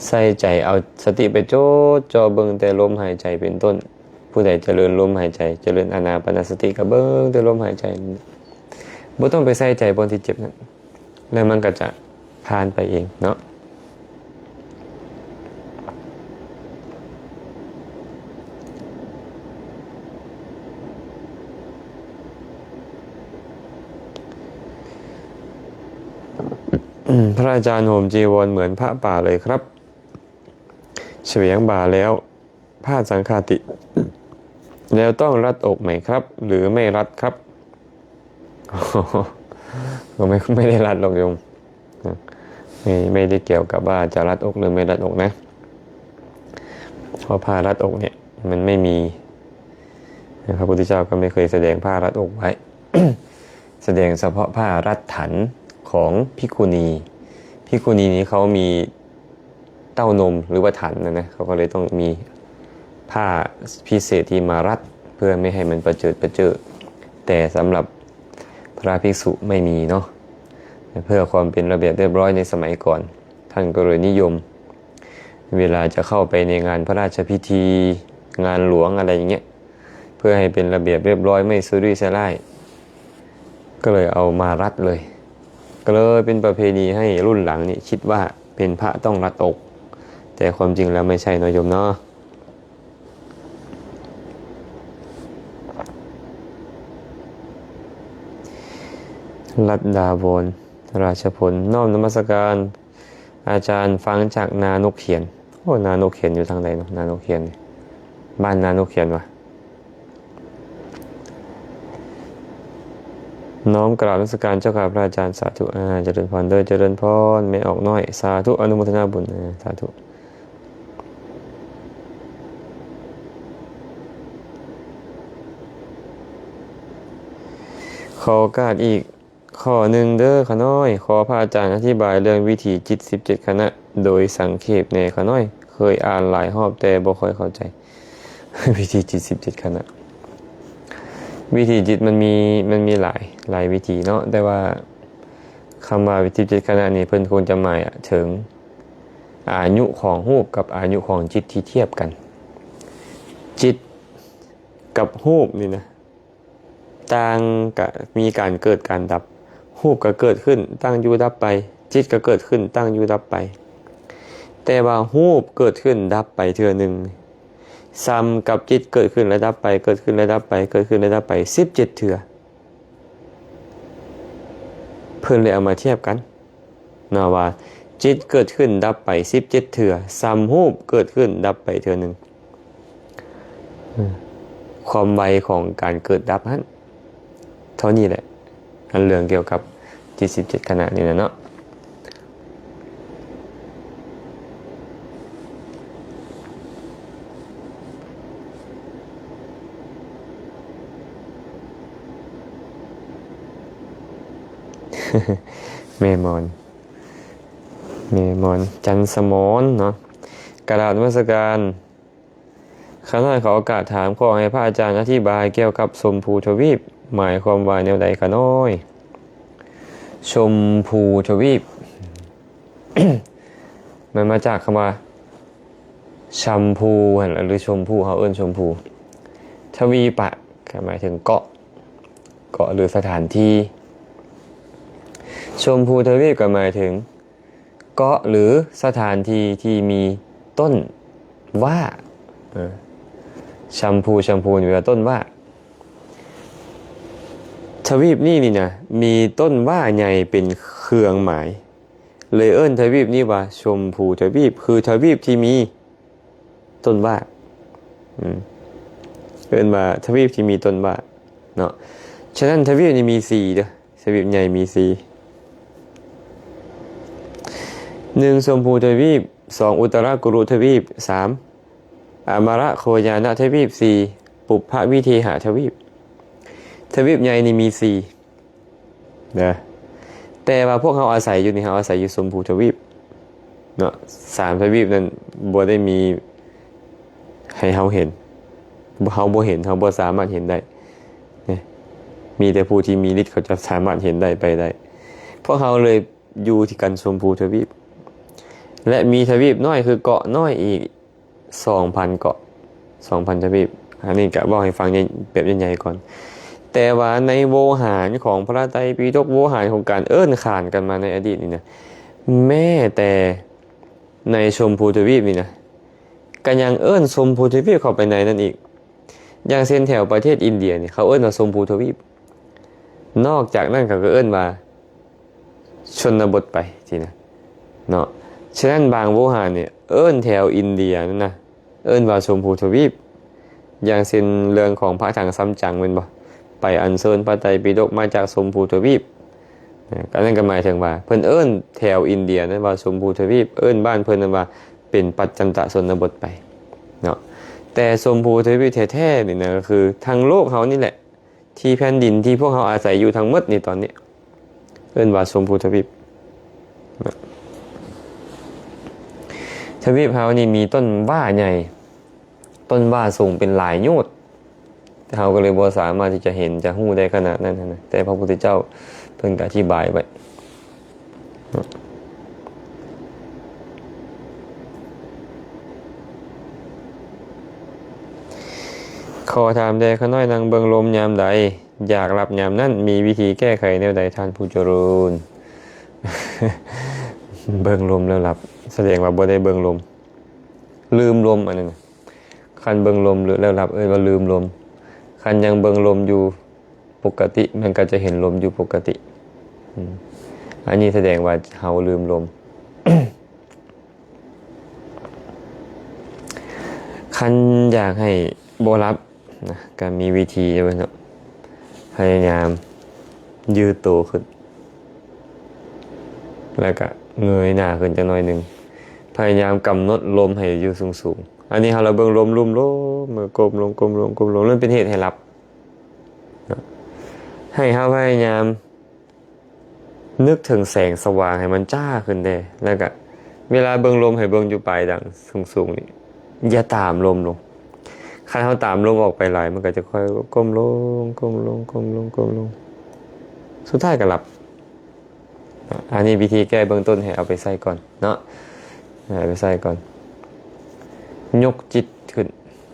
ใส่ใจเอาสติไปโจดจ่อเบิ่งแต่ลมหายใจเป็นต้นผู้ใดเจริญลมหายใจเจริญอานาปานสติก็เบิ่งแต่ลมหายใจบ่ต้องไปใส่ใจบนที่เจ็บนั้นแล้วมันก็จะผ่านไปเองเนาะพระอาจารย์ห่มจีวรเหมือนพระป่าเลยครับเฉียงบ่าแล้วผ้าสังฆาติ แล้วต้องรัดอกไหมครับหรือไม่รัดครับ ก็ไม่ได้รัดหรอกโยมไม่ได้เกี่ยวกับว่าจะรัดอกหรือไม่รัดอกนะเพราะผ้ารัดอกเนี่ยมันไม่มีพระพุทธเจ้าก็ไม่เคยแสดงผ้ารัดอกไว้ แสดงเฉพาะผ้ารัดฐานของภิกขุณีนี้เขามีเต้านมหรือว่าฐานนะเขาก็เลยต้องมีผ้าพิเศษที่มารัดเพื่อไม่ให้มันประเจิดแต่สำหรับพระภิกษุไม่มีเนาะเพื่อความเป็นระเบียบเรียบร้อยในสมัยก่อนท่านก็เลยนิยมเวลาจะเข้าไปในงานพระราชพิธีงานหลวงอะไรอย่างเงี้ยเพื่อให้เป็นระเบียบเรียบร้อยไม่สุรุ่ยสุร่ายก็เลยเอามารัดเลยก็เลยเป็นประเพณีให้รุ่นหลังนี่คิดว่าเป็นพระต้องรัดอกแต่ความจริงแล้วไม่ใช่นะโยมเนาะรัตดาโวนราชพลน้อมนมัสการอาจารย์ฟังจากนานกเขียนนานกเขียนอยู่ทางใดเนาะนานกเขียนบ้านนานกเขียนวะน้อมกราบนมัสการเจ้าข้าพระอาจารย์สาธุเจริญพรเด้อเจริญพรไม่ออกน้อยสาธุอนุโมทนาบุญสาธุขอโอกาสอีกข้อหนึ่งเด้อขน้อยขอพระอาจารย์อธิบายเรื่องวิถีจิต17คณะโดยสังเขปในขน้อยเคยอ่านหลายรอบแต่บ่ค่อยเข้าใจ วิถีจิต17คณะวิธีจิตมันมีหลายวิธีเนาะแต่ว่าคำว่าวิธีจิตขณะนี้เพิ่นคงจะหมายถึงอายุของรูปกับอายุของจิตที่เทียบกันจิตกับรูปนี่นะต่างกับมีการเกิดการดับรูปก็เกิดขึ้นตั้งอยู่ดับไปจิตก็เกิดขึ้นตั้งอยู่ดับไปแต่ว่ารูปเกิดขึ้นดับไปเทื่อนึงซ้ำกับจิตเกิดขึ้นและดับไปเกิดขึ้นและดับไปเกิดขึ้นและดับไป17เทื่อเพิ่นเลยเอามาเทียบกันนะว่าจิตเกิดขึ้นดับไป17เทื่อซ้ำรูปเกิดขึ้นดับไปเทื่อนึงความไวของการเกิดดับนั้นเท่านี้แหละอันเรื่องเกี่ยวกับจิต17ขณะนี่นะเนาะ เมมอนจันสมรเนาะกราบนมัสการข้าน้อยขอโอกาสถามขอให้พระอาจารย์อธิบายเกี่ยวกับชมพูทวีปหมายความว่าแนวใดข้าน้อยชมพูทวีป มันมาจากคำว่าชัมพูหรือชมพูเขาเอิ้นชมพูทวีปะหมายถึงเกาะหรือสถานที่ชมพูทวีปก็หมายถึงเกาะหรือสถานที่ที่มีต้นว่าชัมพูอยู่กับต้นว่า ทวีปนี่นะมีต้นว่าใหญ่เป็นเครื่องหมายเลยเอิ้นทวีปนี้ว่าชมพูทวีปคือทวีปที่มีต้นว่าเอิ้นว่าทวีปที่มีต้นว่าเนาะฉะนั้นทวีปนี่มี4เด้อทวีปใหญ่มี4 1ชมพูทวีป2อุตรากุรุทวีป3อามาระโคยานะทวีป4ปุพพวิเทหทวีปทวีปใหญ่นี่มี4นะแต่ว่าพวกเขาอาศัยอยู่นี่เขาอาศัยอยู่ชมพูทวีปเนาะ3ทวีปนั้นบ่ได้มีให้เฮาเห็นเฮาบ่เห็นเฮาบ่สามารถเห็นได้นี่มีแต่ผู้ที่มีฤทธิ์เขาจะสามารถเห็นได้ไปได้พวกเขาเลยอยู่ที่กันชมพูทวีปและมีทวีปน้อยคือเกาะน้อยอีก 2,000 เกาะ 2,000 ทวีปอันนี้ก็บอกให้ฟังแบบใหญ่ๆก่อนแต่ว่าในโวหารของพระไตรปิฎกโวหารของการเอิ้นขานกันมาในอดีตนี่นะแม้แต่ในชมพูทวีปนี่นะก็ยังเอิ้นชมพูทวีปเข้าไปในนั้นอีกอย่างเช่นแถวประเทศอินเดียนี่เขาเอิ้นว่าชมพูทวีปนอกจากนั้นเขาก็เอิ้นว่าชนบทไปทีนะเนาะฉะนั้นบางโวหารเนี่ยเอิ้นแถวอินเดียนั่นนะเอิ้นว่าชมพูทวีปอย่างเช่นเรื่องของพระถังซัมจั๋งเป็นบ่ไปอัญเชิญพระไตรปิฎกมาจากชมพูทวีปก็นั่นก็หมายถึงว่าเพิ่นเอิ้นแถวอินเดียนั้นว่าชมพูทวีปเอิ้นบ้านเพิ่นนั้นว่าเป็นปัจจันตชนบทไปเนาะแต่ชมพูทวีปแท้ๆนี่นะก็คือทั้งโลกเฮานี่แหละที่แผ่นดินที่พวกเฮาอาศัยอยู่ทั้งหมดนี่ตอนนี้เอิ้นว่าชมพูทวีปทวีปเฮานี่มีต้นว่าใหญ่ต้นว่าสูงเป็นหลายโยชน์เราก็เลยบ่สามารถที่จะเห็นจะฮู้ได้ขนาดนั้นนะแต่พระพุทธเจ้าเพิ่นก็อธิบายไว้ขอถามแด่ข้าน้อยนางเบิ่งลมยามใดอยากหลับยามนั้นมีวิธีแก้ไขแนวใดท่านผู้เจริญ เบิ่งลมแล้วหลับแสดงว่าบ่ได้เบิ่งลมลืมลมอันนั้นคันเบิ่งลมแล้วหลับว่าลืมลมคันยังเบิ่งลมอยู่ปกติมันก็จะเห็นลมอยู่ปกติอันนี้แสดงว่าเฮาลืมลม คันอยากให้บ่หลับนะก็มีวิธีด้วยเนาะพยายามยืดตัวขึ้นแล้วก็เงยหน้าขึ้นจักหน่อยนึงพยายามกำหนดลมให้อยู่สูงๆอันนี้เราเบิ่งลมลุ่มโลมือกลมลงนั่นเป็นเหตุให้หลับให้เฮาพยายามนึกถึงแสงสว่างให้มันจ้าขึ้นได้แล้วก็เวลาเบิ่งลมให้เบิ่งอยู่ปลายดังสูงๆนี่อย่าตามลมลงคันเฮาตามลมออกไปหลายมันก็จะค่อยก้มลงสุดท้ายก็หลับอันนี้วิธีแก้เบื้องต้นให้เอาไปใส่ก่อนเนาะเอาไปใส่ก่อนยกจิตขึ้น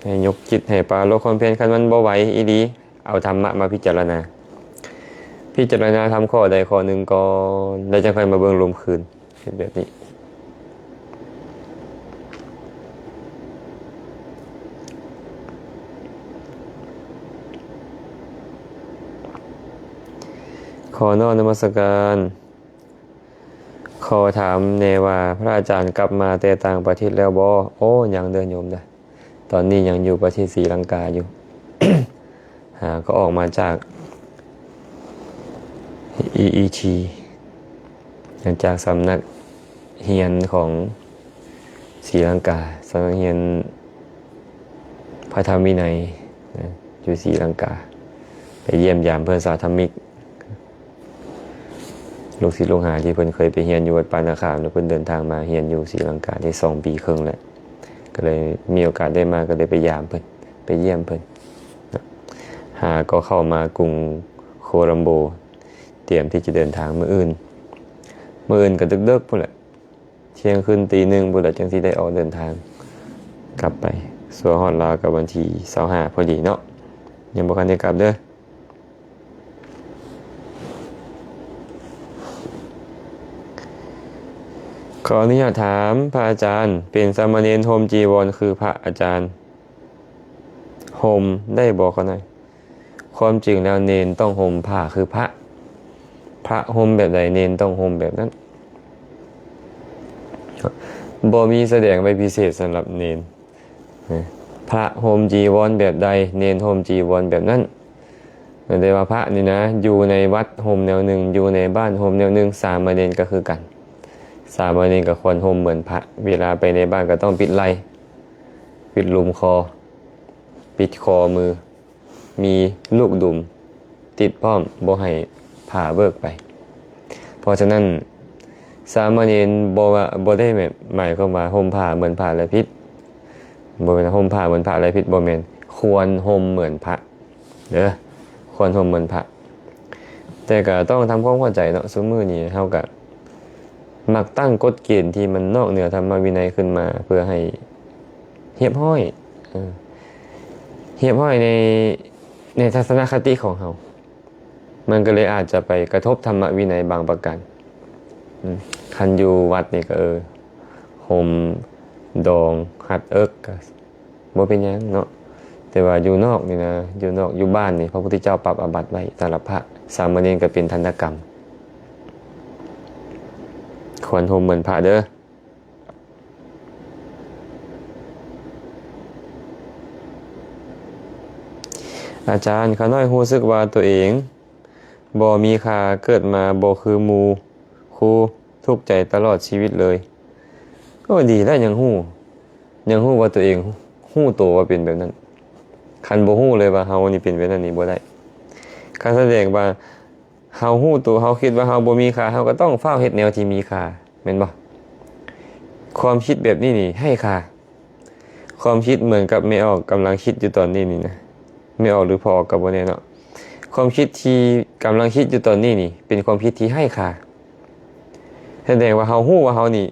ให้ยกจิตให้ปราโลกความเพียรคันมันบ่ไหวอีดีเอาธรรมะมาพิจารณาทำข้อใดข้อหนึ่งก่อนแล้วจะค่อยมาเบิ่งลมคืนเป็นแบบนี้ขอนมัสการขอถามแนว่าพระอาจารย์กลับมาแต่ต่างประเทศแล้วบ่โอ้ยังเดินโยมได้ตอนนี้ยังอยู่ประเทศศรีลังกาอยู่ ก็ออกมาจาก EET จากสำนักเฮียนของศรีลังกาสำนักเฮียนพระธรรมวินัยอยู่ศรีลังกาไปเยี่ยมยามเพื่อนสาธมิกลูกศิษย์ลูกหาที่เพิ่นเคยไปเฮียนอยู่วัดปานาคามแล้วเพิ่นเดินทางมาเฮียนอยู่ศรีลังกาได้2 ปีครึ่งแล้วก็เลยมีโอกาสได้มาก็เลยไปยามเพิ่นไปเยี่ยมเพิ่นก็เข้ามากรุงโคลัมโบเตรียมที่จะเดินทางมื้ออื่นก็ดึกๆพุ่นแหละเที่ยงคืนตี 1พุ่นแหละจังสิได้ออกเดินทางกลับไปสัวฮอดลาวกับวันที่25พอดีเนาะยังบ่ทันได้กลับเด้อขออนุญาตถามพระอาจารย์เป็นสามเณรห่มจีวรคือพระอาจารย์ห่มได้บอกเขาหน่อยค ความจริงแล้วเนนต้องห่มผ้าคือพระห่มแบบใดเนนต้องห่มแบบนั้นบ่มีแสดงไว้พิเศษสำหรับเนนพระห่มจีวรแบบใดเนนห่มจีวรแบบนั้นไม่ได้ว่าพระนี่นะอยู่ในวัดห่มแนวหนึ่งอยู่ในบ้านห่มแนวหนึ่งสามเณรก็คือกันสามเณรกับควรห่มเหมือนพระเวลาไปในบ้านก็ต้องปิดไหล่ปิดลุมคอปิดคอมือมีลูกดุมติดพร้อมบ่ให้ผ่าเบิกไปเพราะฉะนั้นสามเณรบ่ได้หมายความว่าห่มผ้าเหมือนผ้าและพิษบ่เป็นห่มผ้าเหมือนผ้าและพิษบ่แม่นควรห่มเหมือนพระเด้อควรห่มเหมือนพระแต่ก็ต้องทำความเข้าใจเนาะซุมื้อนี้เฮาก็มักตั้งกฎเกณฑ์ที่มันนอกเหนือธรรมวินัยขึ้นมาเพื่อให้เหียบห้อยในทัศนคติของเรามันก็เลยอาจจะไปกระทบธรรมวินัยบางประการคันอยู่วัดนี่ก็ห่มดองหัดเอิกก็บ่เป็นหยังเนาะแต่ว่าอยู่นอกนี่นะอยู่นอกอยู่บ้านนี่พระพุทธเจ้าปรับอาบัติไว้สำหรับพระสามเณรก็เป็นทันตกรรมควรห่มเหมือนพระเด้ออาจารย์ข้าน้อยรู้สึกว่าตัวเองบ่มีค่าเกิดมาบ่คือหมู่ครูทุกข์ใจตลอดชีวิตเลยก็ดีแล้วยังฮู้ว่าตัวเองฮู้ตัวว่าเป็นแบบนั้นคันบ่ฮู้เลยว่าเฮานี่เป็นแบบนั้นนี่บ่ได้คันแสดงว่าเฮาฮู้ตัวเฮาคิดว่าเฮาบ่มีค่าเฮาก็ต้องเฝ้าเฮ็ดแนวที่มีค่าแม่นบ่ความคิดแบบนี้นี่ให้ค่าความคิดเหมือนกับไม่ออกกำลังคิดอยู่ตอนนี้นี่นะไม่ออกหรือพอกับบ่แน่เนาะความคิดที่กำลังคิดอยู่ตอนนี้นี่เป็นความคิดที่ให้ค่าแสดงว่าเฮาฮู้ว่าเฮานี่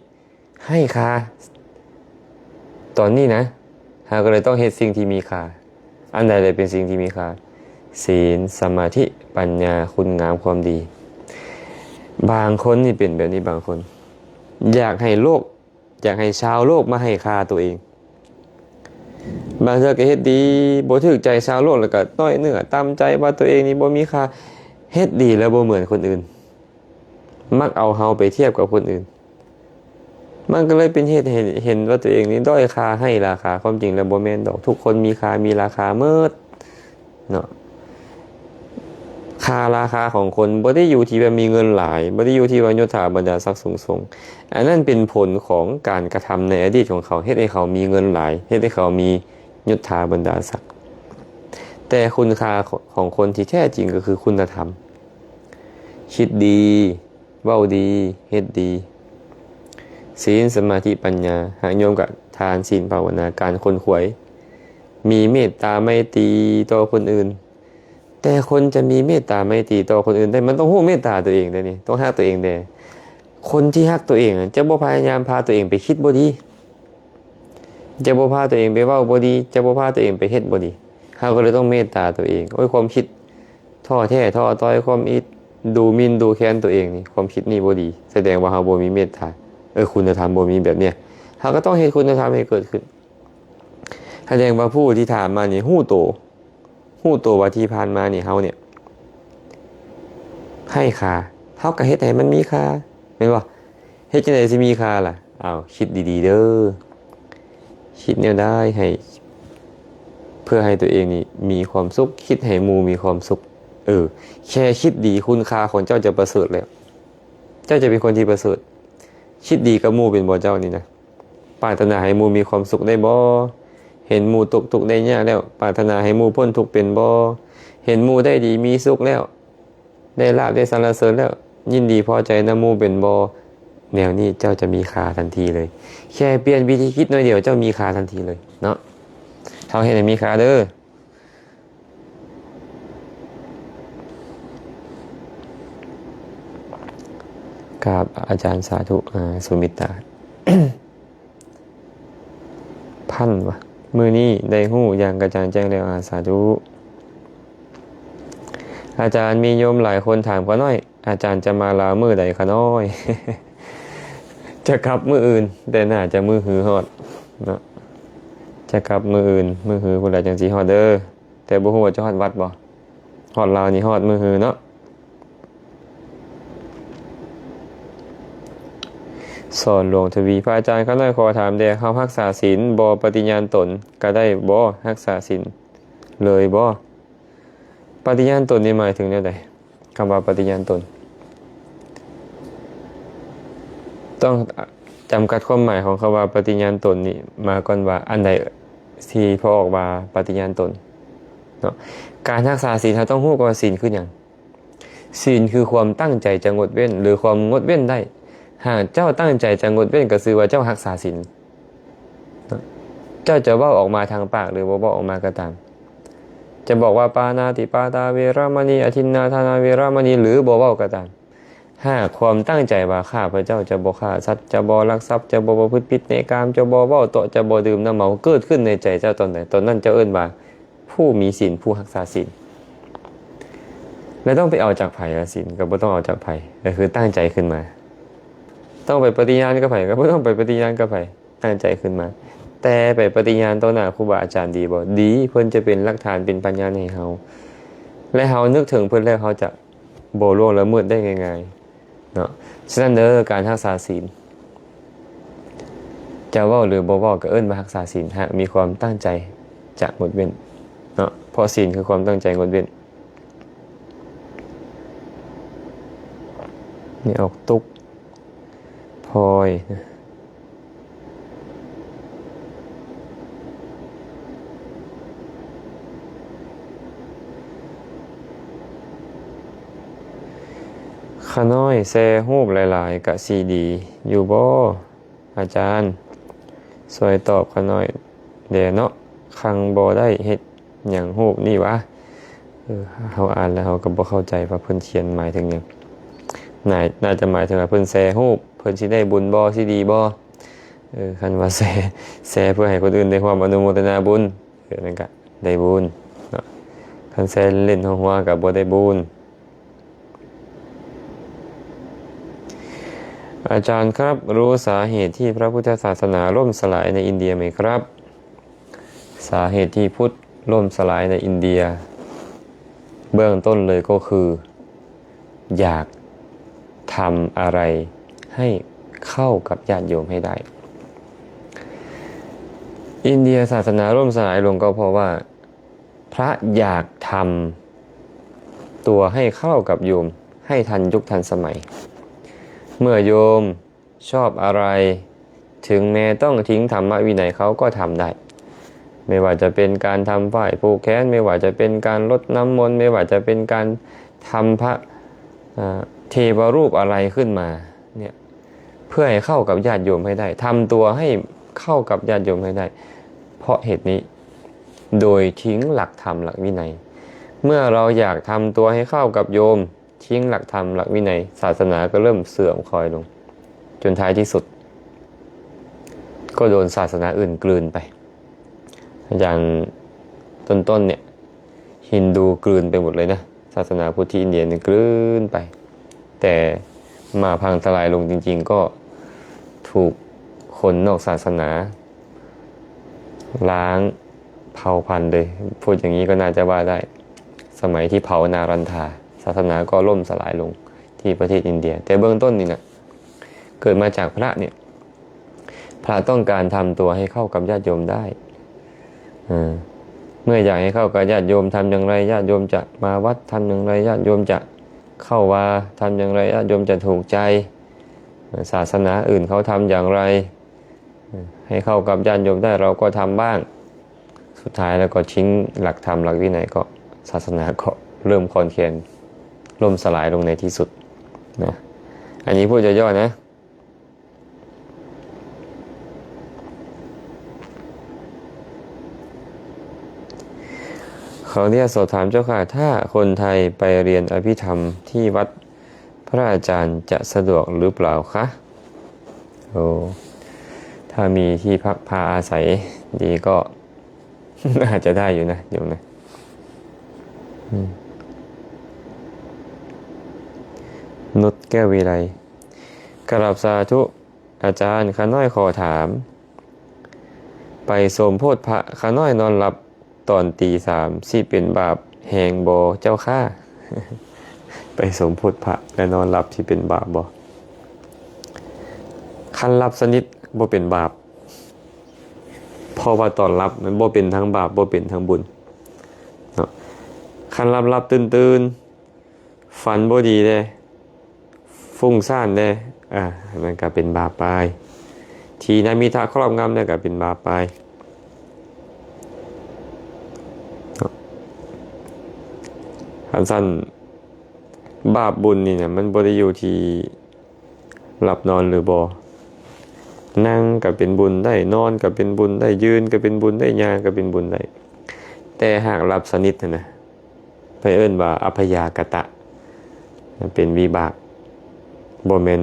ให้ค่าตอนนี้นะเฮาก็เลยต้องเฮ็ดสิ่งที่มีค่าอันใดเลยเป็นสิ่งที่มีค่าศีลสมาธิปัญญาคุณงามความดีบางคนนี่เป็นแบบนี้บางคนอยากให้ชาวโลกมาให้ค่าตัวเองบางเทื่อก็เฮ็ดดีบ่ถูกใจชาวโลกแล้วก็น้อยเนื้อต่ำใจว่าตัวเองนี่บ่มีค่าเฮ็ดดีแล้วบ่เหมือนคนอื่นมักเอาเฮาไปเทียบกับคนอื่นมันก็เลยเป็นเหตุเห็นว่าตัวเองนี่ด้อยค่าให้ราคาความจริงแล้วบ่แม่นดอกทุกคนมีค่ามีราคาหมดเนาะราคาของคนบ่ได้อยู่ที่ว่ามีเงินหลายบ่ได้อยู่ที่ว่ายศถาบรรดาศักดิ์สูงส่งอันนั้นเป็นผลของการกระทำในอดีตของเขาเฮ็ดให้เขามีเงินหลายเฮ็ดให้เขามียศถาบรรดาศักดิ์แต่คุณค่าของคนที่แท้จริงก็คือคุณธรรมคิดดีเว้าดีเฮ็ดดีศีลสมาธิปัญญาหากโยมกับทานศีลภาวนาการคนขวยมีเมตตาไมตรีต่อคนอื่นแต่คนจะมีเมตตาไมตรีต่อคนอื่นได้มันต้องรู้เมตตาตัวเองได้นี่ต้องรักตัวเองได้คนที่รักตัวเองจะบ่พยายามพาตัวเองไปคิดบ่ดีจะบ่พาตัวเองไปเว้าบ่ดีจะบ่พาตัวเองไปเฮ็ดบ่ดีเฮาก็เลยต้องเมตตาตัวเองโอ้ยความคิดท้อแท้ท้อต้อยความอิจดูหมิ่นดูแค้นตัวเองนี่ความคิดนี่บ่ดีแสดงว่าเฮาบ่มีเมตตาคุณธรรมบ่มีแบบเนี้ยเฮาก็ต้องเฮ็ดคุณธรรมให้เกิดขึ้นแสดงว่าผู้ที่ถามมานี่ฮู้ตัวว่าที่ผ่านมานี่เฮาเนี่ยให้ค่าเฮาก็เฮ็ดให้มันมีค่าแม่นบ่เฮ็ดจังได๋สิมีค่าล่ะคิดดีๆเด้อคิดแนวได้ให้เพื่อให้ตัวเองนี่มีความสุขคิดให้หมู่มีความสุขแค่คิดดีคุณค่าของเจ้าจะประเสริฐแล้วเจ้าจะเป็นคนที่ประเสริฐคิดดีกับหมู่เป็นบ่เจ้านี่นะปรารถนาให้หมู่มีความสุขได้บ่เห็นหมู่ตกทุกข์ได้ยากแล้วปรารถนาให้หมู่พ้นทุกข์เป็นบ่เห็นหมู่ได้ดีมีสุขแล้วได้ลาภได้สรรเสริญแล้วยินดีพอใจนำหมู่เป็นบ่แนวนี้เจ้าจะมีค่าทันทีเลยแค่เปลี่ยนวิธีคิดหน่อยเดียวเจ้ามีค่าทันทีเลยเนาะเฮาเฮ็ดให้มีค่าเด้อครับอาจารย์สาธุสุมิตา พันวะมือนี้ได้หู้อย่างกระจ่างแจ้งแล้วสาธุอาจารย์มีโยมหลายคนถามก็น้อยอาจารย์จะมาลามือใดคะน้อย จะกลับมืออื่นแต่น่าจะมือหือฮอดเนาะจะกลับมืออื่นมือหือพุ่นละจังสิฮอดเด้อแต่บ่ฮู้ว่าจะฮอดวัดบ่ ฮอดลาวนี่ฮอดมือหือเนาะสอนหลวงทวีพระอาจารย์เขาเลยขอถามเด้เฮารักษาศีลบ่ปฏิญาณตนก็ได้บ่รักษาศีลเลยบ่ปฏิญาณตนนี่หมายถึงแนวใดคำว่าปฏิญาณตนต้องจำกัดความหมายของคำว่าปฏิญาณตนนี่มาก่อนว่าอันใดที่พอออกมาปฏิญาณตนเนาะการรักษาศีลเราต้องรู้ว่าศีลคือหยังศีลคือความตั้งใจจะงดเว้นหรือความงดเว้นได้หากเจ้าตั้งใจจะงดเว้นก็คือว่าเจ้ารักษาศีลเจ้าจะเว้าออกมาทางปากหรือบ่เว้าออกมาก็ตามจะบอกว่าปานาติปาตาเวรมณีอทินนาทานาเวรมณีหรือบ่เว้าก็ตามหากความตั้งใจว่าข้าพระเจ้าจะบ่ฆ่าสัตว์จะบ่ลักทรัพย์จะบ่ประพฤติผิดในกามจะบ่เว้าโตจะบ่ดื่มน้ำเมาเกิดขึ้นในใจเจ้าตอนใดตอนนั้นเจ้าเอิ้นว่าผู้มีศีลผู้รักษาศีลและต้องไปเอาจากไผศีลก็บ่ต้องเอาจากไผก็คือตั้งใจขึ้นมาต้องไปปฏิญาณกับไผก็บ่ต้องไปปฏิญาณกับไผตั้งใจขึ้นมาแต่ไปปฏิญาณต่อหน้าครูบาอาจารย์ดีบ่ดีเพิ่นจะเป็นหลักฐานเป็นปัญญาให้เฮาและเฮานึกถึงเพิ่นแล้วเฮาจะบ่ล่วงละเมิดได้ง่ายๆเนาะฉะนั้นเด้อการรักษาศีลจะเว้าหรือบ่เว้าก็เอิ้นว่ารักษาศีลหากมีความตั้งใจจะงดเว้นเนาะเพราะศีลคือความตั้งใจงดเว้นนี่ออกตุกพลอยขาน้อยแซ่รูปหลายๆกะซีดีอยู่บ่อาจารย์สวยตอบขาน้อยเด้เนาะคังบ่ได้เฮ็ดหยังรูปนี่วะเฮาอ่านแล้วเฮาก็บ่เข้าใจว่าเพิ่นเขียนหมายถึงหยังน่าจะหมายถึงว่าเพิ่นแซ่รูปเพิ่นสิได้บุญบ่สิดีบ่คันว่าแซ่เพื่อให้คนอื่นได้ความอนุโมทนาบุญนั่นก็ได้บุญเนาะคันแซ่เล่นหัวก็บ่ได้บุญอาจารย์ครับรู้สาเหตุที่พระพุทธศาสนาล่มสลายในอินเดียไหมครับสาเหตุที่พุทธล่มสลายในอินเดียเบื้องต้นเลยก็คืออยากทำอะไรให้เข้ากับญาติโยมให้ได้อินเดียศาสนาล่มสลายลงก็เพราะว่าพระอยากทำตัวให้เข้ากับโยมให้ทันยุคทันสมัยเมื่อโยมชอบอะไรถึงแม้ต้องทิ้งธรรมวินัยเขาก็ทำได้ไม่ว่าจะเป็นการทำฝ้ายผูกแขนไม่ว่าจะเป็นการรดน้ำมนต์ไม่ว่าจะเป็นการทำพระเทวรูปอะไรขึ้นมาเนี่ยเพื่อให้เข้ากับญาติโยมให้ได้ทำตัวให้เข้ากับญาติโยมให้ได้เพราะเหตุนี้โดยทิ้งหลักธรรมหลักวินัยเมื่อเราอยากทำตัวให้เข้ากับโยมทิ้งหลักธรรมหลักวินัยศาสนาก็เริ่มเสื่อมคลอยลงจนท้ายที่สุดก็โดนศาสนาอื่นกลืนไปอย่างต้นๆเนี่ยฮินดูกลืนไปหมดเลยนะศาสนาพุทธที่อินเดียเนี่ยกลืนไปแต่มาพังทลายลงจริงๆก็ถูกคนนอกศาสนาล้างเผ่าพันธุ์เลยพูดอย่างนี้ก็น่าจะว่าได้สมัยที่เผานารันทาศาสนาก็ล่มสลายลงที่ประเทศอินเดียแต่เบื้องต้นนี่นะเกิดมาจากพระเนี่ยพระต้องการทำตัวให้เข้ากับญาติโยมได้เมื่ออยากให้เข้ากับญาติโยมทำอย่างไรญาติโยมจะมาวัดทำอย่างไรญาติโยมจะเข้าว่าทำอย่างไรญาติโยมจะถูกใจศาสนาอื่นเขาทำอย่างไรให้เข้ากับญาติโยมได้เราก็ทำบ้างสุดท้ายแล้วก็ทิ้งหลักธรรมหลักวินัยก็ศาสนาก็เริ่มคลอนแคลนล่มสลายลงในที่สุดนะอันนี้พูดย่อๆนะเขาเนี่ยสอบถามเจ้าค่ะถ้าคนไทยไปเรียนอภิธรรมที่วัดพระอาจารย์จะสะดวกหรือเปล่าคะถ้ามีที่พักพาอาศัยดีก็ อาจจะได้อยู่นะโยมนะนุชแก้ววิไลกราบสาธุอาจารย์ข้าน้อยขอถามไปสมโพธิพระข้าน้อยนอนหลับตอนตี 3สิเป็นบาป แหงบ่เจ้าข้า ไปสมโพธิพระและนอนหลับที่เป็นบาปบ่คันหลับสนิทบ่เป็นบาปเพราะว่าตอนหลับมันบ่เป็นทั้งบาปบ่เป็นทั้งบุญเนาะคันหลับตื่นฝันบ่ดีเด้ฟุ้งซ่านเด้มันก็เป็นบาปไปทีนั้นมีทาครอบงำเนี่ยก็เป็นบาปไปอันสั้นบาปบุญนี่เนี่ยมันบ่ได้อยู่ที่หลับนอนหรือบ่นั่งก็เป็นบุญได้นอนก็เป็นบุญได้ยืนก็เป็นบุญได้ย่างก็เป็นบุญได้แต่หากหลับสนิทนะไปเอิ้นว่าอัพยากตะเป็นวิบากบ่แม่น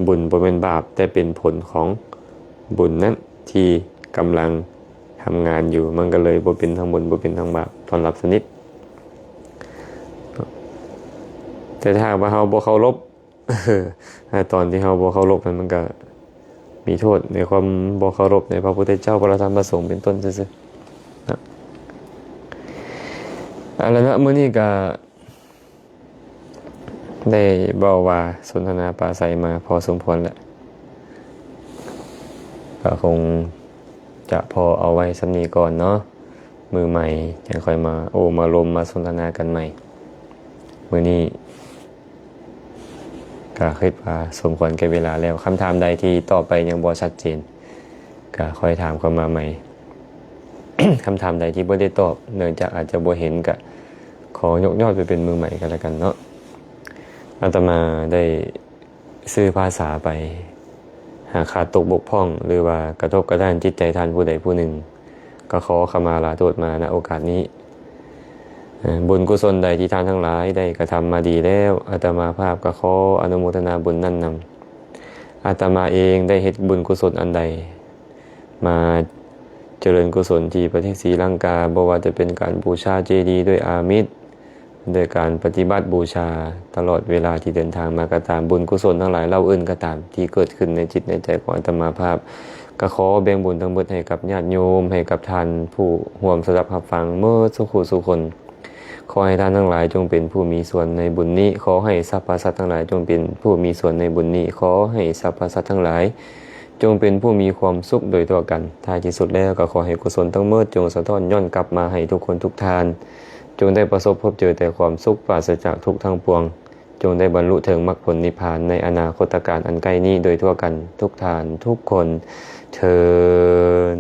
บุญบ่แม่นบาปแต่เป็นผลของบุญนั้นที่กำลังทำงานอยู่มันก็เลยบ่เป็นทั้งบุญบ่เป็นทั้งบาปตอนหลับสนิทแต่ถ้าว่าเฮาบ่เคารพตอนที่เฮาบ่เคารพมันก็มีโทษในความบ่เคารพในพระพุทธเจ้าพระธรรมพระสงฆ์เป็นต้นซื่อๆนะแล้วนะมื้อนี้ก็ได้เว้าว่าสนทนาปราศัยมาพอสมควรแล้วก็คงจะพอเอาไว้สำนี้ก่อนเนาะมือใหม่ยังค่อยมามาลมมาสนทนากันใหม่มื้อนี้ก็คิดว่าสมควรแก่เวลาแล้วคำถามใดที่ต่อไปยังบ่ชัดเจนก็ค่อยถามเข้ามาใหม่ คำถามใดที่บ่ได้ตอบเนื่องจากอาจจะบ่เห็นก็ขอยกยอดไปเป็นมือใหม่กันแล้วกันเนาะอาตมาได้ซื้อภาษาไปหากขาดตกบกพร่องหรือว่ากระทบกระทั่งจิตใจท่านผู้ใดผู้หนึ่งก็ขอขมาลาโทษมาณโอกาสนี้บุญกุศลใดที่ท่านทั้งหลายได้กระทำมาดีแล้วอาตมาภาพก็ขออนุโมทนาบุญนั้นนำอาตมาเองได้เฮ็ดบุญกุศลอันใดมาเจริญกุศลที่ประเทศศรีลังกาบ่ว่าจะเป็นการบูชาเจดีย์ด้วยอามิสด้วยการปฏิบัติบูชาตลอดเวลาที่เดินทางมาก็ตามบุญกุศลทั้งหลายเล่าอื่นก็ตามที่เกิดขึ้นในจิตในใจของอาตมาภาพก็ขอแบ่งบุญทั้งหมดให้กับญาติโยมให้กับท่านผู้ร่วมสดับรับฟังเมื่อสุคนขอให้ท่านทั้งหลายจงเป็นผู้มีส่วนในบุญนี้ขอให้สรรพสัตว์ทั้งหลายจงเป็นผู้มีส่วนในบุญนี้ขอให้สรรพสัตว์ทั้งหลายจงเป็นผู้มีความสุขโดยทั่วกันท้ายที่สุดแล้วก็ขอให้กุศลทั้งหมดจงสะท้อนย้อนกลับมาให้ทุกคนทุกท่านจงได้ประสบพบเจอแต่ความสุขปราศจากทุกข์ทั้งปวงจงได้บรรลุถึงมรรคผลนิพพานในอนาคตการอันใกล้นี้โดยทั่วกันทุกท่านทุกคนเทอญ